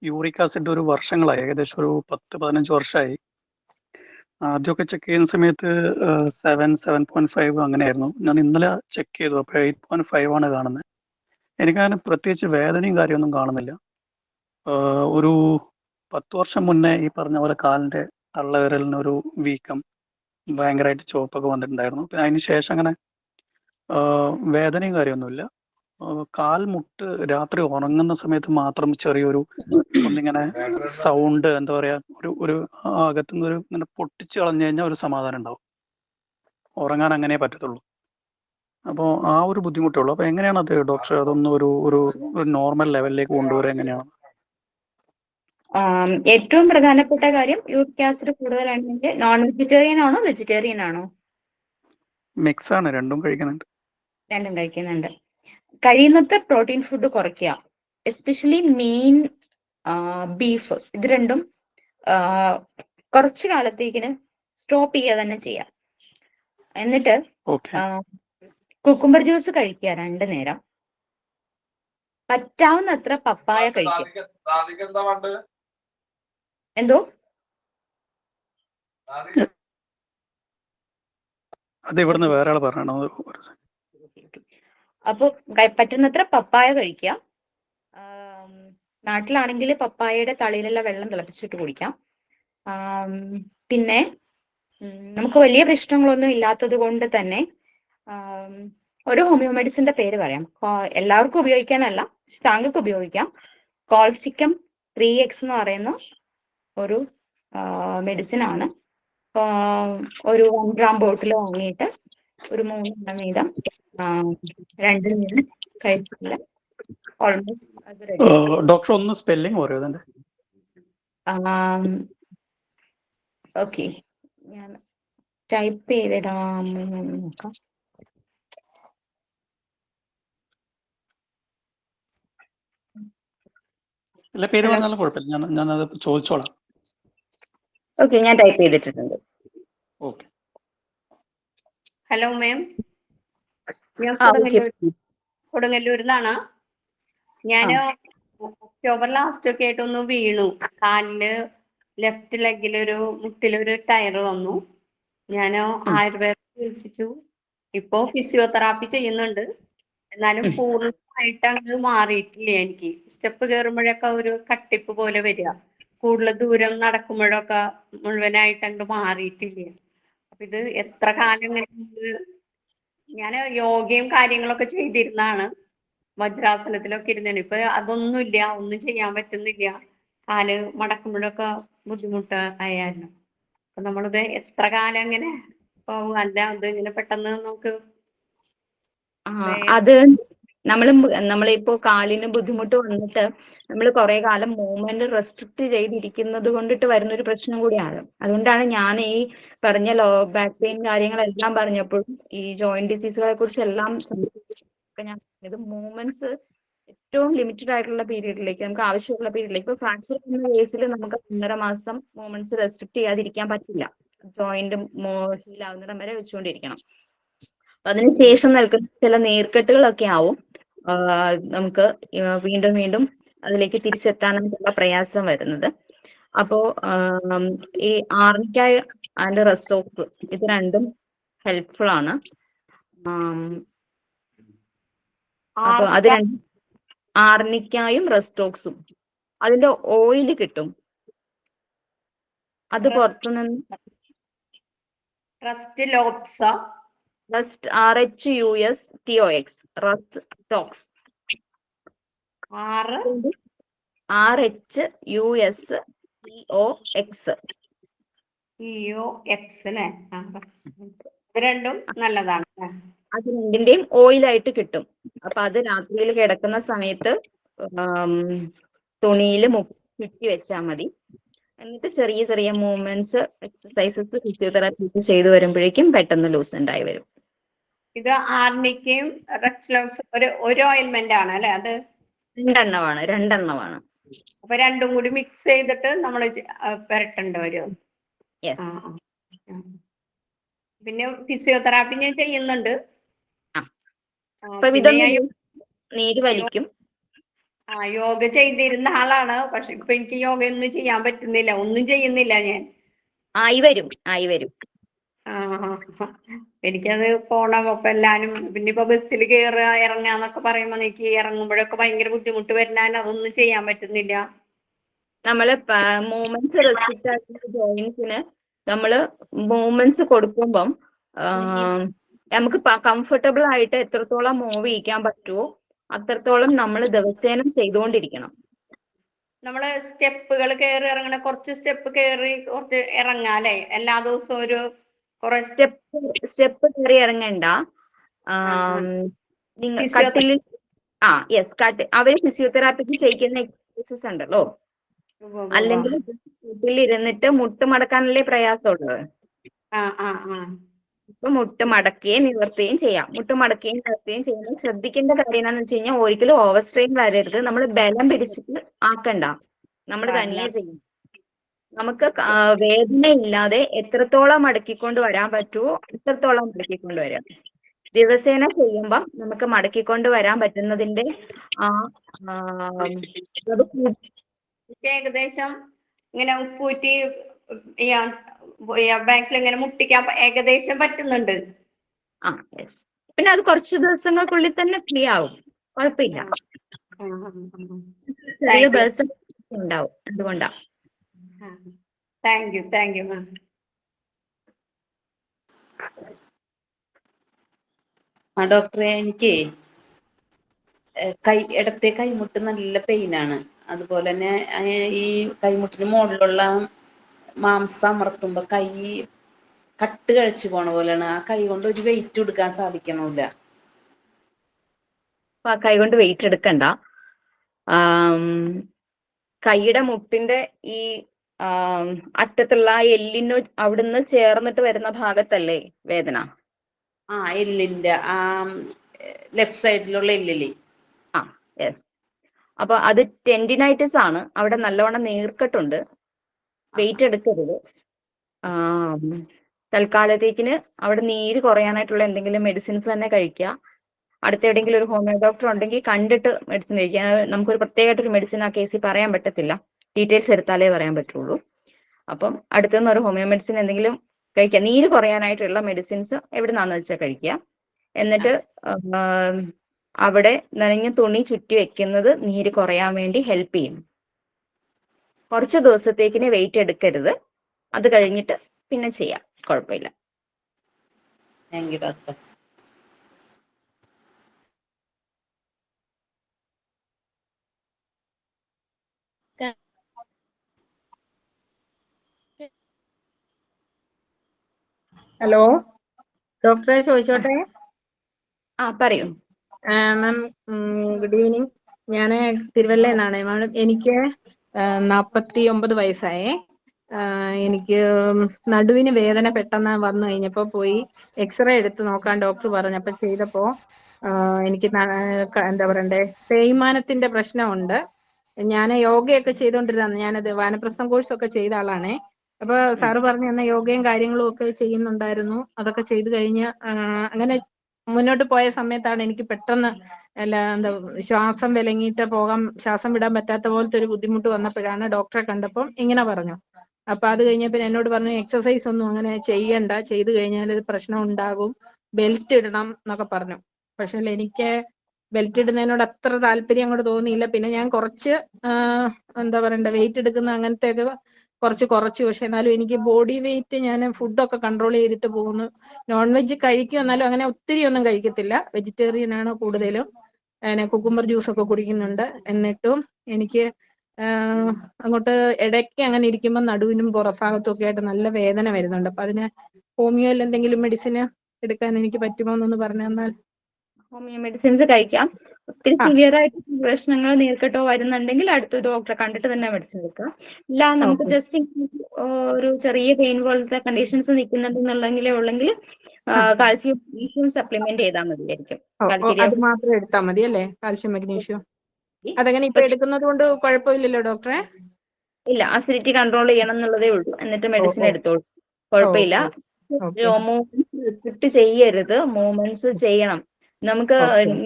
യൂറിക് ആസിഡ് ഒരു വർഷങ്ങളായി, ഏകദേശം ഒരു 10-15 വർഷമായി. ആദ്യമൊക്കെ ചെക്ക് ചെയ്യുന്ന സമയത്ത് 7.5 അങ്ങനെയായിരുന്നു. ഞാൻ ഇന്നലെ ചെക്ക് ചെയ്തു, അപ്പോൾ 8.5 ആണ് കാണുന്നത്. എനിക്കങ്ങനെ പ്രത്യേകിച്ച് വേദനയും കാര്യമൊന്നും കാണുന്നില്ല. ഒരു 10 വർഷം മുന്നേ ഈ പറഞ്ഞ പോലെ കാലിൻ്റെ തള്ളവിരലിനൊരു വീക്കം, ഭയങ്കരമായിട്ട് ചുവപ്പൊക്കെ വന്നിട്ടുണ്ടായിരുന്നു. പിന്നെ അതിന് ശേഷം അങ്ങനെ വേദനയും കാര്യമൊന്നുമില്ല. കാൽമുട്ട് രാത്രി ഉറങ്ങുന്ന സമയത്ത് മാത്രം ചെറിയൊരു ഒന്നിങ്ങനെ സൗണ്ട്, എന്താ പറയാ, ഒരു അകത്തുനിന്ന് ഒരു ഇങ്ങനെ പൊട്ടിച്ച് കളഞ്ഞു കഴിഞ്ഞാൽ ഒരു സമാധാനം ഉണ്ടാവും. ഉറങ്ങാൻ അങ്ങനെ പറ്റത്തുള്ളൂ. അപ്പോൾ ആ ഒരു ബുദ്ധിമുട്ടുള്ളൂ. അപ്പൊ എങ്ങനെയാണ് അത് ഡോക്ടർ, അതൊന്ന് ഒരു നോർമൽ ലെവലിലേക്ക് കൊണ്ടുവരാൻ എങ്ങനെയാണ്? ഏറ്റവും പ്രധാനപ്പെട്ട കാര്യം, യൂറിക് ആസിഡ് കൂടുതലാണെങ്കിൽ നോൺ വെജിറ്റേറിയൻ ആണോ വെജിറ്റേറിയൻ ആണോ? മിക്സ് ആണ്, രണ്ടും കഴിക്കുന്നുണ്ട്. രണ്ടും കഴിക്കുന്നുണ്ട്. കഴിയുന്നത്ര പ്രോട്ടീൻ ഫുഡ് കുറയ്ക്കുക. എസ്പെഷ്യലി മീൻ, ബീഫ്, ഇത് രണ്ടും കുറച്ചു കാലത്തേക്കിന് സ്റ്റോപ്പ് ചെയ്യുക തന്നെ ചെയ്യാം. എന്നിട്ട് കുക്കുംബർ ജ്യൂസ് കഴിക്കുക 2 നേരം. പറ്റാവുന്നത്ര പപ്പായ കഴിക്കുക. എന്തോ അത് ഇവിടുന്ന് വേറെ ആൾ പറയണോ? അപ്പൊ പറ്റുന്നത്ര പപ്പായ കഴിക്കുക. നാട്ടിലാണെങ്കിൽ പപ്പായയുടെ തളിയിലുള്ള വെള്ളം തിളപ്പിച്ചിട്ട് കുടിക്കാം. പിന്നെ നമുക്ക് വലിയ പ്രശ്നങ്ങളൊന്നും ഇല്ലാത്തത് കൊണ്ട് തന്നെ ഒരു ഹോമിയോ മെഡിസിന്റെ പേര് പറയാം. എല്ലാവർക്കും ഉപയോഗിക്കാനല്ല, താങ്കൾക്ക് ഉപയോഗിക്കാം. കോൾചിക്കം 3X എന്ന് പറയുന്ന ഒരു മെഡിസിൻ ആണ്. ഒരു 1 gram ബോട്ടിൽ വാങ്ങിയിട്ട് ഒരു 3 എണ്ണം വീതം 2 നേരം കഴിച്ചില്ല. ഓൾമോസ്റ്റ് ഡോക്ടർ ഒന്ന് സ്പെല്ലിംഗ് പറയോ? ഓക്കെ, ഞാൻ ടൈപ്പ് ചെയ്തിടാം, നോക്കാം. ഇല്ല, പേര് ഹലോ. പറഞ്ഞാലും കുഴപ്പമില്ല, ഞാനത് ചോദിച്ചോളാം. ഓക്കെ, ഞാൻ ടൈപ്പ് ചെയ്തിട്ടുണ്ട്. ഓക്കെ. ഹലോ മാം, ഞാൻ കൊടുങ്ങല്ലൂരിൽ നിന്നാണ്. ഞാൻ ഒക്ടോബർ ലാസ്റ്റ് ഒക്കെ ആയിട്ടൊന്ന് വീണു. കാലില് ലെഫ്റ്റ് ലെഗിലൊരു മുട്ടിലൊരു ടയർ വന്നു. ഞാൻ ആയുർവേദം ചികിത്സിച്ചു. ഇപ്പോ ഫിസിയോതെറാപ്പി ചെയ്യുന്നുണ്ട്. എന്നാലും പൂർണ്ണമായിട്ട് അങ്ങ് മാറിയിട്ടില്ല. എനിക്ക് സ്റ്റെപ്പ് കയറുമ്പോഴൊക്കെ ഒരു കട്ടിപ്പ് പോലെ വരിക, കൂടുതൽ ദൂരം നടക്കുമ്പോഴൊക്കെ മുഴുവനായിട്ട് അങ്ങ് മാറിയിട്ടില്ല. അപ്പൊ ഇത് എത്ര കാലം ഇങ്ങനെ? ഞാൻ യോഗയും കാര്യങ്ങളൊക്കെ ചെയ്തിരുന്നാണ്, വജ്രാസനത്തിലൊക്കെ ഇരുന്നാണ്. ഇപ്പൊ അതൊന്നുമില്ല, ഒന്നും ചെയ്യാൻ പറ്റുന്നില്ല. കാല് മടക്കുമ്പോഴൊക്കെ ബുദ്ധിമുട്ട് ആയിരുന്നു. അപ്പൊ നമ്മളിത് എത്ര കാലം ഇങ്ങനെ പോകും? അല്ല, അത് ഇങ്ങനെ പെട്ടെന്ന് നമുക്ക് അത് നമ്മളിപ്പോ കാലിന് ബുദ്ധിമുട്ട് വന്നിട്ട് നമ്മൾ കുറെ കാലം മൂവ്മെന്റ് റെസ്ട്രിക്ട് ചെയ്തിരിക്കുന്നത് കൊണ്ടിട്ട് വരുന്നൊരു പ്രശ്നം കൂടിയാണ്. അതുകൊണ്ടാണ് ഞാൻ ഈ പറഞ്ഞ ലോ ബാക്ക് പെയിൻ കാര്യങ്ങളെല്ലാം പറഞ്ഞപ്പോഴും ഈ ജോയിന്റ് ഡിസീസുകളെ കുറിച്ചെല്ലാം ഞാൻ ഇത് മൂവ്മെന്റ്സ് ഏറ്റവും ലിമിറ്റഡ് ആയിട്ടുള്ള പീരീഡിലേക്ക്, നമുക്ക് ആവശ്യമുള്ള പീരീഡിലേക്ക്. ഇപ്പൊ ഫ്രാക്ചർ എന്ന കേസിൽ നമുക്ക് 1.5 മാസം മൂവ്മെന്റ്സ് റെസ്ട്രിക്ട് ചെയ്യാതിരിക്കാൻ പറ്റില്ല. ജോയിന്റ് ഹീലാവുന്നിടം വരെ വെച്ചുകൊണ്ടിരിക്കണം. അതിനുശേഷം നിൽക്കുന്ന ചില നീർക്കെട്ടുകളൊക്കെ ആവും നമുക്ക് വീണ്ടും വീണ്ടും അതിലേക്ക് തിരിച്ചെത്താനുള്ള പ്രയാസം വരുന്നത്. അപ്പോ ഈ ആർണിക്ക ആൻഡ് റെസ്റ്റോക്സ് ഇത് രണ്ടും ഹെൽപ്ഫുൾ ആണ്. അപ്പൊ അത് രണ്ടും, ആർണിക്കായും റെസ്റ്റോക്സും, അതിന്റെ ഓയില് കിട്ടും. അത് പുറത്തുനിന്ന് RHUSTOX റെസ്റ്റോക്സ് അല്ലേ? ഇത് രണ്ടും നല്ലതാണ്. അത് രണ്ടിന്റെയും ഓയിലായിട്ട് കിട്ടും. അപ്പൊ അത് രാത്രിയിൽ കിടക്കുന്ന സമയത്ത് തുണിയിൽ ചുറ്റി വെച്ചാൽ മതി. എന്നിട്ട് ചെറിയ ചെറിയ മൂവ്മെന്റ്സ്, എക്സസൈസസ്, ഫിസിയോതെറാപ്പി ചെയ്തു വരുമ്പോഴേക്കും പെട്ടെന്ന് ലൂസൻഡ് ആയി വരും. ഇത് ആർണിക്കയും റെക്സ്ലോക്സും ഒരു ഓയിൽമെന്റ് ആണ് അല്ലെ? അത് രണ്ടെണ്ണമാണ്. അപ്പൊ രണ്ടും കൂടി മിക്സ് ചെയ്തിട്ട് നമ്മൾ പുരട്ടേണ്ടി വരും. പിന്നെ ഫിസിയോതെറാപ്പി ഞാൻ ചെയ്യുന്നുണ്ട്. നീര് വലിക്കും. യോഗ ചെയ്തിരുന്ന ആളാണ്. പക്ഷെ ഇപ്പൊ എനിക്ക് യോഗയൊന്നും ചെയ്യാൻ പറ്റുന്നില്ല, ഒന്നും ചെയ്യുന്നില്ല ഞാൻ. ആയി വരും. എനിക്കത് പോണം. അപ്പൊ എല്ലാരും പിന്നെ ഇപ്പൊ ബസ്സിൽ കയറുക ഇറങ്ങാന്നൊക്കെ പറയുമ്പോ എനിക്ക് ഇറങ്ങുമ്പോഴൊക്കെ ഭയങ്കര ബുദ്ധിമുട്ട് വരുന്നതിന് അതൊന്നും ചെയ്യാൻ പറ്റുന്നില്ല. നമ്മള് മൂവ്മെന്റ്സ് റെസ്ട്രിക്റ്റ് ആയിട്ടുള്ള ജോയിന്റ്സിന് നമ്മള് മൂവ്മെന്റ്സ് കൊടുക്കുമ്പം നമുക്ക് കംഫർട്ടബിൾ ആയിട്ട് എത്രത്തോളം മൂവ് ചെയ്യിക്കാൻ പറ്റുമോ അത്രത്തോളം നമ്മൾ ദിവസേന ചെയ്തുകൊണ്ടിരിക്കണം. നമ്മള് സ്റ്റെപ്പുകൾ കയറി ഇറങ്ങണ, കുറച്ച് സ്റ്റെപ്പ് കയറി കുറച്ച് ഇറങ്ങാല്ലേ എല്ലാ ദിവസവും? ഒരു സ്റ്റെപ്പ് കയറി ഇറങ്ങണ്ട. കട്ടിലിൽ അവര് ഫിസിയോതെറാപ്പിക്ക് ചെയ്യുന്ന എക്സസൈസസ് ഉണ്ടല്ലോ, അല്ലെങ്കിൽ വീട്ടിൽ ഇരുന്നിട്ട് മുട്ട് മടക്കാനല്ലേ പ്രയാസമുള്ളത്. ഇപ്പൊ മുട്ട് മടക്കുകയും നിവർത്തുകയും ചെയ്യാം. മുട്ട് മടക്കുകയും നിവർത്തുകയും ചെയ്യുമ്പോൾ ശ്രദ്ധിക്കേണ്ട കാര്യം എന്താണെന്ന് വെച്ച് കഴിഞ്ഞാൽ ഒരിക്കലും ഓവർ സ്ട്രെയിൻ വരരുത്. നമ്മൾ ബലം പിടിച്ചിട്ട് ആക്കണ്ട, നമ്മൾ തനിയെ ചെയ്യും. നമുക്ക് വേദന ഇല്ലാതെ എത്രത്തോളം മടക്കിക്കൊണ്ട് വരാൻ പറ്റുമോ അത്രത്തോളം മടക്കിക്കൊണ്ട് വരാം. ദിവസേന ചെയ്യുമ്പം നമുക്ക് മടക്കിക്കൊണ്ട് വരാൻ പറ്റുന്നതിന്റെ ഏകദേശം ഇങ്ങനെ ഉപ്പൂറ്റി ബാക്കിൽ ഇങ്ങനെ മുട്ടിക്കാൻ ഏകദേശം പറ്റുന്നുണ്ട്. പിന്നെ അത് കുറച്ച് ദിവസങ്ങൾക്കുള്ളിൽ തന്നെ ഫ്രീ ആവും, കുഴപ്പമില്ല. ചെറിയ ദിവസം ഉണ്ടാവും, അതുകൊണ്ടാ. Thank you ma'am. ഡോക്ടറെ, എനിക്ക് ഇടത്തെ കൈമുട്ട് നല്ല പെയിനാണ്. അതുപോലെ തന്നെ ഈ കൈമുട്ടിന് മുകളിലുള്ള മാംസം അമർത്തുമ്പോ കൈ കട്ട് കഴിച്ചു പോണ പോലെയാണ്. ആ കൈ കൊണ്ട് ഒരു വെയിറ്റ് എടുക്കാൻ സാധിക്കണില്ല. കൈ കൊണ്ട് വെയിറ്റ് എടുക്കണ്ട. കൈയുടെ മുട്ടിന്റെ ഈ അറ്റത്തുള്ള എല്ലിന് അവിടുന്ന് ചേർന്നിട്ട് വരുന്ന ഭാഗത്തല്ലേ വേദന? എല്ലിന്റെ ലെഫ്റ്റ് സൈഡിലുള്ള എല്ലില്. യെസ്. അപ്പൊ അത് ടെൻഡിനൈറ്റിസ് ആണ്. അവിടെ നല്ലവണ്ണം നീർക്കെട്ടുണ്ട്. വെയിറ്റ് എടുക്കരുത്. തൽക്കാലത്തേക്കിന് അവിടെ നീര് കുറയാനായിട്ടുള്ള എന്തെങ്കിലും മെഡിസിൻസ് തന്നെ കഴിക്കുക. അടുത്ത എവിടെയെങ്കിലും ഒരു ഹോമിയോ ഡോക്ടർ ഉണ്ടെങ്കിൽ കണ്ടിട്ട് മെഡിസിൻ കഴിക്കുക. നമുക്കൊരു പ്രത്യേകമായിട്ടൊരു മെഡിസിൻ ആ കേസിൽ പറയാൻ പറ്റത്തില്ല, ഡീറ്റെയിൽസ് എടുത്താലേ പറയാൻ പറ്റുള്ളൂ. അപ്പം അടുത്തുനിന്ന് ഒരു ഹോമിയോ മെഡിസിൻ എന്തെങ്കിലും കഴിക്കുക. നീര് കുറയാനായിട്ടുള്ള മെഡിസിൻസ് എവിടെ നിന്നാന്ന് വെച്ചാൽ കഴിക്കുക. എന്നിട്ട് അവിടെ നനഞ്ഞ തുണി ചുറ്റി വെക്കുന്നത് നീര് കുറയാൻ വേണ്ടി ഹെൽപ്പ് ചെയ്യും. കുറച്ച് ദിവസത്തേക്കിന് വെയിറ്റ് എടുക്കരുത്. അത് കഴിഞ്ഞിട്ട് പിന്നെ ചെയ്യാം, കുഴപ്പമില്ല. Thank you doctor. ഹലോ ഡോക്ടറെ, ചോദിച്ചോട്ടെ? പറയൂ മാം. Good evening. ഞാൻ തിരുവല്ലയിൽ നിന്നാണ് മാം. എനിക്ക് 49 വയസ്സായേ. എനിക്ക് നടുവിന് വേദന പെട്ടെന്ന് വന്നു കഴിഞ്ഞപ്പോൾ പോയി എക്സ്റേ എടുത്ത് നോക്കാൻ ഡോക്ടർ പറഞ്ഞപ്പോൾ ചെയ്തപ്പോൾ എനിക്ക് എന്താ പറയണ്ടേ, തേയ്മാനത്തിന്റെ പ്രശ്നമുണ്ട്. ഞാൻ യോഗയൊക്കെ ചെയ്തുകൊണ്ടിരുന്ന, ഞാനത് വാനപ്രസ്ഥം കോഴ്സൊക്കെ ചെയ്ത ആളാണേ. അപ്പൊ സാറ് പറഞ്ഞു തന്ന യോഗയും കാര്യങ്ങളും ഒക്കെ ചെയ്യുന്നുണ്ടായിരുന്നു. അതൊക്കെ ചെയ്തു കഴിഞ്ഞ് അങ്ങനെ മുന്നോട്ട് പോയ സമയത്താണ് എനിക്ക് പെട്ടെന്ന് എന്താ ശ്വാസം വിലങ്ങിയിട്ട് ശ്വാസം വിടാൻ പറ്റാത്ത പോലത്തെ ഒരു ബുദ്ധിമുട്ട് വന്നപ്പോഴാണ് ഡോക്ടറെ കണ്ടപ്പം ഇങ്ങനെ പറഞ്ഞു. അപ്പൊ അത് കഴിഞ്ഞപ്പോൾ എന്നോട് പറഞ്ഞു എക്സസൈസ് ഒന്നും അങ്ങനെ ചെയ്യണ്ട, ചെയ്തു കഴിഞ്ഞാൽ ഇത് പ്രശ്നം ഉണ്ടാകും, ബെൽറ്റ് ഇടണം എന്നൊക്കെ പറഞ്ഞു. പക്ഷെ എനിക്ക് ബെൽറ്റ് ഇടുന്നതിനോട് അത്ര താല്പര്യം അങ്ങോട്ട് തോന്നിയില്ല. പിന്നെ ഞാൻ കുറച്ച് എന്താ പറയണ്ട, വെയിറ്റ് എടുക്കുന്ന അങ്ങനത്തെ ഒക്കെ കുറച്ചു. പക്ഷെ എന്നാലും എനിക്ക് ബോഡി വെയിറ്റ്, ഞാൻ ഫുഡൊക്കെ കൺട്രോൾ ചെയ്തിട്ട് പോകുന്നു. നോൺ വെജ് കഴിക്കും, എന്നാലും അങ്ങനെ ഒത്തിരി ഒന്നും കഴിക്കത്തില്ല. വെജിറ്റേറിയൻ ആണ് കൂടുതലും. കുക്കുംബർ ജ്യൂസ് ഒക്കെ കുടിക്കുന്നുണ്ട്. എന്നിട്ടും എനിക്ക് അങ്ങോട്ട് ഇടയ്ക്ക് അങ്ങനെ ഇരിക്കുമ്പോൾ നടുവിനും പുറഭാഗത്തും ഒക്കെ ആയിട്ട് നല്ല വേദന വരുന്നുണ്ട്. അപ്പൊ അതിന് ഹോമിയോയിൽ എന്തെങ്കിലും മെഡിസിന് എടുക്കാൻ എനിക്ക് പറ്റുമോ എന്നൊന്ന് പറഞ്ഞു തന്നാൽ. ഹോമിയോ മെഡിസിൻസ് കഴിക്കാം. ഒത്തിരി സിവിയർ ആയിട്ട് പ്രശ്നങ്ങൾ നീർക്കെട്ടോ വരുന്നുണ്ടെങ്കിൽ അടുത്തൊരു ഡോക്ടറെ കണ്ടിട്ട് തന്നെ മെഡിസിൻ എടുക്കാം. ഇല്ല നമുക്ക് ജസ്റ്റ് ഒരു ചെറിയ പെയിൻ പോലത്തെ കണ്ടീഷൻസ് നിൽക്കുന്നുണ്ടെന്നുള്ളെങ്കിലേ ഉള്ളെങ്കിൽ കാൽസ്യം മഗ്നീഷ്യം സപ്ലിമെന്റ് ചെയ്താൽ മതിയായിരിക്കും. അത് മാത്രം എടുത്താൽ മതി അല്ലേ, കാൽസ്യം മഗ്നീഷ്യം? അതെങ്ങനെ ഇപ്പൊ എടുക്കുന്നത് കൊണ്ട് കുഴപ്പമില്ലല്ലോ ഡോക്ടറെ? ഇല്ല, അസിഡിറ്റി കൺട്രോൾ ചെയ്യണം എന്നുള്ളതേ ഉള്ളൂ. എന്നിട്ട് മെഡിസിൻ എടുത്തോളൂ, കുഴപ്പമില്ല. റെസ്ട്രിക്ട് ചെയ്യരുത്, മൂവ്മെന്റ്സ് ചെയ്യണം. നമുക്ക്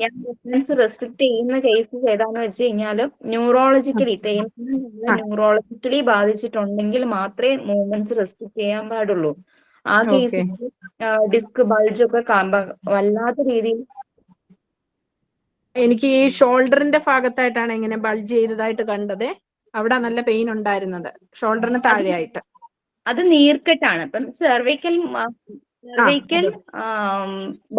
ഞാൻ മൂവ്മെന്റ്സ് റെസ്ട്രിക്ട് ചെയ്യുന്ന കേസസ് ഏതാന്ന് വെച്ച് കഴിഞ്ഞാൽ ന്യൂറോളജിക്കലി ന്യൂറോളജിക്കലി ബാധിച്ചിട്ടുണ്ടെങ്കിൽ മാത്രമേ മൂവ്മെന്റ്സ് റെസ്ട്രിക്ട് ചെയ്യാൻ പാടുള്ളൂ. ആ കേസിൽ ഡിസ്ക് ബൾജ് ഒക്കെ വല്ലാത്ത രീതിയിൽ എനിക്ക് ഈ ഷോൾഡറിന്റെ ഭാഗത്തായിട്ടാണ് ഇങ്ങനെ ബൾജ് ചെയ്തതായിട്ട് കണ്ടത്. അവിടെ നല്ല പെയിൻ ഉണ്ടായിരുന്നത്, ഷോൾഡറിന് താഴെയായിട്ട്. അത് നീർക്കെട്ടാണ്. ഇപ്പം സെർവിക്കൽ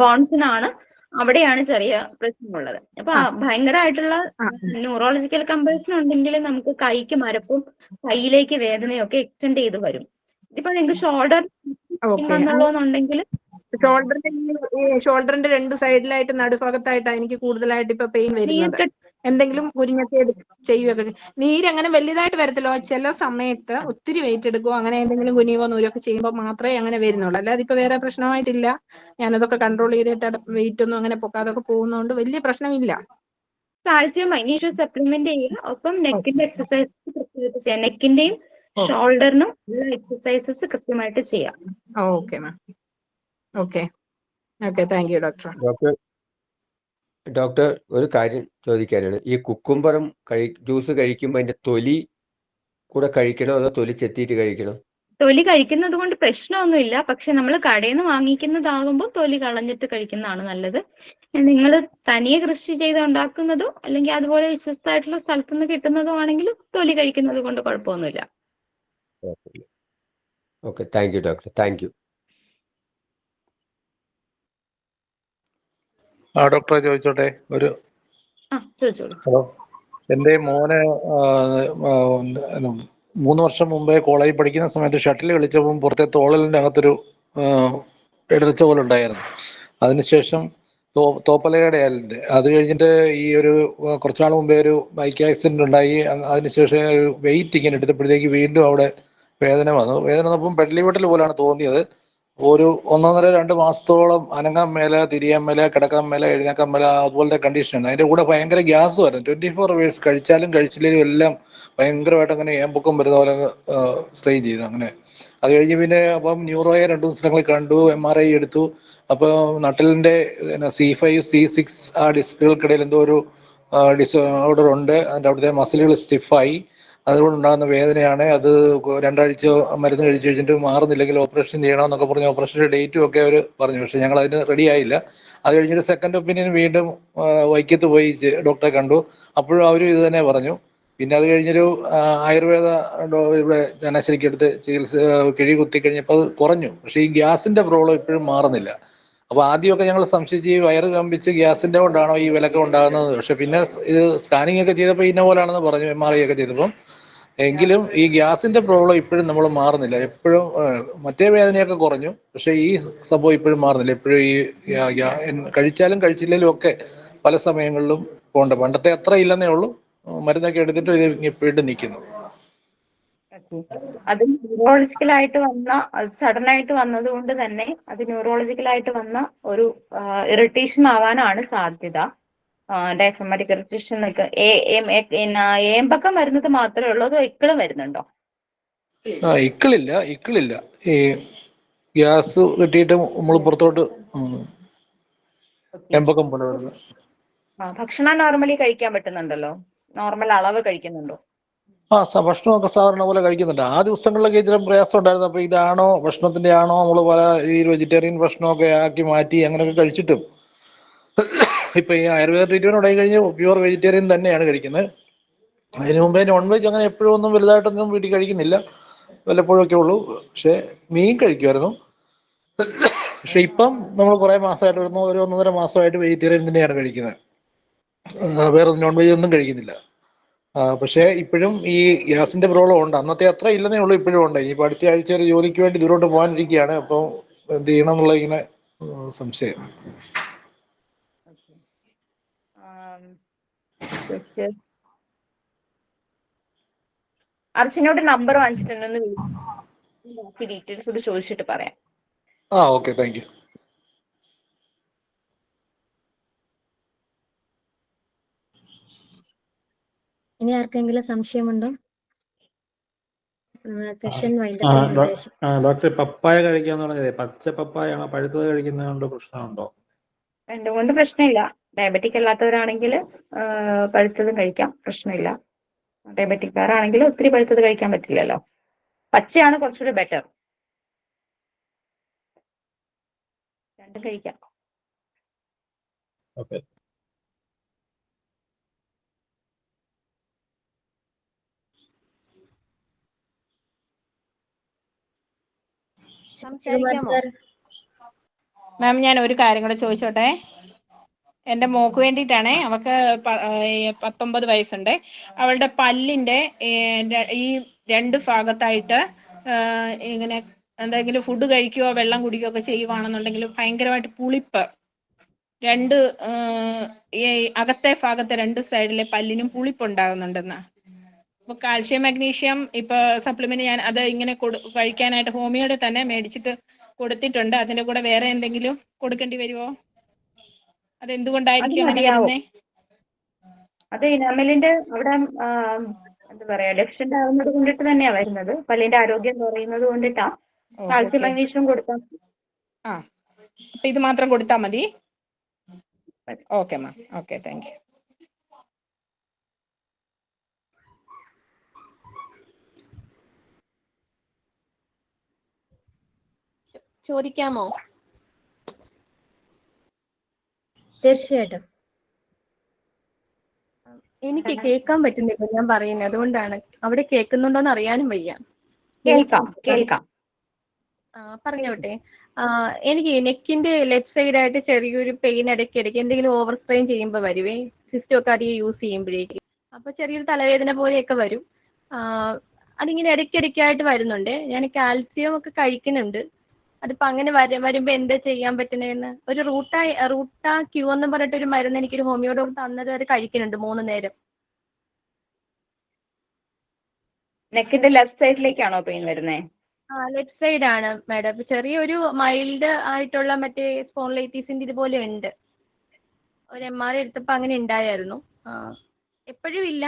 ബോൺസിനാണ്, അവിടെയാണ് ചെറിയ പ്രശ്നമുള്ളത്. അപ്പൊ ഭയങ്കരമായിട്ടുള്ള ന്യൂറോളജിക്കൽ കമ്പൽഷൻ ഉണ്ടെങ്കിൽ നമുക്ക് കൈക്ക് മരപ്പും കൈയിലേക്ക് വേദനയൊക്കെ എക്സ്റ്റെൻഡ് ചെയ്ത് വരും. ഇപ്പൊ നിങ്ങൾക്ക് ഷോൾഡർ വന്നുള്ളൂന്നുണ്ടെങ്കിൽ ഷോൾഡറിന്റെ രണ്ട് സൈഡിലായിട്ട് നടുഭാഗത്തായിട്ടാണ് എനിക്ക് കൂടുതലായിട്ട് ഇപ്പൊ പെയിൻ വരുന്നത്. എന്തെങ്കിലും കുരിഞ്ഞൊക്കെ ചെയ്യുകയൊക്കെ ചെയ്യും. നീരങ്ങനെ വലിയതായിട്ട് വരത്തില്ലോ, ചില സമയത്ത് ഒത്തിരി വെയിറ്റ് എടുക്കുമോ അങ്ങനെ എന്തെങ്കിലും കുനിയുമോ നൂരൊക്കെ ചെയ്യുമ്പോൾ മാത്രമേ അങ്ങനെ വരുന്നുള്ളൂ. അല്ലാതെ ഇപ്പൊ വേറെ പ്രശ്നമായിട്ടില്ല. ഞാനതൊക്കെ കൺട്രോൾ ചെയ്തിട്ട് വെയിറ്റ് ഒന്നും അങ്ങനെ പൊക്കാതൊക്കെ പോകുന്നതുകൊണ്ട് വലിയ പ്രശ്നമില്ല. കാൽസ്യം മഗ്നീഷ്യം സപ്ലിമെന്റ് ചെയ്യുക. ഒപ്പം നെക്കിന്റെ എക്സസൈസ് ചെയ്യാം. നെക്കിന്റെയും ഷോൾഡറിനും ഉള്ള എക്സസൈസസ് കൃത്യമായിട്ട് ചെയ്യാം. Okay ma'am. Okay, thank you doctor. Doctor, ഒരു കാര്യം ചോദിക്കാനാണ്. ഈ കുക്കുംബറും ജ്യൂസ് കഴിക്കുമ്പോൾ അതിന്റെ തൊലി കൂടെ കഴിക്കണോ അതോ തൊലി ചെത്തിയിട്ട് കഴിക്കണോ? തൊലി കഴിക്കുന്നത് കൊണ്ട് പ്രശ്നമൊന്നുമില്ല. പക്ഷെ നമ്മൾ കടയിൽ നിന്ന് വാങ്ങിക്കുന്നതാകുമ്പോൾ തൊലി കളഞ്ഞിട്ട് കഴിക്കുന്നതാണ് നല്ലത്. നിങ്ങൾ തനിയെ കൃഷി ചെയ്ത് ഉണ്ടാക്കുന്നതോ അല്ലെങ്കിൽ അതുപോലെ വിശ്വസ്തമായിട്ടുള്ള സ്ഥലത്തു നിന്ന് കിട്ടുന്നതോ ആണെങ്കിൽ തൊലി കഴിക്കുന്നത് കൊണ്ട് കുഴപ്പമൊന്നുമില്ല. Okay, thank you doctor. Thank you. ഡോക്ടറെ ചോദിച്ചോട്ടെ? ചോദിച്ചോളൂ. ഹലോ, എൻ്റെ മോന് 3 വർഷം മുമ്പേ കോളേജിൽ പഠിക്കുന്ന സമയത്ത് ഷട്ടിൽ കളിച്ചപ്പോൾ പുറത്തെ തോളലിൻ്റെ അകത്തൊരു ഇടർച്ച പോലെ ഉണ്ടായിരുന്നു. അതിനുശേഷം തോപ്പലയുടെ ആലിൻ്റെ അത് കഴിഞ്ഞിട്ട് ഈ ഒരു കുറച്ചുനാൾ മുമ്പേ ഒരു ബൈക്ക് ആക്സിഡൻ്റ് ഉണ്ടായി. അതിനുശേഷം വെയിറ്റ് ഇങ്ങനെ എടുത്തപ്പോഴത്തേക്ക് വീണ്ടും അവിടെ വേദന വന്നു. വേദന വന്നപ്പം പെഡലി വെട്ടൽ പോലെയാണ് തോന്നിയത്. ഒരു 1.5-2 മാസത്തോളം അനങ്ങാൻ മേല, തിരിയാൻ മേല, കിടക്കാൻ മേല, എഴുന്നേക്കാൻ മേല, അതുപോലത്തെ കണ്ടീഷനാണ്. അതിന്റെ കൂടെ ഭയങ്കര ഗ്യാസ് വരുന്നു. 24 hours കഴിച്ചാലും കഴിച്ചില്ലെങ്കിലും എല്ലാം ഭയങ്കരമായിട്ട് അങ്ങനെ ഏമ്പൊക്കം വരുന്ന പോലെ സ്ട്രെയിൻ ചെയ്തു അങ്ങനെ. അത് കഴിഞ്ഞ് പിന്നെ അപ്പം ന്യൂറോയെ 2 ദിവസങ്ങൾ കണ്ടു, MRI എടുത്തു. അപ്പോൾ നട്ടലിന്റെ C5, C6 ആ ഡിസ്കുകൾക്കിടയിൽ എന്തോ ഒരു ഡിസോർഡർ ഉണ്ട്. അതിൻ്റെ അവിടുത്തെ മസിലുകൾ സ്റ്റിഫായി, അതുകൊണ്ടുണ്ടാകുന്ന വേദനയാണ്. അത് 2 ആഴ്ച മരുന്ന് കഴിഞ്ഞിട്ട് മാറുന്നില്ലെങ്കിൽ ഓപ്പറേഷൻ ചെയ്യണമെന്നൊക്കെ പറഞ്ഞ് ഓപ്പറേഷൻ്റെ ഡേറ്റും ഒക്കെ അവർ പറഞ്ഞു. പക്ഷേ ഞങ്ങൾ അതിന് റെഡി ആയില്ല. അത് കഴിഞ്ഞൊരു സെക്കൻഡ് ഒപ്പീനിയൻ വീണ്ടും വൈക്കത്ത് പോയി ഡോക്ടറെ കണ്ടു. അപ്പോഴും അവരും ഇത് തന്നെ പറഞ്ഞു. പിന്നെ അത് കഴിഞ്ഞൊരു ആയുർവേദ ഇവിടെ ചങ്ങനാശ്ശേരിക്ക് അടുത്ത് ചികിത്സ കിഴി കുത്തി കഴിഞ്ഞപ്പോൾ അത് കുറഞ്ഞു. പക്ഷേ ഈ ഗ്യാസിന്റെ പ്രോബ്ലം ഇപ്പോഴും മാറുന്നില്ല. അപ്പോൾ ആദ്യമൊക്കെ ഞങ്ങൾ സംശയിച്ച് ഈ വയറ് കമ്പിച്ച് ഗ്യാസിന്റെ കൊണ്ടാണോ ഈ വിലക്കം ഉണ്ടാകുന്നത്. പക്ഷെ പിന്നെ ഇത് സ്കാനിങ് ഒക്കെ ചെയ്തപ്പോൾ ഇന്ന പോലാണെന്ന് പറഞ്ഞു, MRI ഒക്കെ ചെയ്തപ്പോൾ. എങ്കിലും ഈ ഗ്യാസിന്റെ പ്രോബ്ലം ഇപ്പോഴും നമ്മൾ മാറുന്നില്ല. എപ്പോഴും മറ്റേ വേദനയൊക്കെ കുറഞ്ഞു, പക്ഷെ ഈ സംഭവം ഇപ്പോഴും മാറുന്നില്ല. എപ്പോഴും ഈ കഴിച്ചാലും കഴിച്ചില്ലെങ്കിലും ഒക്കെ പല സമയങ്ങളിലും പോകണ്ട. പണ്ടത്തെ അത്ര ഇല്ലെന്നേ ഉള്ളൂ. മരുന്നൊക്കെ എടുത്തിട്ട് ഇത് വീണ്ടും നിൽക്കുന്നു. അത് ന്യൂറോളജിക്കലായിട്ട് വന്ന, സഡൻ ആയിട്ട് വന്നത് കൊണ്ട് തന്നെ അത് ന്യൂറോളജിക്കലായിട്ട് വന്ന ഒരു ഇറിറ്റേഷൻ ആവാനാണ് സാധ്യത. ഡയഫ്രമാറ്റിക് ഇറിറ്റേഷൻ ഏമ്പക്കം വരുന്നത് മാത്രമേ ഉള്ളൂ, അതോ ഇക്കിളും വരുന്നുണ്ടോ? ഇക്കിളില്ല. ഈ ഗ്യാസ് കിട്ടിയിട്ട് നമ്മൾ പുറത്തോട്ട് ഏമ്പക്കം പോലെ വരുന്നത്. ഭക്ഷണം നോർമലി കഴിക്കാൻ പറ്റുന്നുണ്ടല്ലോ? നോർമൽ അളവ് കഴിക്കുന്നുണ്ടോ? ഭക്ഷണമൊക്കെ സാധാരണ പോലെ കഴിക്കുന്നുണ്ട്. ആ ദിവസങ്ങളിലൊക്കെ ഇച്ചിരി പ്രയാസം ഉണ്ടായിരുന്നു. അപ്പോൾ ഇതാണോ ഭക്ഷണത്തിന്റെ ആണോ, നമ്മൾ പല ഈ വെജിറ്റേറിയൻ ഭക്ഷണമൊക്കെ ആക്കി മാറ്റി അങ്ങനെയൊക്കെ കഴിച്ചിട്ടും ഇപ്പൊ ഈ ആയുർവേദ ട്രീറ്റ്മെന്റ് തുടങ്ങി കഴിഞ്ഞ് പ്യുവർ വെജിറ്റേറിയൻ തന്നെയാണ് കഴിക്കുന്നത്. അതിന് മുമ്പേ നോൺ വെജ് അങ്ങനെ എപ്പോഴും ഒന്നും വലുതായിട്ടൊന്നും വീട്ടിൽ കഴിക്കുന്നില്ല, വല്ലപ്പോഴും ഒക്കെ ഉള്ളൂ. പക്ഷെ മീൻ കഴിക്കുമായിരുന്നു. പക്ഷെ ഇപ്പം നമ്മൾ കുറെ മാസമായിട്ട് ഒരു 1.5 മാസമായിട്ട് വെജിറ്റേറിയൻ തന്നെയാണ് കഴിക്കുന്നത്. വേറെ നോൺ വെജ് ഒന്നും കഴിക്കുന്നില്ല. പക്ഷേ ഇപ്പോഴും ഈ ഗ്യാസിന്റെ പ്രോബ്ലം ഉണ്ട്. അന്നത്തെ അത്ര ഇല്ലെന്നേ ഉള്ളൂ, ഇപ്പോഴും ഉണ്ട്. ഇനിയിപ്പോൾ അടുത്ത ആഴ്ച ഒരു ജോലിക്ക് വേണ്ടി ദൂരോട്ട് പോകാനിരിക്കുകയാണ്. അപ്പോൾ എന്ത് ചെയ്യണം എന്നുള്ള ഇങ്ങനെ സംശയം. അർച്ചനോട് നമ്പർ വാങ്ങിച്ചിട്ടുണ്ടെന്ന് ബാക്കി ഡീറ്റെയിൽസ് കൂടി ചോദിച്ചിട്ട് പറയാം. Okay, thank U. ഇനി ആർക്കെങ്കിലും സംശയമുണ്ടോ? സെഷൻ വൈൻഡപ്പ് ചെയ്യാൻ ഉദ്ദേശിക്കുന്നു. ഡോക്ടർ, പപ്പായ കഴിക്കാന്ന് പറഞ്ഞത് പച്ച പപ്പായാണോ പഴുത്തത് കഴിക്കുന്നത് കൊണ്ട് പ്രശ്നമുണ്ടോ? രണ്ടും കൊണ്ട് പ്രശ്നമില്ല. ഡയബറ്റിക് അല്ലാത്തവരാണെങ്കിൽ പഴുത്തതും കഴിക്കാം, പ്രശ്നമില്ല. ഡയബറ്റിക് കാരാണെങ്കിൽ ഒത്തിരി പഴുത്തത് കഴിക്കാൻ പറ്റില്ലല്ലോ. പച്ചയാണ് കുറച്ചുകൂടി ബെറ്റർ. രണ്ടും കഴിക്കാം. ഓക്കെ. മാം, ഞാൻ ഒരു കാര്യം കൂടെ ചോദിച്ചോട്ടെ? എൻ്റെ മോക്ക് വേണ്ടിയിട്ടാണേ. അവൾക്ക് 19 വയസ്സുണ്ട്. അവളുടെ പല്ലിന്റെ ഈ 2 ഭാഗത്തായിട്ട് ഇങ്ങനെ എന്തെങ്കിലും ഫുഡ് കഴിക്കുകയോ വെള്ളം കുടിക്കുകയോ ഒക്കെ ചെയ്യുവാണെന്നുണ്ടെങ്കിൽ ഭയങ്കരമായിട്ട് പുളിപ്പ്, ഈ അകത്തെ ഭാഗത്തെ 2 സൈഡിലെ പല്ലിനും പുളിപ്പുണ്ടാകുന്നുണ്ടെന്ന്. അപ്പോൾ കാൽഷ്യം മാഗ്നീഷ്യം ഇപ്പൊ സപ്ലിമെന്റ് ഞാൻ അത് ഇങ്ങനെ കഴിക്കാനായിട്ട് ഹോമിയോടെ തന്നെ മേടിച്ചിട്ട് കൊടുത്തിട്ടുണ്ട്. അതിന്റെ കൂടെ വേറെ എന്തെങ്കിലും കൊടുക്കേണ്ടി വരുമോ? അതെന്തുകൊണ്ടായിരിക്കും അങ്ങനെ വരുന്നേ? അത് ഇനാമലിന്റെ അവിടെ എന്താ പറയാ, ഡെഫിഷ്യന്റ് ആവുന്നത് കൊണ്ടിട്ട് തന്നെയാ വരുന്നത്. പല്ലിന്റെ ആരോഗ്യം കുറയുന്നത് കൊണ്ടിട്ടാ. കാൽസ്യം മാഗ്നീഷ്യം കൊടുത്താൽ അപ്പൊ ഇത് മാത്രം കൊടുത്താൽ മതി? Okay ma'am, okay, thank you. ചോദിക്കാമോ? തീർച്ചയായിട്ടും. എനിക്ക് കേൾക്കാൻ പറ്റുന്നില്ല ഞാൻ പറയുന്നത്, അതുകൊണ്ടാണ്. അവിടെ കേൾക്കുന്നുണ്ടോന്ന് അറിയാനും വയ്യ. കേൾക്കാം. പറഞ്ഞോട്ടെ. എനിക്ക് നെക്കിന്റെ ലെഫ്റ്റ് സൈഡായിട്ട് ചെറിയൊരു പെയിൻ ഇടയ്ക്കിടയ്ക്ക് എന്തെങ്കിലും ഓവർ സ്ട്രെയിൻ ചെയ്യുമ്പോൾ വരുവേ, സിസ്റ്റം ഒക്കെ അധികം യൂസ് ചെയ്യുമ്പോഴേക്കും. അപ്പോൾ ചെറിയൊരു തലവേദന പോലെയൊക്കെ വരും. അതിങ്ങനെ ഇടയ്ക്കിടയ്ക്കായിട്ട് വരുന്നുണ്ട്. ഞാൻ കാൽസ്യം ഒക്കെ കഴിക്കുന്നുണ്ട്. അതിപ്പോൾ അങ്ങനെ വരുമ്പോൾ എന്താ ചെയ്യാൻ പറ്റുന്നതെന്ന്? ഒരു റൂട്ടാ ക്യൂ എന്ന് പറഞ്ഞിട്ടൊരു മരുന്ന് എനിക്കൊരു ഹോമിയോ ഡോക്ടർ തന്നത്, അത് കഴിക്കുന്നുണ്ട് 3 നേരം. നെക്കിന്റെ ലെഫ്റ്റ് സൈഡിലേക്കാണോ പെയിൻ വരുന്നത്? ലെഫ്റ്റ് സൈഡ് ആണ് മാഡം. ഇപ്പൊ ചെറിയൊരു മൈൽഡ് ആയിട്ടുള്ള മറ്റേ സ്പോൺലൈറ്റീസിന്റെ ഇതുപോലെ ഉണ്ട്. ഒരു MRI എടുത്തപ്പോൾ അങ്ങനെ ഉണ്ടായിരുന്നു. എപ്പോഴും ഇല്ല.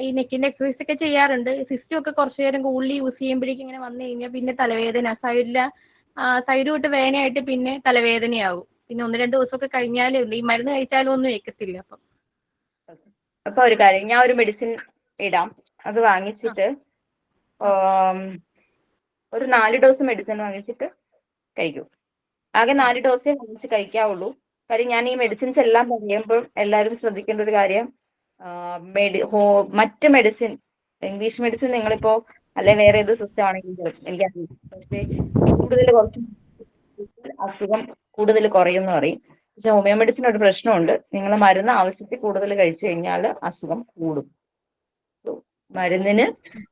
ഈ നെക്കിന്റെ എക്സസൈസ് ഒക്കെ ചെയ്യാറുണ്ട്. സിസ്റ്റം ഒക്കെ കുറച്ചു നേരം കൂടുതൽ യൂസ് ചെയ്യുമ്പോഴേക്കും ഇങ്ങനെ വന്നു കഴിഞ്ഞാൽ പിന്നെ തലവേദന, സൈഡ് തൊട്ട് വേദനയായിട്ട് പിന്നെ തലവേദനയാവും. പിന്നെ 1-2 ദിവസമൊക്കെ കഴിഞ്ഞാലേ ഉള്ളൂ. ഈ മരുന്ന് കഴിച്ചാലും ഒന്നും ഏൽക്കത്തില്ല. അപ്പൊ ഒരു കാര്യം, ഞാൻ ഒരു മെഡിസിൻ ഇടാം. അത് വാങ്ങിച്ചിട്ട് ഒരു 4 ഡോസ് മെഡിസിൻ വാങ്ങിച്ചിട്ട് കഴിക്കൂ. ആകെ 4 ഡോസേ വാങ്ങിച്ച് കഴിക്കാവുള്ളൂ. കാര്യം ഞാൻ ഈ മെഡിസിൻസ് എല്ലാം പറയുമ്പോൾ എല്ലാവരും ശ്രദ്ധിക്കേണ്ട ഒരു കാര്യം, മറ്റ് മെഡിസിൻ, ഇംഗ്ലീഷ് മെഡിസിൻ നിങ്ങളിപ്പോ അല്ലെ വേറെ ഏത് സിസ്റ്റം ആണെങ്കിലും എനിക്കറിയില്ല, പക്ഷേ കൂടുതൽ കുറച്ച് അസുഖം കൂടുതൽ കുറയുമെന്ന് പറയും. പക്ഷെ ഹോമിയോ മെഡിസിൻ ഒരു പ്രശ്നമുണ്ട്, നിങ്ങൾ മരുന്ന് ആവശ്യത്തിൽ കൂടുതൽ കഴിച്ചു കഴിഞ്ഞാൽ അസുഖം കൂടും. മരുന്നിന്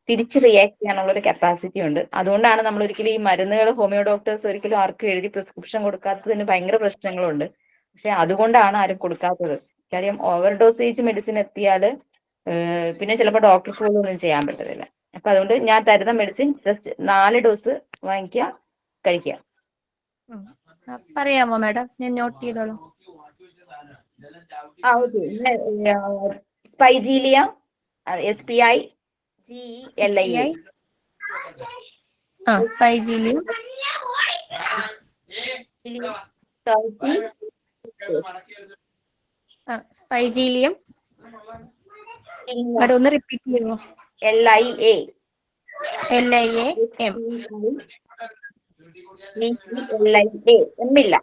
തിരിച്ച് റിയാക്ട് ചെയ്യാനുള്ള ഒരു കപ്പാസിറ്റി ഉണ്ട്. അതുകൊണ്ടാണ് നമ്മൾ ഒരിക്കലും ഈ മരുന്നുകൾ ഹോമിയോ ഡോക്ടേഴ്സ് ഒരിക്കലും ആർക്കും എഴുതി പ്രിസ്ക്രിപ്ഷൻ കൊടുക്കാത്തതിന് ഭയങ്കര പ്രശ്നങ്ങളുണ്ട്. പക്ഷെ അതുകൊണ്ടാണ് ആരും കൊടുക്കാത്തത്. കാര്യം ഓവർ ഡോസേജ് മെഡിസിൻ എത്തിയാൽ പിന്നെ ചിലപ്പോൾ ഡോക്ടർക്ക് പോലും ഒന്നും ചെയ്യാൻ പറ്റത്തില്ല. അപ്പൊ അതുകൊണ്ട് ഞാൻ തരുന്ന മെഡിസിൻ ജസ്റ്റ് 4 ഡോസ് വാങ്ങിക്കുക, കഴിക്കുക. പറയാമോ മാഡം? ഞാൻ നോട്ട് ചെയ്തോളാം. Spigelia, SPIGELIA. Spigelia 30. Spigelia madam ഒന്ന് റിപ്പീറ്റ് ചെയ്യുമോ? LIA എമ്മില്ല,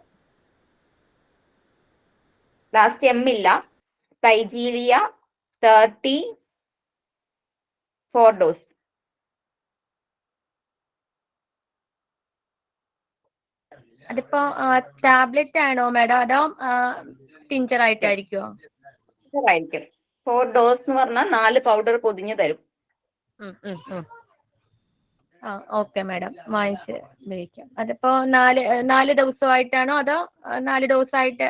ലാസ്റ്റ് എമ്മില്ല. Spigelia 30 4 dose. അതിപ്പോ ടാബ്ലറ്റ് ആണോ മാഡം, അതോ ടിഞ്ചർ ആയിട്ടായിരിക്കുമോ? ആയിരിക്കും. 4 ഡോസ് എന്ന് പറഞ്ഞാൽ 4 പൗഡർ പൊതിഞ്ഞ് തരും. ഓക്കെ മാഡം, വാങ്ങിച്ച് ഉപയോഗിക്കാം. അതിപ്പോ 4 ദിവസമായിട്ടാണോ അതോ 4 ഡോസ് ആയിട്ട്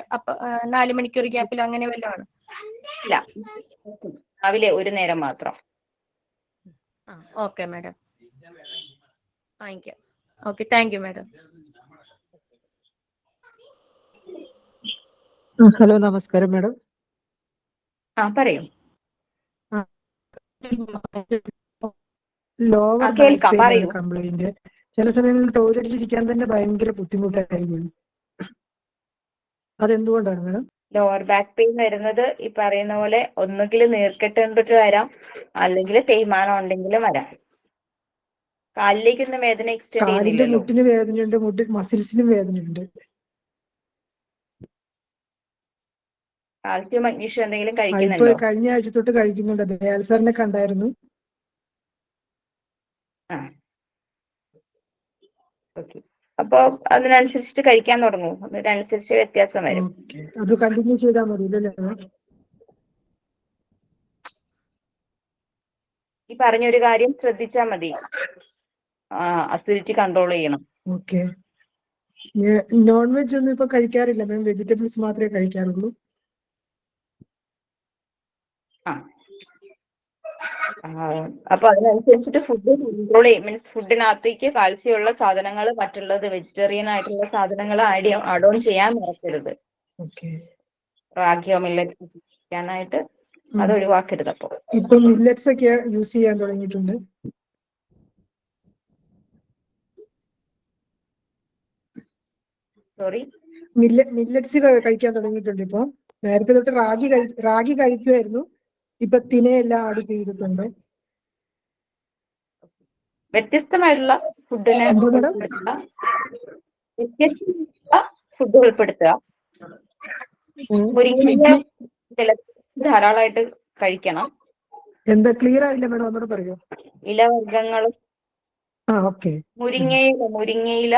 4 മണിക്കൂർ ഗ്യാപ്പിൽ അങ്ങനെ വല്ലതും ആണോ? ഇല്ല, രാവിലെ ഒരു നേരം മാത്രം. ഓക്കെ മാഡം, വാങ്ങിക്കാം. Okay, thank you madam. Hello, നമസ്കാരം മാഡം. പറയൂ. ലോവർ കേൾക്കാം, പറയൂ. കംപ്ലൈന്റ്. ചില സമയങ്ങളിൽ ടോയ്ലറ്റിൽ ഇരിക്കാൻ തന്നെ ഭയങ്കര ബുദ്ധിമുട്ടായിരിക്കും. അതെന്തുകൊണ്ടാണ് മാഡം? ലോവർ ബാക്ക് പെയിൻ വരുന്നത് ഈ പറയുന്ന പോലെ ഒന്നുകിൽ നീർക്കെട്ട് കണ്ടിട്ട് വരാം, അല്ലെങ്കിൽ തേയ്മാനം ഉണ്ടെങ്കിലും വരാം. കാലിലേക്കൊന്നും വേദന എക്സ്റ്റെൻഡ് കാലിന്റെ ചെയ്യുന്നില്ലല്ലോ. മുട്ടിന് വേദനയുണ്ട്, മസിൽസിനും വേദനയുണ്ട്. കാൽസ്യം മഗ്നീഷ്യം എന്തെങ്കിലും ഇപ്പൊ കഴിക്കുന്നുണ്ടോ? കഴിഞ്ഞ ആഴ്ച തൊട്ട് കഴിക്കുന്നുണ്ട്. ദയാൽ സാറിനെ കണ്ടായിരുന്നു. ഓക്കെ, അപ്പൊ അതിനനുസരിച്ചിട്ട് കഴിക്കാൻ തുടങ്ങും. അതിനനുസരിച്ച് വ്യത്യാസം വരും. അത് കണ്ടിന്യൂ ചെയ്താൽ മതി അല്ലേ? ഈ പറഞ്ഞൊരു കാര്യം ശ്രദ്ധിച്ചാൽ മതി, അസിഡിറ്റി കൺട്രോൾ ചെയ്യണം. ഓക്കെ. നോൺ വെജ് ഒന്നും ഇപ്പൊ കഴിക്കാറില്ല മാം, വെജിറ്റബിൾസ് മാത്രമേ കഴിക്കാറുള്ളൂ. അപ്പൊ അതിനനുസരിച്ചിട്ട് ഫുഡ് കൺട്രോൾ ചെയ്യും. മീൻസ് ഫുഡിനകത്തേക്ക് കാൽസ്യം ഉള്ള സാധനങ്ങൾ, മറ്റുള്ളത് വെജിറ്റേറിയൻ ആയിട്ടുള്ള സാധനങ്ങൾ ആഡ് ഓൺ ചെയ്യാൻ മറക്കരുത്. റാഗിയോ മില്ലറ്റ് കഴിക്കാനായിട്ട് അത് ഒഴിവാക്കരുത്. അപ്പൊ ഇപ്പൊ മില്ലറ്റ്സ് ഒക്കെ യൂസ് ചെയ്യാൻ തുടങ്ങിയിട്ടുണ്ട്. സോറി, മില്ലറ്റ്സ് കഴിക്കാൻ തുടങ്ങിയിട്ടുണ്ട്. ഇപ്പൊ നേരത്തെ തൊട്ട് റാഗി കഴിക്കുമായിരുന്നു. ഇപ്പൊ തിനയെല്ലാം ആഡ് ചെയ്തിട്ടുണ്ട്. വ്യത്യസ്തമായിട്ടുള്ള ഫുഡിനെ വ്യത്യസ്ത ഫുഡ് ഉൾപ്പെടുത്തുക. മുരിങ്ങ ധാരാളമായിട്ട് കഴിക്കണം. എന്താ ക്ലിയർ ആയില്ല മാഡം, ഒന്നുകൂടെ പറയോ? ഇലവർഗ്ഗങ്ങൾ, മുരിങ്ങയില.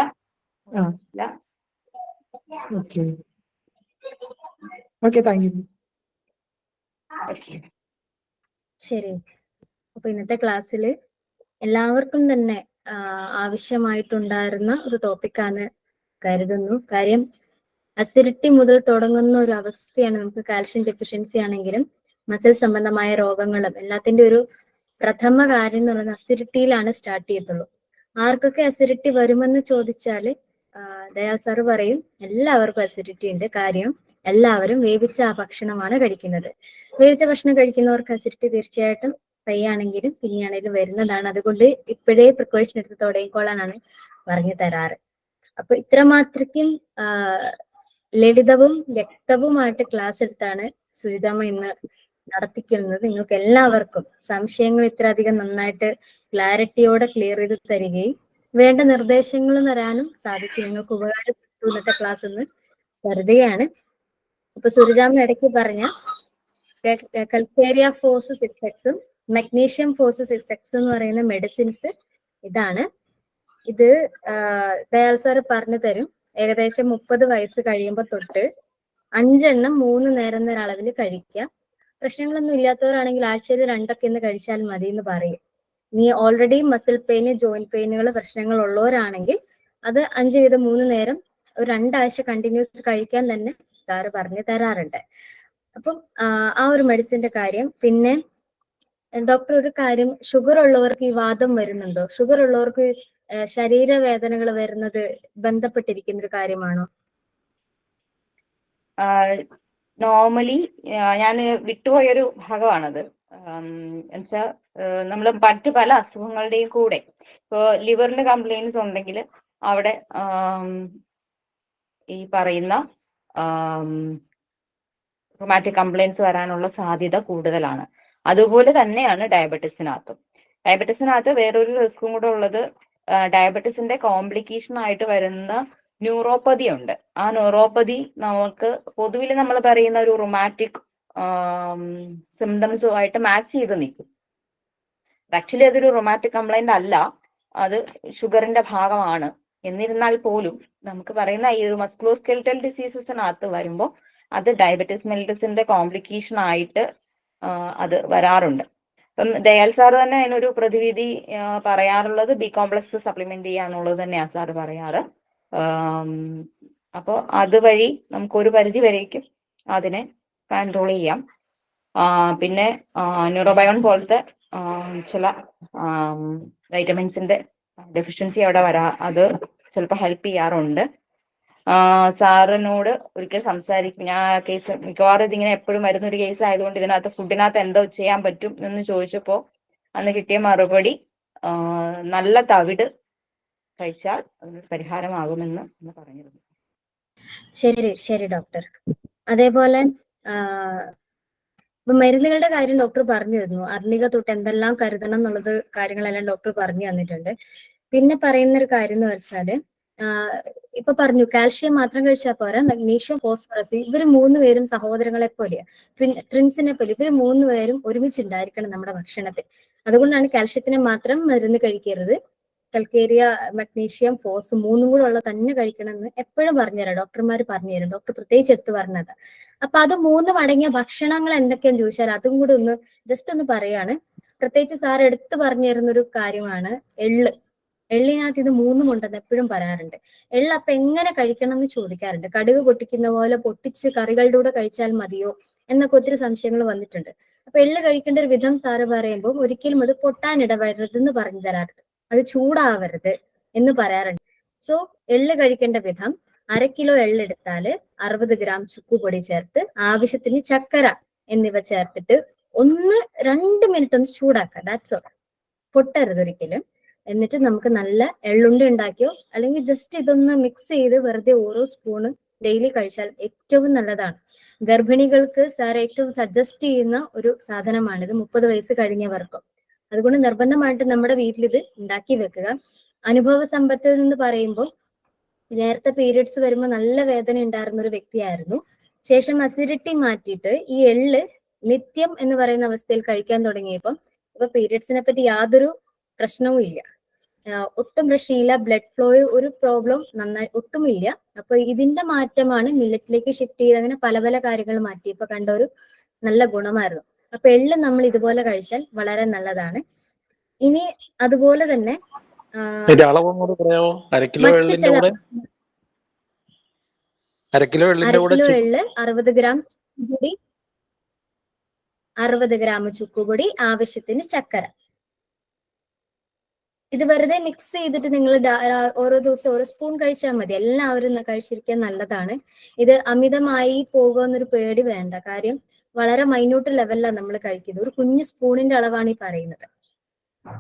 Okay, thank U. ശരി. അപ്പൊ ഇന്നത്തെ ക്ലാസ്സിൽ എല്ലാവർക്കും തന്നെ ആവശ്യമായിട്ടുണ്ടായിരുന്ന ഒരു ടോപ്പിക്കാണ് കരുതുന്നു. കാര്യം അസിഡിറ്റി മുതൽ തുടങ്ങുന്ന ഒരു അവസ്ഥയാണ് നമുക്ക് കാൽഷ്യം ഡെഫിഷ്യൻസി ആണെങ്കിലും മസിൽ സംബന്ധമായ രോഗങ്ങളും എല്ലാത്തിന്റെ ഒരു പ്രഥമ കാര്യം എന്ന് പറയുന്നത് അസിഡിറ്റിയിലാണ് സ്റ്റാർട്ട് ചെയ്യത്തുള്ളൂ. ആർക്കൊക്കെ അസിഡിറ്റി വരുമെന്ന് ചോദിച്ചാല് ദയാൽ സാറ് പറയും എല്ലാവർക്കും അസിഡിറ്റി ഉണ്ട്. കാര്യം എല്ലാവരും വേവിച്ച ആ ഭക്ഷണമാണ് കഴിക്കുന്നത്. വേവിച്ച ഭക്ഷണം കഴിക്കുന്നവർക്ക് അസിഡിറ്റി തീർച്ചയായിട്ടും പയ്യാണെങ്കിലും പിന്നെയാണെങ്കിലും വരുന്നതാണ്. അതുകൊണ്ട് ഇപ്പോഴേ പ്രിക്കോഷൻ എടുത്ത് തുടങ്ങിക്കോളാനാണ് പറഞ്ഞു തരാറ്. അപ്പൊ ഇത്രമാത്രയ്ക്കും ലളിതവും വ്യക്തവുമായിട്ട് ക്ലാസ് എടുത്താണ് സുജിതാമ്മ ഇന്ന് നടത്തിക്കുന്നത്. നിങ്ങൾക്ക് എല്ലാവർക്കും സംശയങ്ങൾ ഇത്രയധികം നന്നായിട്ട് ക്ലാരിറ്റിയോടെ ക്ലിയർ ചെയ്ത് തരികയും വേണ്ട നിർദ്ദേശങ്ങൾ തരാനും സാധിച്ചു. നിങ്ങൾക്ക് ഉപകാരപ്പെട്ടു ഇന്നത്തെ ക്ലാസ് എന്ന് കരുതുകയാണ്. ഇപ്പൊ സുരജാമ്മ ഇടയ്ക്ക് പറഞ്ഞ കൽക്കേരിയ ഫോസ് 6X മഗ്നീഷ്യം ഫോസ് 6X എന്ന് പറയുന്ന മെഡിസിൻസ് ഇതാണ്. ഇത് ദയാൽ സാർ പറഞ്ഞു തരും. ഏകദേശം 30 വയസ്സ് കഴിയുമ്പോൾ തൊട്ട് 5 എണ്ണം 3 നേരം അളവിൽ കഴിക്കാം. പ്രശ്നങ്ങളൊന്നും ഇല്ലാത്തവരാണെങ്കിൽ ആഴ്ചയിൽ 2 ഒക്കെ ഇന്ന് കഴിച്ചാൽ മതി എന്ന് പറയും. നീ ഓൾറെഡി മസിൽ പെയിന്, ജോയിന്റ് പെയിനുകൾ പ്രശ്നങ്ങൾ ഉള്ളവരാണെങ്കിൽ അത് 5 വീതം 3 നേരം ഒരു 2 ആഴ്ച കണ്ടിന്യൂസ് കഴിക്കാൻ തന്നെ സാറ് പറഞ്ഞു തരാറുണ്ട്. അപ്പം ആ ഒരു മെഡിസിന്റെ കാര്യം. പിന്നെ ഡോക്ടർ ഒരു കാര്യം, ഷുഗർ ഉള്ളവർക്ക് ഈ വാദം വരുന്നുണ്ടോ? ഷുഗർ ഉള്ളവർക്ക് ശരീരവേദനകൾ വരുന്നത് ബന്ധപ്പെട്ടിരിക്കുന്ന ഒരു കാര്യമാണോ? നോർമലി ഞാൻ വിട്ടുപോയൊരു ഭാഗമാണത്. എന്നുവെച്ചാൽ നമ്മൾ മറ്റു പല അസുഖങ്ങളുടെയും കൂടെ ഇപ്പോൾ ലിവറിന് കംപ്ലൈൻസ് ഉണ്ടെങ്കിൽ അവിടെ ഈ പറയുന്ന റൊമാറ്റിക് കംപ്ലൈൻസ് വരാനുള്ള സാധ്യത കൂടുതലാണ്. അതുപോലെ തന്നെയാണ് ഡയബറ്റീസിനകത്തും. ഡയബറ്റീസിനകത്ത് വേറൊരു റിസ്ക്കും കൂടെ ഉള്ളത്, ഡയബറ്റീസിന്റെ കോംപ്ലിക്കേഷൻ ആയിട്ട് വരുന്ന ന്യൂറോപ്പതി ഉണ്ട്. ആ ന്യൂറോപ്പതി നമുക്ക് പൊതുവിൽ നമ്മൾ പറയുന്ന ഒരു റൊമാറ്റിക് സിംറ്റംസുമായിട്ട് മാച്ച് ചെയ്ത് നിൽക്കും. ആക്ച്വലി അതൊരു റൊമാറ്റിക് കംപ്ലൈന്റ് അല്ല, അത് ഷുഗറിന്റെ ഭാഗമാണ്. എന്നിരുന്നാൽ പോലും നമുക്ക് പറയുന്ന ഈ ഒരു മസ്കുലോസ്കെലിറ്റൽ ഡിസീസസിനകത്ത് വരുമ്പോൾ അത് ഡയബറ്റീസ് മെലിറ്റസിന്റെ കോംപ്ലിക്കേഷൻ ആയിട്ട് അത് വരാറുണ്ട്. അപ്പം ദയാൽ സാർ തന്നെ അതിനൊരു പ്രതിവിധി പറയാറുള്ളത് ബി കോംപ്ലക്സ് സപ്ലിമെന്റ് ചെയ്യാന്നുള്ളത് തന്നെയാണ് സാറ് പറയാറ്. അപ്പോൾ അതുവഴി നമുക്കൊരു പരിധി വരേക്കും അതിനെ കൺട്രോൾ ചെയ്യാം. പിന്നെ ന്യൂറോബയോൺ പോലത്തെ ചില വൈറ്റമിൻസിന്റെ ഡെഫിഷ്യൻസി അവിടെ അത് ചിലപ്പോൾ ഹെൽപ്പ് ചെയ്യാറുണ്ട്. സാറിനോട് ഒരിക്കൽ സംസാരിക്കും. ഞാൻ കേസ് മിക്കവാറും ഇതിങ്ങനെ എപ്പോഴും വരുന്നൊരു കേസ് ആയതുകൊണ്ട് ഇതിനകത്ത് ഫുഡിനകത്ത് എന്തോ ചെയ്യാൻ പറ്റും എന്ന് ചോദിച്ചപ്പോൾ അന്ന് കിട്ടിയ മറുപടി നല്ല തവിട് കഴിച്ചാൽ അതിനൊരു പരിഹാരമാകുമെന്ന് പറഞ്ഞിരുന്നു. ശരി ശരി ഡോക്ടർ. അതേപോലെ മരുന്നുകളുടെ കാര്യം ഡോക്ടർ പറഞ്ഞു തന്നു. അർണിക തൊട്ട് എന്തെല്ലാം കരുതണം എന്നുള്ളത് കാര്യങ്ങളെല്ലാം ഡോക്ടർ പറഞ്ഞു തന്നിട്ടുണ്ട്. പിന്നെ പറയുന്ന ഒരു കാര്യം എന്ന് വെച്ചാല് ഇപ്പൊ പറഞ്ഞു കാൽഷ്യം മാത്രം കഴിച്ചാൽ പോരാ, മഗ്നീഷ്യം, ഫോസ്ഫറസ് ഇവര് 3 പേരും സഹോദരങ്ങളെ പോലെയാ, ട്വിൻസിനെ പോലെ. ഇവര് 3 പേരും ഒരുമിച്ചുണ്ടായിരിക്കണം നമ്മുടെ ഭക്ഷണത്തിൽ. അതുകൊണ്ടാണ് കാൽഷ്യത്തിന് മാത്രം മരുന്ന് കഴിക്കരുത്, കൽക്കേരിയ, മഗ്നീഷ്യം, ഫോസ് 3 കൂടെ ഉള്ള തന്നെ കഴിക്കണം എന്ന് എപ്പോഴും പറഞ്ഞുതരാം. ഡോക്ടർമാർ പറഞ്ഞുതരും. ഡോക്ടർ പ്രത്യേകിച്ച് എടുത്ത് പറഞ്ഞത്. അപ്പൊ അത് 3 അടങ്ങിയ ഭക്ഷണങ്ങൾ എന്തൊക്കെയാന്ന് ചോദിച്ചാൽ അതും കൂടെ ഒന്ന് ജസ്റ്റ് ഒന്ന് പറയാണ്. പ്രത്യേകിച്ച് സാർ എടുത്ത് പറഞ്ഞു തരുന്ന ഒരു കാര്യമാണ് എള്ള്. എള്ളിനകത്ത് ഇത് 3 ഉണ്ടെന്ന് എപ്പോഴും പറയാറുണ്ട്. എള്ള് അപ്പൊ എങ്ങനെ കഴിക്കണം എന്ന് ചോദിക്കാറുണ്ട്. കടുക് പൊട്ടിക്കുന്ന പോലെ പൊട്ടിച്ച് കറികളുടെ കൂടെ കഴിച്ചാൽ മതിയോ എന്നൊക്കെ ഒത്തിരി സംശയങ്ങൾ വന്നിട്ടുണ്ട്. അപ്പൊ എള്ള് കഴിക്കേണ്ട ഒരു വിധം സാറ് പറയുമ്പോൾ ഒരിക്കലും അത് പൊട്ടാനിടവരരുത് എന്ന് പറഞ്ഞു തരാറുണ്ട്. അത് ചൂടാവരുത് എന്ന് പറയാറുണ്ട്. സോ എള്ള് കഴിക്കേണ്ട വിധം 1/2 കിലോ എള്ളെടുത്താല് 60 ഗ്രാം ചുക്കുപൊടി ചേർത്ത് ആവശ്യത്തിന് ചക്കര എന്നിവ ചേർത്തിട്ട് 1-2 മിനിറ്റ് ഒന്ന് ചൂടാക്കുക. That's all. പൊട്ടരുത് ഒരിക്കലും. എന്നിട്ട് നമുക്ക് നല്ല എള്ളുണ്ട ഉണ്ടാക്കിയോ അല്ലെങ്കിൽ ജസ്റ്റ് ഇതൊന്ന് മിക്സ് ചെയ്ത് വെറുതെ ഓരോ സ്പൂണ് ഡെയിലി കഴിച്ചാൽ ഏറ്റവും നല്ലതാണ്. ഗർഭിണികൾക്ക് സാർ ഏറ്റവും സജസ്റ്റ് ചെയ്യുന്ന ഒരു സാധനമാണിത്, 30 വയസ്സ് കഴിഞ്ഞവർക്കും. അതുകൊണ്ട് നിർബന്ധമായിട്ട് നമ്മുടെ വീട്ടിൽ ഇത് ഉണ്ടാക്കി വെക്കുക. അനുഭവ സമ്പത്തിൽ നിന്ന് പറയുമ്പോൾ നേരത്തെ പീരിയഡ്സ് വരുമ്പോൾ നല്ല വേദന ഉണ്ടായിരുന്ന ഒരു വ്യക്തിയായിരുന്നു. ശേഷം അസിഡിറ്റി മാറ്റിയിട്ട് ഈ എള്ള് നിത്യം എന്ന് പറയുന്ന അവസ്ഥയിൽ കഴിക്കാൻ തുടങ്ങിയപ്പം ഇപ്പൊ പീരിയഡ്സിനെ പറ്റി യാതൊരു പ്രശ്നവും ഇല്ല, ഒട്ടും പ്രശ്നമില്ല. ബ്ലഡ് ഫ്ലോ ഒരു പ്രോബ്ലം നന്നായി ഒട്ടുമില്ല. അപ്പൊ ഇതിന്റെ മാറ്റമാണ് മില്ലറ്റിലേക്ക് ഷിഫ്റ്റ് ചെയ്ത് അങ്ങനെ പല പല കാര്യങ്ങൾ മാറ്റി ഇപ്പൊ കണ്ട ഒരു നല്ല ഗുണമായിരുന്നു. അപ്പൊ എള്ള് നമ്മൾ ഇതുപോലെ കഴിച്ചാൽ വളരെ നല്ലതാണ്. ഇനി അതുപോലെ തന്നെ അര കിലോ എള്ള് 60 ഗ്രാം ചുക്കുപൊടി, 60 ഗ്രാം ചുക്കുപൊടി, ആവശ്യത്തിന് ചക്കര. ഇത് വെറുതെ മിക്സ് ചെയ്തിട്ട് നിങ്ങൾ ഓരോ ദിവസം ഓരോ സ്പൂൺ കഴിച്ചാൽ മതി. എല്ലാവരും കഴിച്ചിരിക്കാൻ നല്ലതാണ്. ഇത് അമിതമായി പോകുമെന്നൊരു പേടി വേണ്ട. കാര്യം വളരെ മൈന്യൂട്ട് ലെവലിലാണ് നമ്മൾ കഴിക്കുന്നത്. ഒരു കുഞ്ഞു സ്പൂണിന്റെ അളവാണ് ഈ പറയുന്നത്.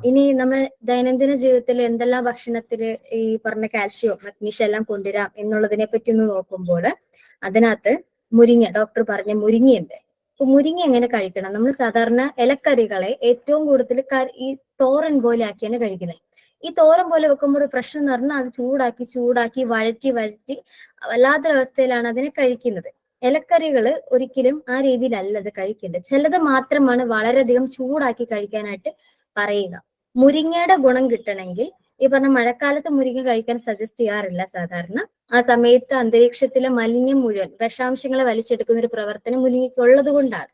ഇനി നമ്മൾ ദൈനംദിന ജീവിതത്തിൽ എന്തെല്ലാം ഭക്ഷണത്തില് ഈ പറഞ്ഞ കാൽഷ്യം മഗ്നീഷ്യം എല്ലാം കൊണ്ടുവരാം എന്നുള്ളതിനെ പറ്റി ഒന്ന് നോക്കുമ്പോൾ അതിനകത്ത് മുരിങ്ങ, ഡോക്ടർ പറഞ്ഞ മുരിങ്ങയുണ്ട്. അപ്പൊ മുരിങ്ങ എങ്ങനെ കഴിക്കണം? നമ്മൾ സാധാരണ ഇലക്കറികളെ ഏറ്റവും കൂടുതൽ ഈ തോരൻ പോലെ ആക്കിയാണ് കഴിക്കുന്നത്. ഈ തോരൻ പോലെ വെക്കുമ്പോൾ ഒരു പ്രശ്നം എന്ന് പറഞ്ഞാൽ അത് ചൂടാക്കി വഴറ്റി വല്ലാത്തൊരവസ്ഥയിലാണ് അതിനെ കഴിക്കുന്നത്. ഇലക്കറികൾ ഒരിക്കലും ആ രീതിയിലല്ല അത് കഴിക്കേണ്ടത്. ചിലത് മാത്രമാണ് വളരെയധികം ചൂടാക്കി കഴിക്കാനായിട്ട് പറയുക. മുരിങ്ങയുടെ ഗുണം കിട്ടണമെങ്കിൽ ഈ പറഞ്ഞ മഴക്കാലത്ത് മുരിങ്ങ കഴിക്കാൻ സജസ്റ്റ് ചെയ്യാറില്ല സാധാരണ. ആ സമയത്ത് അന്തരീക്ഷത്തിലെ മലിന്യം മുഴുവൻ വിഷാംശങ്ങളെ വലിച്ചെടുക്കുന്ന ഒരു പ്രവർത്തനം മുരിങ്ങയ്ക്കുള്ളത് കൊണ്ടാണ്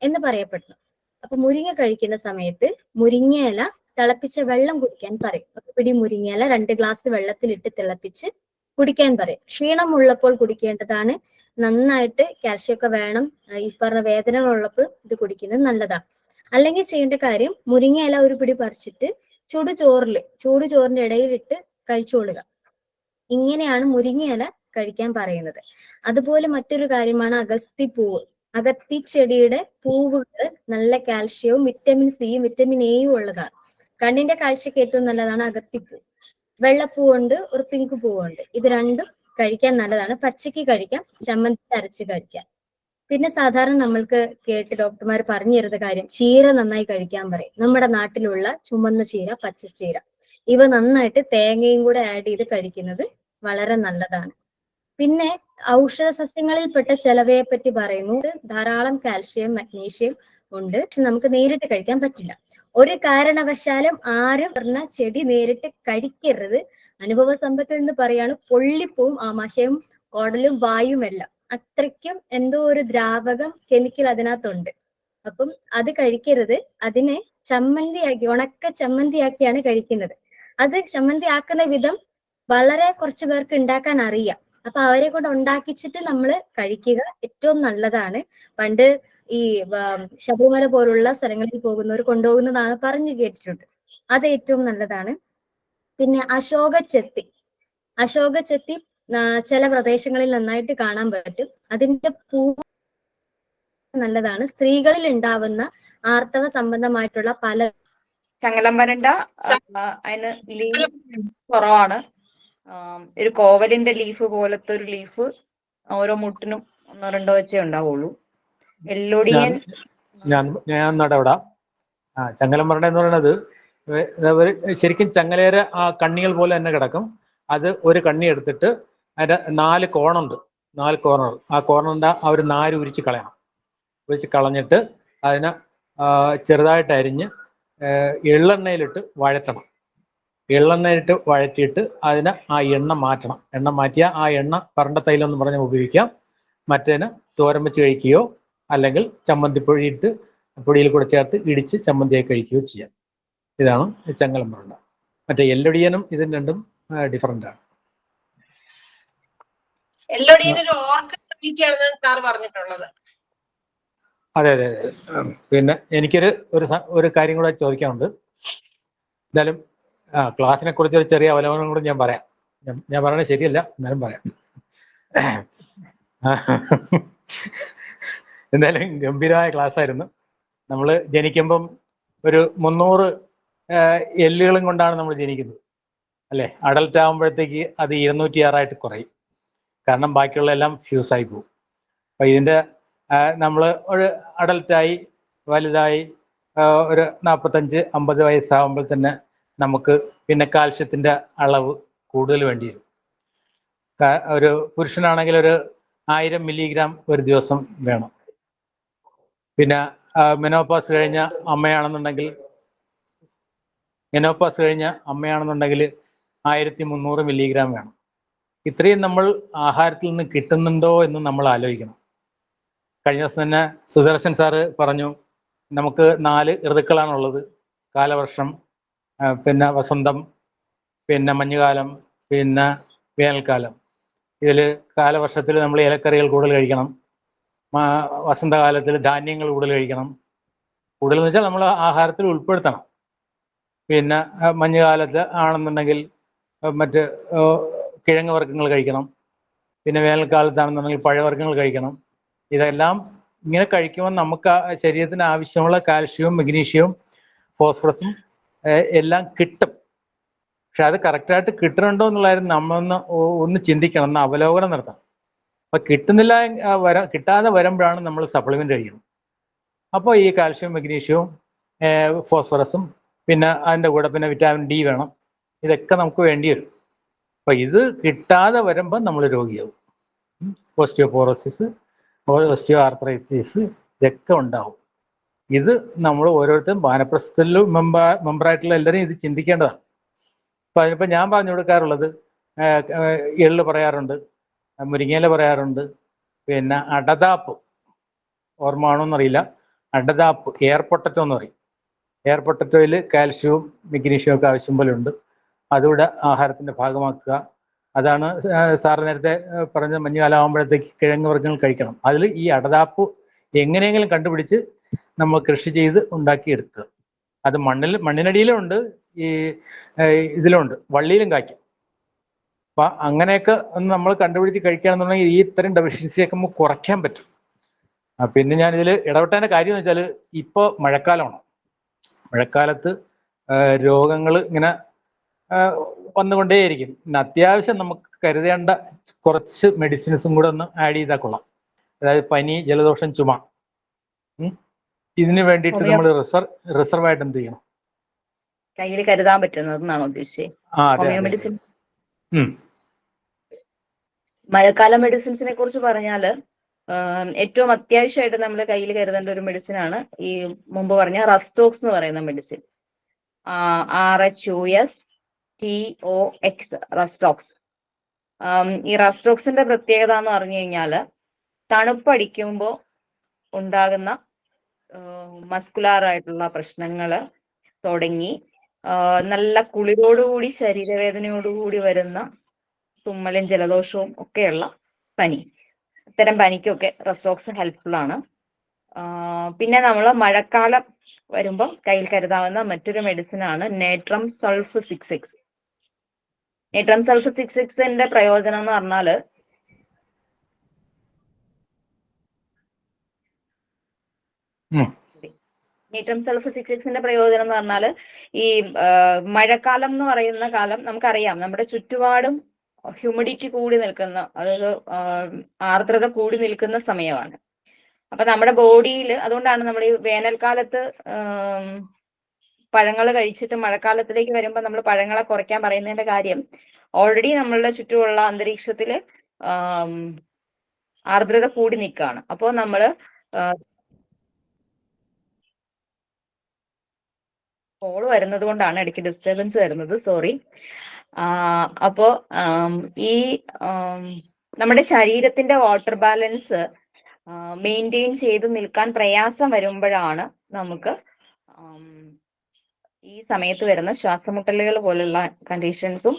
എന്ന് പറയപ്പെടുന്നു. അപ്പൊ മുരിങ്ങ കഴിക്കുന്ന സമയത്ത് മുരിങ്ങയില തിളപ്പിച്ച വെള്ളം കുടിക്കാൻ പറയും. ഒരു പിടി മുരിങ്ങയില 2 ഗ്ലാസ് വെള്ളത്തിലിട്ട് തിളപ്പിച്ച് കുടിക്കാൻ പറയും. ക്ഷീണമുള്ളപ്പോൾ കുടിക്കേണ്ടതാണ്. നന്നായിട്ട് കാൽഷ്യം ഒക്കെ വേണം. ഈ പറഞ്ഞ വേദനകൾ ഉള്ളപ്പോൾ ഇത് കുടിക്കുന്നത് നല്ലതാണ്. അല്ലെങ്കിൽ ചെയ്യേണ്ട കാര്യം മുരിങ്ങയില ഒരു പിടി പറിച്ചിട്ട് ചൂടുചോറിന്റെ ഇടയിലിട്ട് കഴിച്ചോളുക. ഇങ്ങനെയാണ് മുരിങ്ങയില കഴിക്കാൻ പറയുന്നത്. അതുപോലെ മറ്റൊരു കാര്യമാണ് അഗസ്തിപ്പൂവ്. അഗത്തി ചെടിയുടെ പൂവുകൾ നല്ല കാൽഷ്യവും വിറ്റമിൻ സിയും വിറ്റമിൻ എയും ഉള്ളതാണ്. കണ്ണിന്റെ കാഴ്ചക്ക് ഏറ്റവും നല്ലതാണ് അഗത്തിപ്പൂ. വെള്ളപ്പൂവുണ്ട്, ഒരു പിങ്ക് പൂവുണ്ട്. ഇത് രണ്ടും കഴിക്കാൻ നല്ലതാണ്. പച്ചയ്ക്ക് കഴിക്കാം, ചമ്മന്തി അരച്ച് കഴിക്കാം. പിന്നെ സാധാരണ നമ്മൾക്ക് കേട്ട് ഡോക്ടർമാർ പറഞ്ഞു തരുന്ന കാര്യം ചീര നന്നായി കഴിക്കാൻ പറയും. നമ്മുടെ നാട്ടിലുള്ള ചുമന്ന ചീര, പച്ചച്ചീര, ഇവ നന്നായിട്ട് തേങ്ങയും കൂടെ ആഡ് ചെയ്ത് കഴിക്കുന്നത് വളരെ നല്ലതാണ്. പിന്നെ ഔഷധ സസ്യങ്ങളിൽപ്പെട്ട ചിലവയെ പറ്റി പറയുന്നു. ധാരാളം കാൽഷ്യം മഗ്നീഷ്യം ഉണ്ട്. പക്ഷെ നമുക്ക് നേരിട്ട് കഴിക്കാൻ പറ്റില്ല. ഒരു കാരണവശാലും ആരും പറഞ്ഞ ചെടി നേരിട്ട് കഴിക്കരുത്. അനുഭവ സമ്പത്തിൽ നിന്ന് പറയാണ്, പൊള്ളിപ്പോവും ആമാശയവും കുടലും വായും എല്ലാം. അത്രയ്ക്കും എന്തോ ഒരു ദ്രാവകം കെമിക്കൽ അതിനകത്തുണ്ട്. അപ്പം അത് കഴിക്കരുത്. അതിനെ ചമ്മന്തിയാക്കി, ഉണക്ക ചമ്മന്തിയാക്കിയാണ് കഴിക്കുന്നത്. അത് ചമ്മന്തി ആക്കുന്ന വിധം വളരെ കുറച്ചു പേർക്ക് ഉണ്ടാക്കാൻ അറിയാം. അപ്പൊ അവരെ കൊണ്ട് ഉണ്ടാക്കിച്ചിട്ട് നമ്മൾ കഴിക്കുക ഏറ്റവും നല്ലതാണ്. പണ്ട് ഈ ശബരിമല പോലുള്ള സ്ഥലങ്ങളിൽ പോകുന്നവർ കൊണ്ടുപോകുന്നതാണ് പറഞ്ഞു കേട്ടിട്ടുണ്ട്. അത് ഏറ്റവും നല്ലതാണ്. പിന്നെ അശോകച്ചെത്തി ചില പ്രദേശങ്ങളിൽ നന്നായിട്ട് കാണാൻ പറ്റും. അതിന്റെ പൂവ് നല്ലതാണ്. സ്ത്രീകളിൽ ഉണ്ടാവുന്ന ആർത്തവ സംബന്ധമായിട്ടുള്ള പല ചങ്ങലം വരണ്ട അതിന് ലീഫ് കുറവാണ്. ഒരു കോവലിന്റെ ലീഫ് പോലത്തെ ഒരു ലീഫ് ഓരോ മുട്ടിനും 1-2 വെച്ചേ ഉണ്ടാവുള്ളൂ. എല്ലോടിയൻ ഞാൻ നടവിടാം. ചങ്ങലം വരണ്ട എന്ന് പറയുന്നത് ശരിക്കും ചങ്ങലേര ആ കണ്ണികൾ പോലെ തന്നെ കിടക്കും. അത് ഒരു കണ്ണി എടുത്തിട്ട് അതിന്റെ 4 കോണുണ്ട്, 4 കോർണർ. ആ കോർണറിന്റെ ആ ഒരു നാര് ഉരിച്ച് കളഞ്ഞിട്ട് അതിനെ ചെറുതായിട്ട് അരിഞ്ഞ് എള്ളെണ്ണയിലിട്ട് വഴറ്റണം. എള്ളെണ്ണയിലിട്ട് വഴറ്റിയിട്ട് അതിന് ആ എണ്ണ മാറ്റണം. എണ്ണ മാറ്റിയാൽ ആ എണ്ണ പരണ്ട തൈലം എന്ന് പറഞ്ഞാൽ ഉപയോഗിക്കാം. മറ്റേന് തോരൻ വെച്ച് കഴിക്കുകയോ അല്ലെങ്കിൽ പൊടിയിൽ കൂടെ ചേർത്ത് ഇടിച്ച് ചമ്മന്തിയായി കഴിക്കുകയോ ചെയ്യാം. ഇതാണ് ചങ്ങലം വരണ്ട. മറ്റേ എല്ലൊടിയനും ഇതിന് രണ്ടും ഡിഫറൻ്റ് ആണ്. അതെ അതെ അതെ. പിന്നെ എനിക്കൊരു ഒരു കാര്യം കൂടെ ചോദിക്കാനുണ്ട്. എന്തായാലും ക്ലാസ്സിനെ കുറിച്ച് ഒരു ചെറിയ അവലോകനം കൂടെ ഞാൻ പറയാം. ഞാൻ പറയണത് ശരിയല്ല, എന്നാലും പറയാം. എന്തായാലും ഗംഭീരമായ ക്ലാസ് ആയിരുന്നു. നമ്മൾ ജനിക്കുമ്പം ഒരു 300 എല്ലുകളും കൊണ്ടാണ് നമ്മൾ ജനിക്കുന്നത്, അല്ലേ? അഡൽട്ട് ആകുമ്പോഴത്തേക്ക് അത് 206 കുറയും. കാരണം ബാക്കിയുള്ള എല്ലാം ഫ്യൂസായി പോകും. അപ്പം ഇതിൻ്റെ നമ്മൾ ഒരു അഡൽട്ടായി വലുതായി ഒരു 45-50 വയസ്സാകുമ്പോൾ തന്നെ നമുക്ക് പിന്നെ കാൽഷ്യത്തിൻ്റെ അളവ് കൂടുതൽ വേണ്ടി വരും. ഒരു പുരുഷനാണെങ്കിൽ ഒരു 1000 മില്ലിഗ്രാം ഒരു ദിവസം വേണം. പിന്നെ മെനോപാസ് കഴിഞ്ഞ അമ്മയാണെന്നുണ്ടെങ്കിൽ 1300 മില്ലിഗ്രാം വേണം. ഇത്രയും നമ്മൾ ആഹാരത്തിൽ നിന്ന് കിട്ടുന്നുണ്ടോ എന്ന് നമ്മൾ ആലോചിക്കണം. കഴിഞ്ഞ ദിവസം തന്നെ സുദർശൻ സാറ് പറഞ്ഞു, നമുക്ക് 4 ഋതുക്കളാണുള്ളത്. കാലവർഷം, പിന്നെ വസന്തം, പിന്നെ മഞ്ഞുകാലം, പിന്നെ വേനൽക്കാലം. ഇതിൽ കാലവർഷത്തിൽ നമ്മൾ ഇലക്കറികൾ കൂടുതൽ കഴിക്കണം. വസന്തകാലത്തിൽ ധാന്യങ്ങൾ കൂടുതൽ കഴിക്കണം. കൂടുതൽ എന്ന് വെച്ചാൽ നമ്മൾ ആഹാരത്തിൽ ഉൾപ്പെടുത്തണം. പിന്നെ മഞ്ഞുകാലത്ത് ആണെന്നുണ്ടെങ്കിൽ മറ്റ് കിഴങ്ങ് വർഗ്ഗങ്ങൾ കഴിക്കണം. പിന്നെ വേനൽക്കാലത്താണെന്നുണ്ടെങ്കിൽ പഴവർഗ്ഗങ്ങൾ കഴിക്കണം. ഇതെല്ലാം ഇങ്ങനെ കഴിക്കുമ്പോൾ നമുക്ക് ശരീരത്തിന് ആവശ്യമുള്ള കാൽഷ്യവും മഗ്നീഷ്യവും ഫോസ്ഫറസും എല്ലാം കിട്ടും. പക്ഷെ അത് കറക്റ്റായിട്ട് കിട്ടുന്നുണ്ടോ എന്നുള്ളതായിരുന്നു നമ്മളൊന്ന് ചിന്തിക്കണം, ഒന്ന് അവലോകനം നടത്തണം. അപ്പം കിട്ടുന്നില്ല, കിട്ടാതെ വരുമ്പോഴാണ് നമ്മൾ സപ്ലിമെൻ്റ് കഴിക്കണം. അപ്പോൾ ഈ കാൽഷ്യവും മഗ്നീഷ്യവും ഫോസ്ഫറസും പിന്നെ അതിൻ്റെ കൂടെ പിന്നെ വിറ്റാമിൻ ഡി വേണം. ഇതൊക്കെ നമുക്ക് വേണ്ടി വരും. അപ്പോൾ ഇത് കിട്ടാതെ വരുമ്പോൾ നമ്മൾ രോഗിയാവും. ഓസ്റ്റിയോപോറോസിസ്, ഓസ്റ്റിയോ ആർത്രൈറ്റിസ് ഇതൊക്കെ ഉണ്ടാവും. ഇത് നമ്മൾ ഓരോരുത്തരും വാനപ്രസ്ഥത്തിൽ മെമ്പറായിട്ടുള്ള എല്ലാവരും ഇത് ചിന്തിക്കേണ്ടതാണ്. അപ്പം അതിനിപ്പോൾ ഞാൻ പറഞ്ഞു കൊടുക്കാറുള്ളത് എള്ള് പറയാറുണ്ട്, മുരിങ്ങയില പറയാറുണ്ട്, പിന്നെ അടതാപ്പ്, ഓർമ്മ ആണോന്നറിയില്ല, അടതാപ്പ് എയർ പൊട്ടറ്റോ എന്ന് പറയും. എയർ പൊട്ടറ്റോയിൽ കാൽഷ്യവും മഗ്നീഷ്യവും ഒക്കെ ആവശ്യം പോലെ ഉണ്ട്. അതുകൂടെ ആഹാരത്തിൻ്റെ ഭാഗമാക്കുക. അതാണ് സാറ് നേരത്തെ പറഞ്ഞ മഞ്ഞുകാലം ആകുമ്പോഴത്തേക്ക് കിഴങ്ങ് വർഗ്ഗങ്ങൾ കഴിക്കണം. അതിൽ ഈ അടതാപ്പ് എങ്ങനെയെങ്കിലും കണ്ടുപിടിച്ച് നമ്മൾ കൃഷി ചെയ്ത് ഉണ്ടാക്കിയെടുക്കുക. അത് മണ്ണിനടിയിലും ഉണ്ട്, ഈ ഇതിലുണ്ട്, വള്ളിയിലും കായ്ക്കും. അപ്പം അങ്ങനെയൊക്കെ ഒന്ന് നമ്മൾ കണ്ടുപിടിച്ച് കഴിക്കുകയാണെന്നുണ്ടെങ്കിൽ ഈ ഇത്തരം ഡെഫിഷ്യൻസിയൊക്കെ നമുക്ക് കുറയ്ക്കാൻ പറ്റും. പിന്നെ ഞാനിതിൽ ഇടപെട്ടതിൻ്റെ കാര്യം എന്ന് വെച്ചാൽ ഇപ്പോൾ മഴക്കാലമാണ്. മഴക്കാലത്ത് രോഗങ്ങൾ ഇങ്ങനെ വന്നുകൊണ്ടേയിരിക്കും. പിന്നെ അത്യാവശ്യം നമുക്ക് കരുതേണ്ട കുറച്ച് മെഡിസിൻസും കൂടെ ഒന്ന് ആഡ് ചെയ്താൽ കൊള്ളാം. അതായത് പനി, ജലദോഷം, ചുമ. ഇതിന് വേണ്ടിയിട്ട് നമ്മൾ റിസർവായിട്ട് എന്ത് ചെയ്യണം? കയ്യിൽ കരുതാൻ പറ്റുന്നതെന്നാണോ ഉദ്ദേശിച്ചത്? Homeo medicine. മഴക്കാല മെഡിസിൻസിനെ കുറിച്ച് പറഞ്ഞാൽ ഏറ്റവും അത്യാവശ്യമായിട്ട് നമ്മൾ കയ്യിൽ കരുതേണ്ട ഒരു മെഡിസിനാണ് ഈ മുമ്പ് പറഞ്ഞ റസ്റ്റോക്സ് എന്ന് പറയുന്ന മെഡിസിൻ. RHUSTOX, റസ്റ്റോക്സ്. ഈ റസ്റ്റോക്സിന്റെ പ്രത്യേകത എന്ന് പറഞ്ഞു കഴിഞ്ഞാൽ തണുപ്പടിക്കുമ്പോൾ ഉണ്ടാകുന്ന മസ്കുലാർ ആയിട്ടുള്ള പ്രശ്നങ്ങൾ തുടങ്ങി നല്ല കുളിരോടുകൂടി ശരീരവേദനയോടുകൂടി വരുന്ന തുമ്മലും ജലദോഷവും ഒക്കെയുള്ള പനി, ഇത്തരം പനിക്കൊക്കെ റസ്റ്റോക്സ് ഹെൽപ്ഫുൾ ആണ്. പിന്നെ നമ്മൾ മഴക്കാലം വരുമ്പം കയ്യിൽ കരുതാവുന്ന മറ്റൊരു മെഡിസിനാണ് നേട്രം സൾഫ് 6X. നേട്രം സൾഫ് 6Xന്റെ പ്രയോജനം എന്ന് പറഞ്ഞാൽ നേട്രം സൾഫ് 6Xന്റെ പ്രയോജനം എന്ന് പറഞ്ഞാൽ ഈ മഴക്കാലം എന്ന് പറയുന്ന കാലം നമുക്കറിയാം, നമ്മുടെ ചുറ്റുപാടും ഹ്യൂമിഡിറ്റി കൂടി നിൽക്കുന്ന, അതായത് ആർദ്രത കൂടി നിൽക്കുന്ന സമയമാണ്. അപ്പൊ നമ്മുടെ ബോഡിയിൽ, അതുകൊണ്ടാണ് നമ്മൾ ഈ വേനൽക്കാലത്ത് പഴങ്ങൾ കഴിച്ചിട്ട് മഴക്കാലത്തിലേക്ക് വരുമ്പോൾ നമ്മൾ പഴങ്ങളെ കുറയ്ക്കാൻ പറയുന്നതിന്റെ കാര്യം, ഓൾറെഡി നമ്മളുടെ ചുറ്റുമുള്ള അന്തരീക്ഷത്തിൽ ആർദ്രത കൂടി നിൽക്കുകയാണ്. അപ്പോൾ നമ്മൾ കോൾ വരുന്നത് കൊണ്ടാണ് ഇടയ്ക്ക് ഡിസ്റ്റർബൻസ് വരുന്നത്, സോറി. അപ്പോൾ ഈ നമ്മുടെ ശരീരത്തിന്റെ വാട്ടർ ബാലൻസ് മെയിൻറ്റെയിൻ ചെയ്ത് നിൽക്കാൻ പ്രയാസം വരുമ്പോഴാണ് നമുക്ക് ഈ സമയത്ത് വരുന്ന ശ്വാസമുട്ടലുകൾ പോലുള്ള കണ്ടീഷൻസും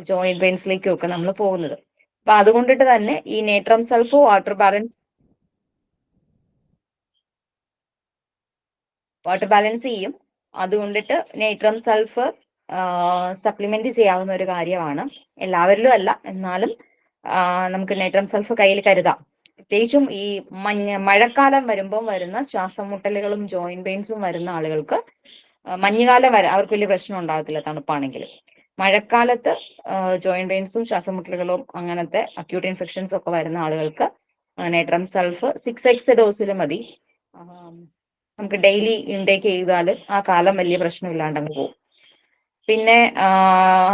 ജോയിന്റ് പെയിൻസിലേക്കും ഒക്കെ നമ്മൾ പോകുന്നത്. അപ്പൊ അതുകൊണ്ടിട്ട് തന്നെ ഈ നേട്രം സൾഫ് വാട്ടർ ബാലൻസ് ചെയ്യും. അതുകൊണ്ടിട്ട് നേട്രം സൾഫ് സപ്ലിമെന്റ് ചെയ്യാവുന്ന ഒരു കാര്യമാണ്. എല്ലാവരിലും അല്ല, എന്നാലും നമുക്ക് നേട്രം സൾഫ് കയ്യിൽ കരുതാം. പ്രത്യേകിച്ചും ഈ മഴക്കാലം വരുമ്പോൾ വരുന്ന ശ്വാസമുട്ടലുകളും ജോയിന്റ് പെയിൻസും വരുന്ന ആളുകൾക്ക്, മഞ്ഞുകാലം അവർക്ക് വലിയ പ്രശ്നം ഉണ്ടാകത്തില്ല തണുപ്പാണെങ്കിൽ. മഴക്കാലത്ത് ജോയിന്റ് പെയിൻസും ശ്വാസമുട്ടലുകളും അങ്ങനത്തെ അക്യൂട്ട് ഇൻഫെക്ഷൻസ് ഒക്കെ വരുന്ന ആളുകൾക്ക് നേട്രം സൾഫ് 6X ഡോസിൽ മതി. നമുക്ക് ഡെയിലി ഇൻടേക്ക് ചെയ്താൽ ആ കാലം വലിയ പ്രശ്നമില്ലാണ്ടങ്ങ് പോകും. പിന്നെ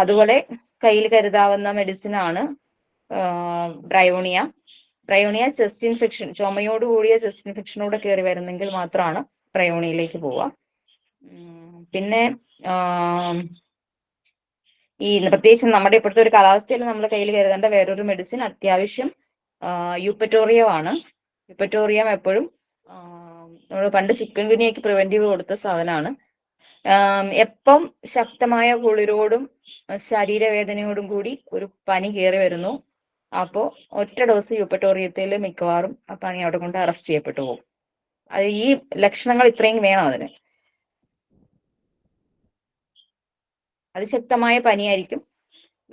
അതുപോലെ കയ്യിൽ കരുതാവുന്ന മെഡിസിനാണ് ബ്രയോണിയ ചെസ്റ്റ് ഇൻഫെക്ഷൻ, ചുമയോട് കൂടിയ ചെസ്റ്റ് ഇൻഫെക്ഷനോട് കയറി വരുന്നെങ്കിൽ മാത്രമാണ് ബ്രയോണിയയിലേക്ക് പോവുക. പിന്നെ ഈ പ്രത്യേകിച്ച് നമ്മുടെ ഇപ്പോഴത്തെ ഒരു കാലാവസ്ഥയിൽ നമ്മൾ കയ്യിൽ കരുതേണ്ട വേറൊരു മെഡിസിൻ അത്യാവശ്യം യൂപ്പറ്റോറിയം ആണ്. യൂപ്പറ്റോറിയം എപ്പോഴും നമ്മൾ പണ്ട് ചിക്കൻ ഗുനിയയ്ക്ക് പ്രിവെന്റീവ് കൊടുത്ത സാധനമാണ്. എപ്പം ശക്തമായ കുളിരോടും ശരീരവേദനയോടും കൂടി ഒരു പനി കയറി വരുന്നു, അപ്പോൾ ഒറ്റ ഡോസ് യൂപ്പറ്റോറിയത്തിൽ മിക്കവാറും ആ പനി അവിടെ കൊണ്ട് അറസ്റ്റ് ചെയ്യപ്പെട്ടു പോകും. അത് ഈ ലക്ഷണങ്ങൾ ഇത്രയും വേണം അതിന്. അതിശക്തമായ പനിയായിരിക്കും,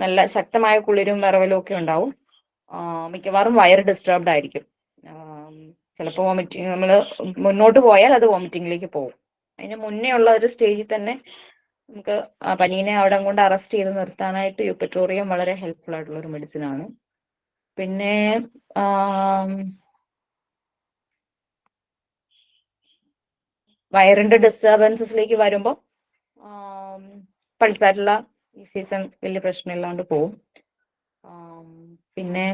നല്ല ശക്തമായ കുളിരും വിറവലും ഒക്കെ ഉണ്ടാവും. മിക്കവാറും വയറ് ഡിസ്റ്റർബ്ഡ് ആയിരിക്കും. ചിലപ്പോൾ വോമിറ്റിങ്, നമ്മൾ മുന്നോട്ട് പോയാൽ അത് വോമിറ്റിങ്ങിലേക്ക് പോകും. അതിന് മുന്നേ ഉള്ള ഒരു സ്റ്റേജിൽ തന്നെ നമുക്ക് ആ പനീനെ അവിടെ കൊണ്ട് അറസ്റ്റ് ചെയ്ത് നിർത്താനായിട്ട് യൂപ്പറ്റോറിയം വളരെ ഹെൽപ്ഫുൾ ആയിട്ടുള്ള ഒരു മെഡിസിൻ ആണ്. പിന്നെ വയറിന്റെ ഡിസ്റ്റർബൻസസിലേക്ക് വരുമ്പോൾ പൾസായിട്ടുള്ള ഈ സീസൺ വലിയ പ്രശ്നമില്ലാണ്ട് പോവും. പിന്നെ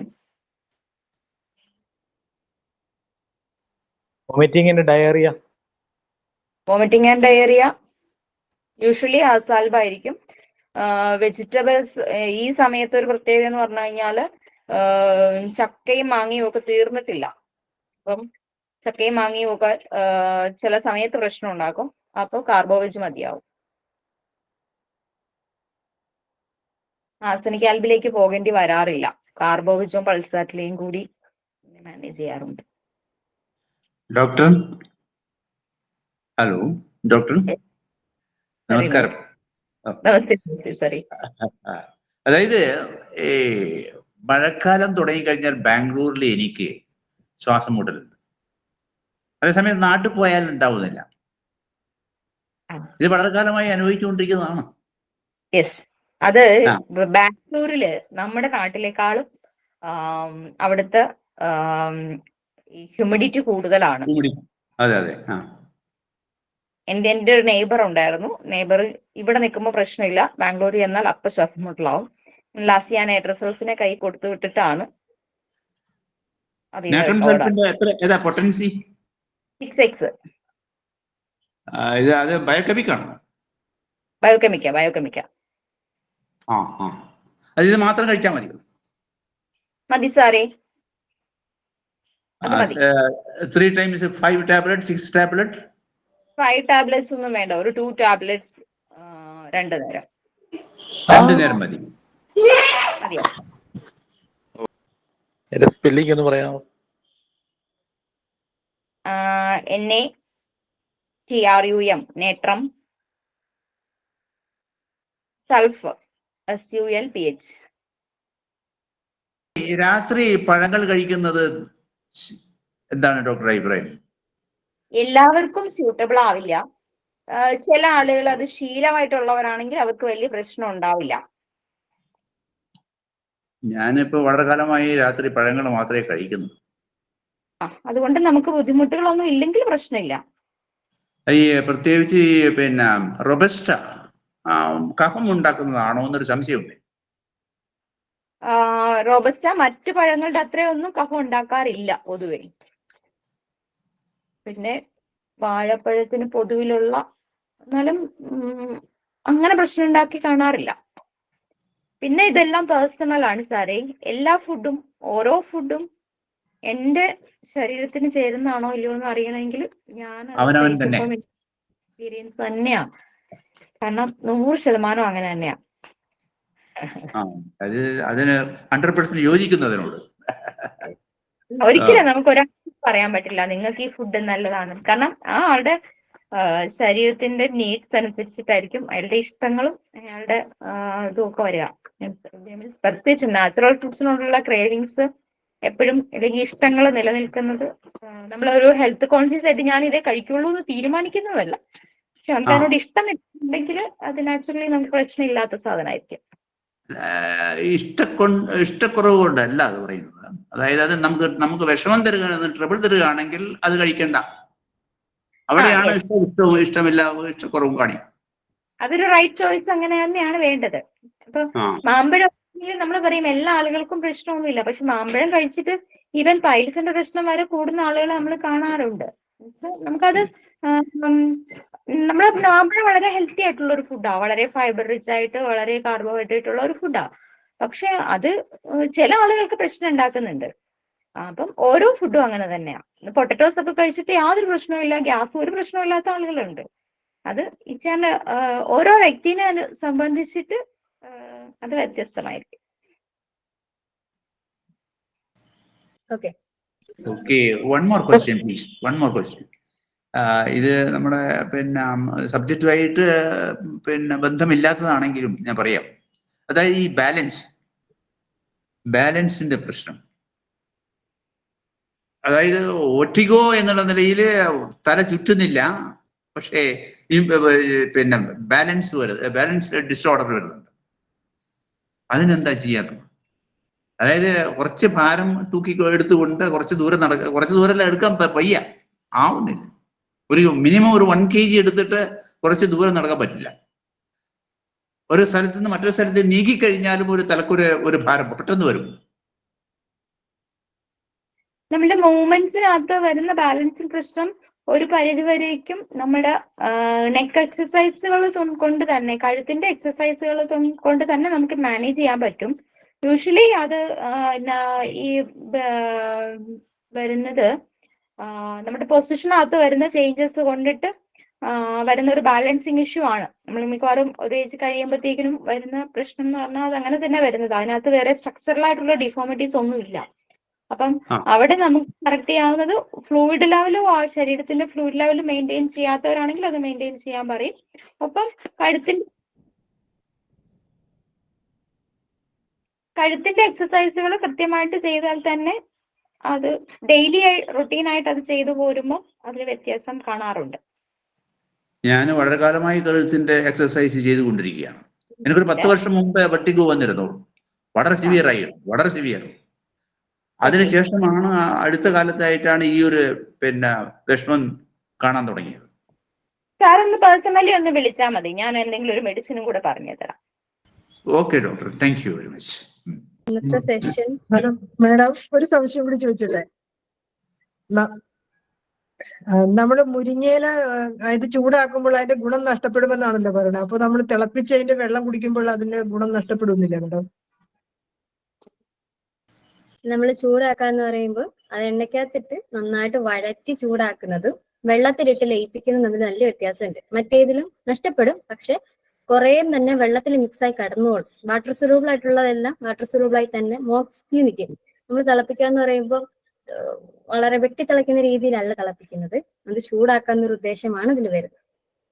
വോമിറ്റിംഗ് ആൻഡ് ഡയറിയ യൂഷ്വലി അസാൽബായിരിക്കും. വെജിറ്റബിൾസ് ഈ സമയത്ത് ഒരു പ്രത്യേകത എന്ന് പറഞ്ഞു കഴിഞ്ഞാൽ ചക്കയും മാങ്ങയും ഒക്കെ തീർന്നിട്ടില്ല. അപ്പം ചക്കയും മാങ്ങയും ഒക്കെ ചില സമയത്ത് പ്രശ്നം ഉണ്ടാക്കും. അപ്പോൾ കാർബോവേജ് മതിയാവും. ആർസനിക് ആൽബിലേക്ക് പോകേണ്ടി വരാറില്ല. കാർബോവേജും പൾസാറ്റിലെയും കൂടി മാനേജ് ചെയ്യാറുണ്ട്. ഡോക്ടർ, ഹലോ ഡോക്ടർ, നമസ്കാരം. നമസ്തേ. സോറി. അതായത് ഈ മഴക്കാലം തുടങ്ങിക്കഴിഞ്ഞാൽ ബാംഗ്ലൂരിൽ എനിക്ക് ശ്വാസം മുട്ടലുണ്ട്. അതേസമയം നാട്ടിൽ പോയാൽ ഉണ്ടാവുന്നില്ല. ഇത് വളരെ കാലമായി അനുഭവിച്ചുകൊണ്ടിരിക്കുന്നതാണ്. യെസ്, അത് ബാംഗ്ലൂരില് നമ്മുടെ നാട്ടിലേക്കാളും അവിടുത്തെ ഹ്യൂമിഡിറ്റി കൂടുതലാണ്. അതെ അതെ. എൻ്റെ ഒരു നെയ്ബർ ഉണ്ടായിരുന്നു. നെയ്ബർ ഇവിടെ നിൽക്കുമ്പോൾ പ്രശ്നമില്ല, ബാംഗ്ലൂരിൽ എന്നാൽ അപ്പ ശ്വാസം മുട്ടലാവും. ലാസ്റ്റ് ഞാൻ നൈട്രസൾഫിനെ കൈ കൊടുത്തു വിട്ടിട്ടാണ് പൊട്ടൻസി 6x. അത് ബയോകെമിക്കാണോ? ബയോകെമിക്ക. അത് ഇത് മാത്രം കഴിച്ചാൽ മതി സാറേ. 3 times 5 tablets 6 tablets? 5 tablets ഒന്നും വേണ്ട, ഒരു 2 tablets 2 നേരം മതി. സ്പെല്ലിംഗ് ഒന്ന് പറയാമോ? NATRUM, നേത്രം, സൾഫ് SULPH. രാത്രി പഴങ്ങൾ കഴിക്കുന്നത് എന്താണ് ഡോക്ടർ അഭിപ്രായം? എല്ലാവർക്കും സ്യൂട്ടബിൾ ആവില്ല. ചില ആളുകൾ അത് ശീലമായിട്ടുള്ളവരാണെങ്കിൽ അവർക്ക് വലിയ പ്രശ്നം ഉണ്ടാവില്ല. ഞാനിപ്പോ വളരെ കാലമായി രാത്രി പഴങ്ങൾ മാത്രമേ കഴിക്കുന്നു. അതുകൊണ്ട് നമുക്ക് ബുദ്ധിമുട്ടുകളൊന്നും ഇല്ലെങ്കിൽ പ്രശ്നമില്ല. ഈ പ്രത്യേകിച്ച് പിന്നെ റോബസ്റ്റ കഫം ഉണ്ടാക്കുന്നതാണോ എന്നൊരു സംശയമുണ്ട്. റോബസ്റ്റ മറ്റു പഴങ്ങളുടെ അത്രയൊന്നും കഫം ഉണ്ടാക്കാറില്ല പൊതുവെ. പിന്നെ വാഴപ്പഴത്തിന് പൊതുവിലുള്ള എന്നാലും അങ്ങനെ പ്രശ്നം ഉണ്ടാക്കി കാണാറില്ല. പിന്നെ ഇതെല്ലാം പേഴ്സണൽ ആണ് സാറേ. എല്ലാ ഫുഡും ഓരോ ഫുഡും എൻ്റെ ശരീരത്തിന് ചേരുന്നതാണോ ഇല്ലയോ എന്ന് അറിയണമെങ്കിൽ ഞാൻ എക്സ്പീരിയൻസ് തന്നെയാ. കാരണം 100% അങ്ങനെ തന്നെയാ. അതിന് 100% യോജിക്കുന്നതിനോട് ഒരിക്കലും നമുക്ക് ഒരാൾ പറയാൻ പറ്റില്ല നിങ്ങൾക്ക് ഈ ഫുഡ് നല്ലതാണ്. കാരണം ആ ആളുടെ ശരീരത്തിന്റെ നീഡ്സ് അനുസരിച്ചിട്ടായിരിക്കും അയാളുടെ ഇഷ്ടങ്ങളും അയാളുടെ ഇതുമൊക്കെ വരിക. പ്രത്യേകിച്ച് നാച്ചുറൽ ഫുഡ്സിനോടുള്ള ക്രേവിങ്സ് എപ്പോഴും അല്ലെങ്കിൽ ഇഷ്ടങ്ങൾ നിലനിൽക്കുന്നത് നമ്മളൊരു ഹെൽത്ത് കോൺഷ്യസ് ആയിട്ട് ഞാൻ ഇതേ കഴിക്കുള്ളൂ എന്ന് തീരുമാനിക്കുന്നതല്ല. പക്ഷെ ആൾക്കാരോട് ഇഷ്ടം ഉണ്ടെങ്കിൽ അത് നാച്ചുറലി നമുക്ക് പ്രശ്നമില്ലാത്ത സാധനമായിരിക്കും. ഇഷ്ടക്കുറവ് കൊണ്ടല്ല അത് പറയുന്നത്. അതായത് അത് നമുക്ക് വിഷമം തരികയാണെങ്കിൽ ട്രബിൾ തരികയാണെങ്കിൽ അത് കഴിക്കണ്ട. അവിടെയാണ് ഇഷ്ടമില്ല ഇഷ്ടക്കുറവും കാണി. അതൊരു റൈറ്റ് ചോയ്സ് അങ്ങനെ തന്നെയാണ് വേണ്ടത്. ഇപ്പൊ മാമ്പഴം നമ്മൾ പറയും എല്ലാ ആളുകൾക്കും പ്രശ്നമൊന്നുമില്ല, പക്ഷെ മാമ്പഴം കഴിച്ചിട്ട് ഈവൻ പൈൽസിന്റെ പ്രശ്നം വരെ കൂടുന്ന ആളുകളെ നമ്മൾ കാണാറുണ്ട്. നമുക്കത് നമ്മളെ മാമ്പഴം വളരെ ഹെൽത്തി ആയിട്ടുള്ള ഒരു ഫുഡാണ്, വളരെ ഫൈബർ റിച്ച് ആയിട്ട് വളരെ കാർബോഹൈഡ്രേറ്റ് ഉള്ള ഒരു ഫുഡാണ്. പക്ഷെ അത് ചില ആളുകൾക്ക് പ്രശ്നം ഉണ്ടാക്കുന്നുണ്ട്. അപ്പം ഓരോ ഫുഡും അങ്ങനെ തന്നെയാണ്. പൊട്ടറ്റോസ് ഒക്കെ കഴിച്ചിട്ട് യാതൊരു പ്രശ്നമില്ല, ഗ്യാസ് ഒരു പ്രശ്നമില്ലാത്ത ആളുകളുണ്ട്. അത് ഇച്ചാന്റെ ഓരോ വ്യക്തിനെ സംബന്ധിച്ചിട്ട് അത് വ്യത്യസ്തമായിരിക്കും. Okay, one more question please. ഇത് നമ്മുടെ പിന്നെ സബ്ജക്റ്റുമായിട്ട് പിന്നെ ബന്ധമില്ലാത്തതാണെങ്കിലും ഞാൻ പറയാം. അതായത് ഈ ബാലൻസിന്റെ പ്രശ്നം. അതായത് ഒട്ടിഗോ എന്നുള്ള നിലയിൽ തല ചുറ്റുന്നില്ല, പക്ഷേ ഈ പിന്നെ ബാലൻസ് ഡിസോർഡർ വരുന്നുണ്ട്. അതിനെന്താ ചെയ്യാറ്? അതായത് കുറച്ച് ഭാരം എടുത്തുകൊണ്ട് കുറച്ച് ദൂരം എടുക്കാൻ വയ്യ, ആവുന്നില്ല. മിനിമം ഒരു 1 kg എടുത്തിട്ട് കുറച്ച് ദൂരം നടക്കാൻ പറ്റില്ല. ഒരു സ്ഥലത്ത് നിന്ന് മറ്റൊരു സ്ഥലത്ത് നീക്കിക്കഴിഞ്ഞാലും ഒരു തലക്കൊരു ഒരു ഭാരം പെട്ടെന്ന് വരും. നമ്മുടെ മൂവ്മെന്റ്സിനകത്ത് വരുന്ന ബാലൻസിങ് പ്രശ്നം ഒരു പരിധി വരേക്കും നമ്മുടെ നെക്ക് എക്സസൈസുകൾ കൊണ്ട് തന്നെ, കഴുത്തിന്റെ എക്സസൈസുകൾ കൊണ്ട് തന്നെ നമുക്ക് മാനേജ് ചെയ്യാൻ പറ്റും. യൂഷ്വലി അത് ഈ വരുന്നത് നമ്മുടെ പൊസിഷനകത്ത് വരുന്ന ചേഞ്ചസ് കൊണ്ടിട്ട് വരുന്ന ഒരു ബാലൻസിങ് ഇഷ്യൂ ആണ്. നമ്മൾ മിക്കവാറും ഒരു ഏജ് കഴിയുമ്പോഴത്തേക്കിനും വരുന്ന പ്രശ്നം എന്ന് പറഞ്ഞാൽ അത് അങ്ങനെ തന്നെ വരുന്നത്. അതിനകത്ത് വേറെ സ്ട്രക്ചറൽ ആയിട്ടുള്ള ഡിഫോമിറ്റീസ് ഒന്നും ഇല്ല. അപ്പം അവിടെ നമുക്ക് കറക്റ്റ് ചെയ്യാവുന്നത് ഫ്ലൂയിഡ് ലെവലും ശരീരത്തിന്റെ ഫ്ലൂയിഡ് ലെവൽ മെയിൻറ്റെയിൻ ചെയ്യാത്തവരാണെങ്കിൽ അത് മെയിൻറ്റെയിൻ ചെയ്യാൻ പറയും. ഒപ്പം കഴുത്തിന്റെ എക്സസൈസുകൾ കൃത്യമായിട്ട് ചെയ്താൽ തന്നെ അത് ഡെയിലി റൊട്ടീനായിട്ട് അത് ചെയ്തു പോരുമ്പോൾ അതിൽ വ്യത്യാസം കാണാറുണ്ട്. ഞാൻ വളരെ കാലമായി കഴുത്തിന്റെ എക്സസൈസ് ചെയ്തുകൊണ്ടിരിക്കുകയാണ്. എനിക്കൊരു 10 വർഷം മുമ്പ് വെർട്ടിഗോ വന്നിരുന്നു, വളരെ സിവിയർ. അതിനുശേഷമാണ് അടുത്ത കാലത്തായിട്ടാണ് ഈ ഒരു പിന്നെ വിഷമം കാണാൻ തുടങ്ങിയത്. സാർ ഒന്ന് പേഴ്സണലി ഒന്ന് വിളിച്ചാൽ മതി, ഞാൻ എന്തെങ്കിലും ഒരു മെഡിസിനും കൂടെ പറഞ്ഞു തരാം. Okay doctor, thank you very much. ഇന്നത്തെ സെഷൻ മാഡം ഒരു സംശയം കൂടി ചോദിച്ചോട്ടെ? നമ്മള് മുരിങ്ങയില ഇത് ചൂടാക്കുമ്പോൾ അതിന്റെ ഗുണം നഷ്ടപ്പെടുമെന്നാണല്ലോ പറയുന്നത്. അപ്പൊ നമ്മൾ തിളപ്പിച്ച് അതിന്റെ വെള്ളം കുടിക്കുമ്പോൾ അതിന്റെ ഗുണം നഷ്ടപ്പെടുന്നില്ല മാഡം? നമ്മൾ ചൂടാക്കാന്ന് പറയുമ്പോൾ അത് എണ്ണയ്ക്കകത്തിട്ട് നന്നായിട്ട് വഴറ്റി ചൂടാക്കുന്നതും വെള്ളത്തിലിട്ട് ലയിപ്പിക്കുന്നതും തമ്മിൽ നല്ല വ്യത്യാസമുണ്ട്. മറ്റേതിലും നഷ്ടപ്പെടും, പക്ഷെ കുറേ തന്നെ വെള്ളത്തിൽ മിക്സായി കടന്നോളും. വാട്ടർ സൊല്യൂബിൾ ആയിട്ടുള്ളതെല്ലാം വാട്ടർ സൊല്യൂബിൾ ആയി തന്നെ മോക്സ്കി നിൽക്കും. നമ്മൾ തിളപ്പിക്കാന്ന് പറയുമ്പോൾ വളരെ വെട്ടി തിളയ്ക്കുന്ന രീതിയിലല്ല തിളപ്പിക്കുന്നത്, അത് ചൂടാക്കാന്നൊരു ഉദ്ദേശമാണ് ഇതിൽ വരുന്നത്.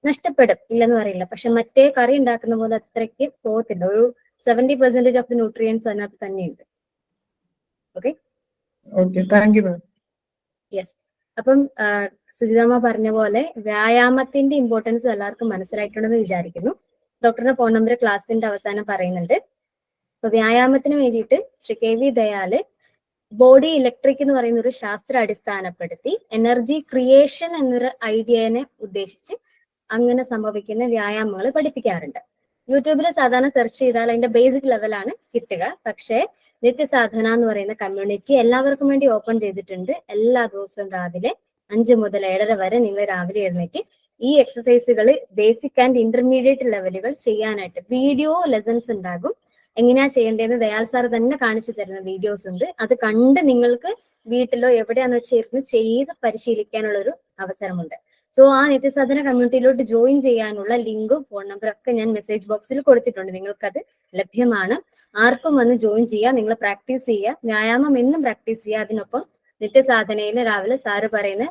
നഷ്ടപ്പെടും, ഇല്ലെന്ന് പറയില്ല, പക്ഷെ മറ്റേ കറി ഉണ്ടാക്കുന്ന പോലെ അത്രയ്ക്ക് പോകത്തില്ല. ഒരു 70% ഓഫ് ദി ന്യൂട്രിയൻസ് അതിനകത്ത് തന്നെയുണ്ട്. Okay, thank you ma'am. Yes. അപ്പം സുജിതമ്മ പറഞ്ഞ പോലെ വ്യായാമത്തിന്റെ ഇമ്പോർട്ടൻസ് എല്ലാവർക്കും മനസ്സിലായിട്ടുണ്ടെന്ന് വിചാരിക്കുന്നു. ഡോക്ടറുടെ ഫോൺ നമ്പർ ക്ലാസിന്റെ അവസാനം പറയുന്നുണ്ട്. അപ്പൊ വ്യായാമത്തിന് വേണ്ടിയിട്ട് Shri KV Dayal body electric എന്ന് പറയുന്ന ഒരു ശാസ്ത്രം അടിസ്ഥാനപ്പെടുത്തി എനർജി ക്രിയേഷൻ എന്നൊരു ഐഡിയനെ ഉദ്ദേശിച്ച് അങ്ങനെ സംഭവിക്കുന്ന വ്യായാമങ്ങൾ പഠിപ്പിക്കാറുണ്ട്. യൂട്യൂബിൽ സാധാരണ സെർച്ച് ചെയ്താൽ അതിന്റെ ബേസിക് ലെവലാണ് കിട്ടുക. പക്ഷേ നിത്യസാധന എന്ന് പറയുന്ന കമ്മ്യൂണിറ്റി എല്ലാവർക്കും വേണ്ടി ഓപ്പൺ ചെയ്തിട്ടുണ്ട്. എല്ലാ ദിവസവും രാവിലെ 5 മുതൽ 7:30 വരെ നിങ്ങൾ രാവിലെ എഴുന്നേറ്റ് ഈ എക്സസൈസുകൾ ബേസിക് ആൻഡ് ഇന്റർമീഡിയറ്റ് ലെവലുകൾ ചെയ്യാനായിട്ട് വീഡിയോ ലെസൺസ് ഉണ്ടാകും. എങ്ങനെയാ ചെയ്യേണ്ടതെന്ന് ദയാൽ സാർ തന്നെ കാണിച്ചു തരുന്ന വീഡിയോസ് ഉണ്ട്. അത് കണ്ട് നിങ്ങൾക്ക് വീട്ടിലോ എവിടെയാന്ന് വെച്ചിരുന്ന് ചെയ്ത് പരിശീലിക്കാനുള്ള ഒരു അവസരമുണ്ട്. സോ ആ നിത്യസാധന കമ്മ്യൂണിറ്റിയിലോട്ട് ജോയിൻ ചെയ്യാനുള്ള ലിങ്കും ഫോൺ നമ്പറും ഒക്കെ ഞാൻ മെസ്സേജ് ബോക്സിൽ കൊടുത്തിട്ടുണ്ട്. നിങ്ങൾക്കത് ലഭ്യമാണ്. ആർക്കും വന്ന് ജോയിൻ ചെയ്യുക, നിങ്ങൾ പ്രാക്ടീസ് ചെയ്യുക, വ്യായാമം എന്നും പ്രാക്ടീസ് ചെയ്യുക. അതിനൊപ്പം നിത്യസാധനയിൽ രാവിലെ സാറ് പറയുന്ന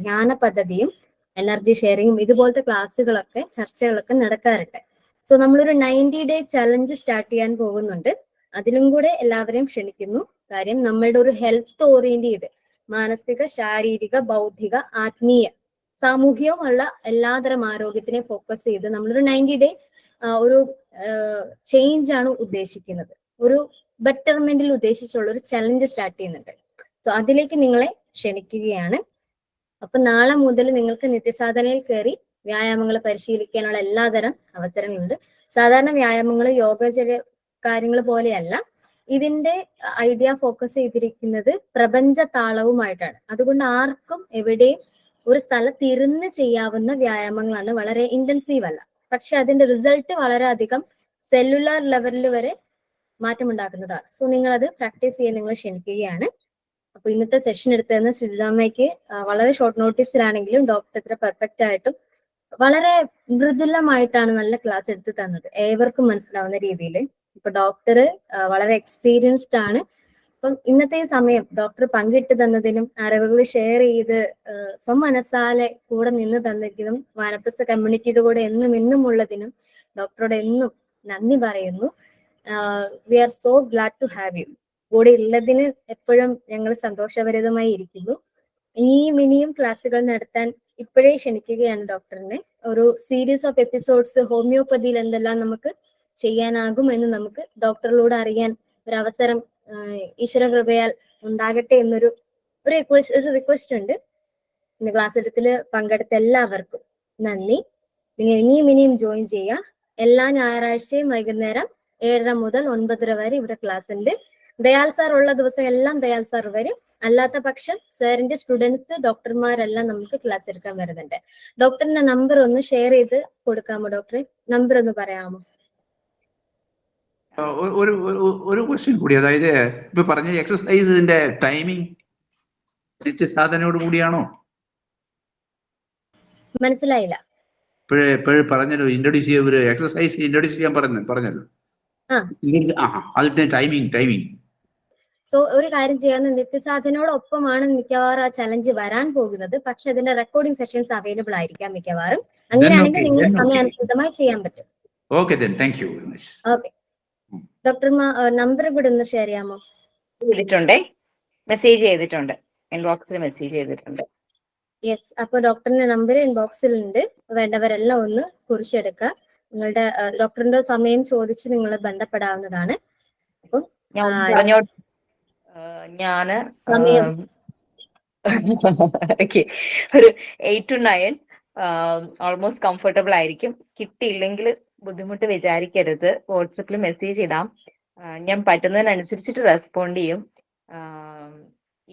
ധ്യാന പദ്ധതിയും എനർജി ഷെയറിങ്ങും ഇതുപോലത്തെ ക്ലാസ്സുകളൊക്കെ ചർച്ചകളൊക്കെ നടക്കാറുണ്ട്. സോ നമ്മളൊരു 90-day ചലഞ്ച് സ്റ്റാർട്ട് ചെയ്യാൻ പോകുന്നുണ്ട്. അതിലും കൂടെ എല്ലാവരെയും ക്ഷണിക്കുന്നു. കാര്യം നമ്മളുടെ ഒരു ഹെൽത്ത് ഓറിയന്റഡ്, മാനസിക, ശാരീരിക, ബൗദ്ധിക, ആത്മീയ, സാമൂഹികവുമുള്ള എല്ലാതരം ആരോഗ്യത്തിനെ ഫോക്കസ് ചെയ്ത് നമ്മളൊരു 90-day ഒരു ചേഞ്ച് ആണ് ഉദ്ദേശിക്കുന്നത്. ഒരു ബെറ്റർമെന്റിൽ ഉദ്ദേശിച്ചുള്ള ഒരു ചലഞ്ച് സ്റ്റാർട്ട് ചെയ്യുന്നുണ്ട്. സോ അതിലേക്ക് നിങ്ങളെ ക്ഷണിക്കുകയാണ്. അപ്പൊ നാളെ മുതൽ നിങ്ങൾക്ക് നിത്യസാധനയിൽ കയറി വ്യായാമങ്ങൾ പരിശീലിക്കാനുള്ള എല്ലാതരം അവസരങ്ങളുണ്ട്. സാധാരണ വ്യായാമങ്ങൾ യോഗ കാര്യങ്ങൾ പോലെയല്ല. ഇതിന്റെ ഐഡിയ ഫോക്കസ് ചെയ്തിരിക്കുന്നത് പ്രപഞ്ച താളവുമായിട്ടാണ്. അതുകൊണ്ട് ആർക്കും എവിടെയും ഒരു സ്ഥലത്തിരുന്ന് ചെയ്യാവുന്ന വ്യായാമങ്ങളാണ്. വളരെ ഇന്റൻസീവ് അല്ല, പക്ഷെ അതിന്റെ റിസൾട്ട് വളരെ അധികം സെല്ലുലാർ ലെവലിൽ വരെ മാറ്റമുണ്ടാക്കുന്നതാണ്. സോ നിങ്ങൾ അത് പ്രാക്ടീസ് ചെയ്യാൻ നിങ്ങൾ ക്ഷണിക്കുകയാണ്. അപ്പൊ ഇന്നത്തെ സെഷൻ എടുത്തതെന്ന് സുജിതാമ്മയ്ക്ക് വളരെ ഷോർട്ട് നോട്ടീസിലാണെങ്കിലും ഡോക്ടർ ഇത്ര പെർഫെക്റ്റ് ആയിട്ടും വളരെ മൃദുലമായിട്ടാണ് നല്ല ക്ലാസ് എടുത്ത് തന്നത്, ഏവർക്കും മനസ്സിലാവുന്ന രീതിയിൽ. ഇപ്പൊ ഡോക്ടർ വളരെ എക്സ്പീരിയൻസ്ഡ് ആണ്. അപ്പം ഇന്നത്തെ ഈ സമയം ഡോക്ടർ പങ്കിട്ട് തന്നതിനും അറിവുകൾ ഷെയർ ചെയ്ത് സ്വമനസാലെ കൂടെ നിന്ന് തന്നതിനും വാനപ്രസ്ഥ കമ്മ്യൂണിറ്റിയുടെ കൂടെ എന്നും ഉള്ളതിനും ഡോക്ടറോട് എന്നും നന്ദി പറയുന്നു. We are so glad to have you. കൂടെ ഉള്ളതിന് എപ്പോഴും ഞങ്ങൾ സന്തോഷഭരിതമായി ഇരിക്കുന്നു. ഇനിയും ക്ലാസ്സുകൾ നടത്താൻ ഇപ്പോഴേ ക്ഷണിക്കുകയാണ് ഡോക്ടറിനെ. ഒരു സീരീസ് ഓഫ് എപ്പിസോഡ്സ് ഹോമിയോപ്പതിയിൽ എന്തെല്ലാം നമുക്ക് ചെയ്യാനാകും എന്ന് നമുക്ക് ഡോക്ടറിലൂടെ അറിയാൻ ഒരു അവസരം ഈശ്വര കൃപയാൽ ഉണ്ടാകട്ടെ എന്നൊരു റിക്വസ്റ്റ് ഉണ്ട്. ഇന്ന് ക്ലാസ് എടുത്തിൽ പങ്കെടുത്ത എല്ലാവർക്കും നന്ദി. നിങ്ങൾ ഇനിയും ജോയിൻ ചെയ്യുക. എല്ലാ ഞായറാഴ്ചയും വൈകുന്നേരം 7:30 മുതൽ 9:30 വരെ ഇവിടെ ക്ലാസ് ഉണ്ട്. ദയാൽ സാർ ഉള്ള ദിവസം എല്ലാം ദയാൽ സാർ വരും. അല്ലാത്ത പക്ഷം സാറിന്റെ സ്റ്റുഡൻസ് ഡോക്ടർമാരെല്ലാം നമുക്ക് ക്ലാസ് എടുക്കാൻ വരുന്നുണ്ട്. ഡോക്ടറിന്റെ നമ്പർ ഒന്ന് ഷെയർ ചെയ്ത് കൊടുക്കാമോ ഡോക്ടറെ? നമ്പർ ഒന്ന് പറയാമോ? ഒരു ക്വസ്റ്റ്യൻ കൂടി, അതായത് ഇപ്പൊ പറഞ്ഞ എക്സസൈസിന്റെ ടൈമിംഗ് നിത്യസാധനയോട് കൂടിയാണോ? മനസ്സിലായില്ല. ഇപ്പോഴും പറഞ്ഞല്ലോ ഇൻട്രൊഡ്യൂസ് ചെയ്യാൻ, എക്സസൈസ് ഇൻട്രൊഡ്യൂസ് ചെയ്യാൻ പറഞ്ഞല്ലോ. അതിന്റെ ടൈമിംഗ്. സോ ഒരു കാര്യം ചെയ്യാന്ന്, നിത്യസാധനയോടൊപ്പമാണ് മിക്കവാറും ആ ചലഞ്ച് വരാൻ പോകുന്നത്. പക്ഷെ അതിന്റെ റെക്കോർഡിംഗ് സെഷൻസ് അവൈലബിൾ ആയിരിക്കാം മിക്കവാറും. അങ്ങനെയാണെങ്കിൽ നിങ്ങൾ സമയാനുസൃതമായി ചെയ്യാൻ പറ്റും. Okay, thank you very much. Okay doctor, number കൂടെ ഒന്ന് ഷെയർ ചെയ്യാമോ? ചെയ്തിട്ടുണ്ടേ, മെസ്സേജ് ചെയ്തിട്ടുണ്ട്, ഇൻബോക്സിൽ മെസ്സേജ് ചെയ്തിട്ടുണ്ട്. യെസ്, അപ്പൊ ഡോക്ടറിന്റെ നമ്പർ ഇൻബോക്സിൽ ഉണ്ട്. വേണ്ടവരെല്ലാം ഒന്ന് കുറിച്ചെടുക്കുക. നിങ്ങളുടെ ഡോക്ടറിന്റെ സമയം ചോദിച്ച് നിങ്ങൾ ബന്ധപ്പെടാവുന്നതാണ്. അപ്പം ഞാന് ഒരു 8 to 9 ഓൾമോസ്റ്റ് കംഫർട്ടബിൾ ആയിരിക്കും. കിട്ടിയില്ലെങ്കിൽ ബുദ്ധിമുട്ട് വിചാരിക്കരുത്. വാട്സപ്പിൽ മെസ്സേജ് ഇടാം, ഞാൻ പറ്റുന്നതിനനുസരിച്ചിട്ട് റെസ്പോണ്ട് ചെയ്യും.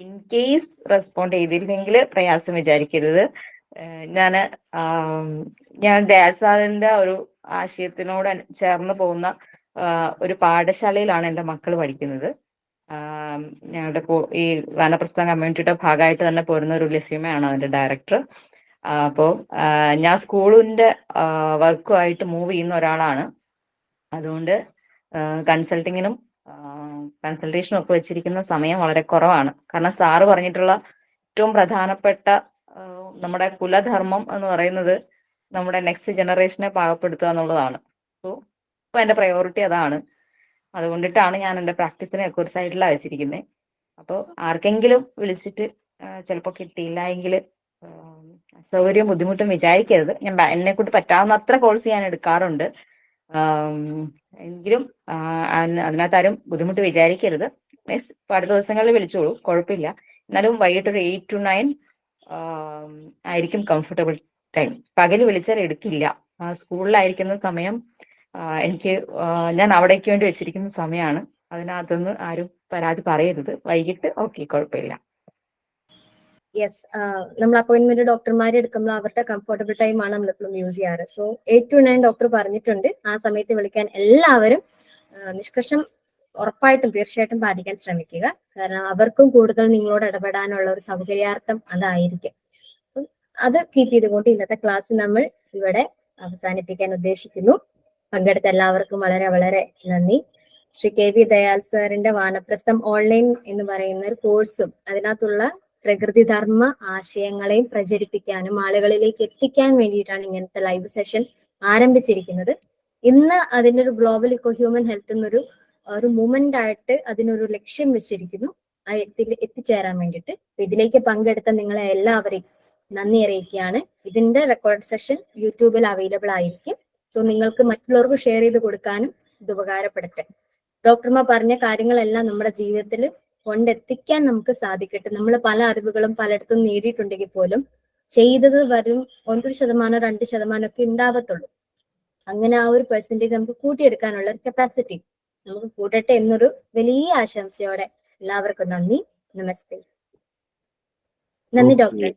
ഇൻ കേസ് റെസ്പോണ്ട് ചെയ്തില്ലെങ്കിൽ പ്രയാസം വിചാരിക്കരുത്. ഞാൻ ദയാസാറിന്റെ ഒരു ആശയത്തിനോട് ചേർന്ന് പോകുന്ന ഒരു പാഠശാലയിലാണ് എൻ്റെ മക്കൾ പഠിക്കുന്നത്. ഞങ്ങളുടെ ഈ വാനപ്രസ്ഥ കമ്മ്യൂണിറ്റിയുടെ ഭാഗമായിട്ട് തന്നെ പോരുന്ന ഒരു ലിസ്യമയാണ് അതിന്റെ ഡയറക്ടർ. അപ്പോൾ ഞാൻ സ്കൂളിന്റെ വർക്കുമായിട്ട് മൂവ് ചെയ്യുന്ന ഒരാളാണ്. അതുകൊണ്ട് കൺസൾട്ടേഷനും ഒക്കെ വെച്ചിരിക്കുന്ന സമയം വളരെ കുറവാണ്. കാരണം സാറ് പറഞ്ഞിട്ടുള്ള ഏറ്റവും പ്രധാനപ്പെട്ട നമ്മുടെ കുലധർമ്മം എന്ന് പറയുന്നത് നമ്മുടെ നെക്സ്റ്റ് ജനറേഷനെ പാകപ്പെടുത്തുക എന്നുള്ളതാണ്. സോ ഇപ്പൊ എൻ്റെ പ്രയോറിറ്റി അതാണ്. അതുകൊണ്ടിട്ടാണ് ഞാൻ എൻ്റെ പ്രാക്ടീസിനെ ഒക്കെ ഒരു സൈഡിലാണ് വെച്ചിരിക്കുന്നത്. അപ്പോൾ ആർക്കെങ്കിലും വിളിച്ചിട്ട് ചിലപ്പോൾ കിട്ടിയില്ല എങ്കിൽ അസൗകര്യം ബുദ്ധിമുട്ടും വിചാരിക്കരുത്. ഞാൻ എന്നെ കൊണ്ട് പറ്റാവുന്ന അത്ര കോഴ്സ് ഞാൻ എടുക്കാറുണ്ട്. എങ്കിലും അതിനകത്ത് ആരും ബുദ്ധിമുട്ട് വിചാരിക്കരുത്. മീൻസ് അടുത്ത ദിവസങ്ങളിൽ വിളിച്ചോളൂ, കുഴപ്പമില്ല. എന്നാലും വൈകിട്ട് ഒരു 8 to 9 ആയിരിക്കും കംഫർട്ടബിൾ ടൈം. പകല് വിളിച്ചാൽ എടുക്കില്ല. സ്കൂളിലായിരിക്കുന്ന സമയം ഞാൻ അവിടേക്ക് വേണ്ടി വെച്ചിരിക്കുന്ന സമയമാണ്. അതിനകത്തൊന്നും ആരും പരാതി പറയരുത്. വൈകിട്ട് ഓക്കെ, കുഴപ്പമില്ല. യെസ്, നമ്മൾ അപ്പോയിന്റ്മെന്റ് ഡോക്ടർമാരെ എടുക്കുമ്പോൾ അവരുടെ കംഫർട്ടബിൾ ടൈം ആണ് നമ്മൾ എപ്പോഴും യൂസ് ചെയ്യാറ്. സോ 8 to 9 ഡോക്ടർ പറഞ്ഞിട്ടുണ്ട്. ആ സമയത്ത് വിളിക്കാൻ എല്ലാവരും നിഷ്കർഷം ഉറപ്പായിട്ടും തീർച്ചയായിട്ടും പാലിക്കാൻ ശ്രമിക്കുക. കാരണം അവർക്കും കൂടുതൽ നിങ്ങളോട് ഇടപെടാനുള്ള ഒരു സൗകര്യാർത്ഥം അതായിരിക്കും. അത് കീപ്പ് ചെയ്തുകൊണ്ട് ഇന്നത്തെ ക്ലാസ് നമ്മൾ ഇവിടെ അവസാനിപ്പിക്കാൻ ഉദ്ദേശിക്കുന്നു. പങ്കെടുത്ത എല്ലാവർക്കും വളരെ വളരെ നന്ദി. ശ്രീ KV ദയാൽ സാറിന്റെ വാനപ്രസ്ഥം ഓൺലൈൻ എന്ന് പറയുന്ന ഒരു കോഴ്സും അതിനകത്തുള്ള പ്രകൃതിധർമ്മ ആശയങ്ങളെയും പ്രചരിപ്പിക്കാനും ആളുകളിലേക്ക് എത്തിക്കാൻ വേണ്ടിയിട്ടാണ് ഇങ്ങനത്തെ ലൈവ് സെഷൻ ആരംഭിച്ചിരിക്കുന്നത്. ഇന്ന് അതിന്റെ ഒരു ഗ്ലോബൽ ഇക്കോ ഹ്യൂമൻ ഹെൽത്ത് എന്നൊരു മൂവ്മെന്റ് ആയിട്ട് അതിനൊരു ലക്ഷ്യം വെച്ചിരിക്കുന്നു, എത്തിച്ചേരാൻ വേണ്ടിയിട്ട്. ഇതിലേക്ക് പങ്കെടുത്ത നിങ്ങളെ എല്ലാവരെയും നന്ദി അറിയിക്കുകയാണ്. ഇതിന്റെ റെക്കോർഡ് സെഷൻ യൂട്യൂബിൽ അവൈലബിൾ ആയിരിക്കും. സോ നിങ്ങൾക്ക് മറ്റുള്ളവർക്ക് ഷെയർ ചെയ്ത് കൊടുക്കാനും ഇത് ഉപകാരപ്പെടട്ടെ. ഡോക്ടർമാർ പറഞ്ഞ കാര്യങ്ങളെല്ലാം നമ്മുടെ ജീവിതത്തിൽ കൊണ്ടെത്തിക്കാൻ നമുക്ക് സാധിക്കട്ടെ. നമ്മൾ പല അറിവുകളും പലയിടത്തും നേടിയിട്ടുണ്ടെങ്കിൽ പോലും ചെയ്തത് വരും 1% 2% ഒക്കെ ഉണ്ടാവത്തുള്ളൂ. അങ്ങനെ ആ ഒരു പെർസെന്റേജ് നമുക്ക് കൂട്ടിയെടുക്കാനുള്ള ഒരു കപ്പാസിറ്റി നമുക്ക് കൂട്ടട്ടെ എന്നൊരു വലിയ ആശംസയോടെ എല്ലാവർക്കും നന്ദി. നമസ്തേ. നന്ദി ഡോക്ടർ.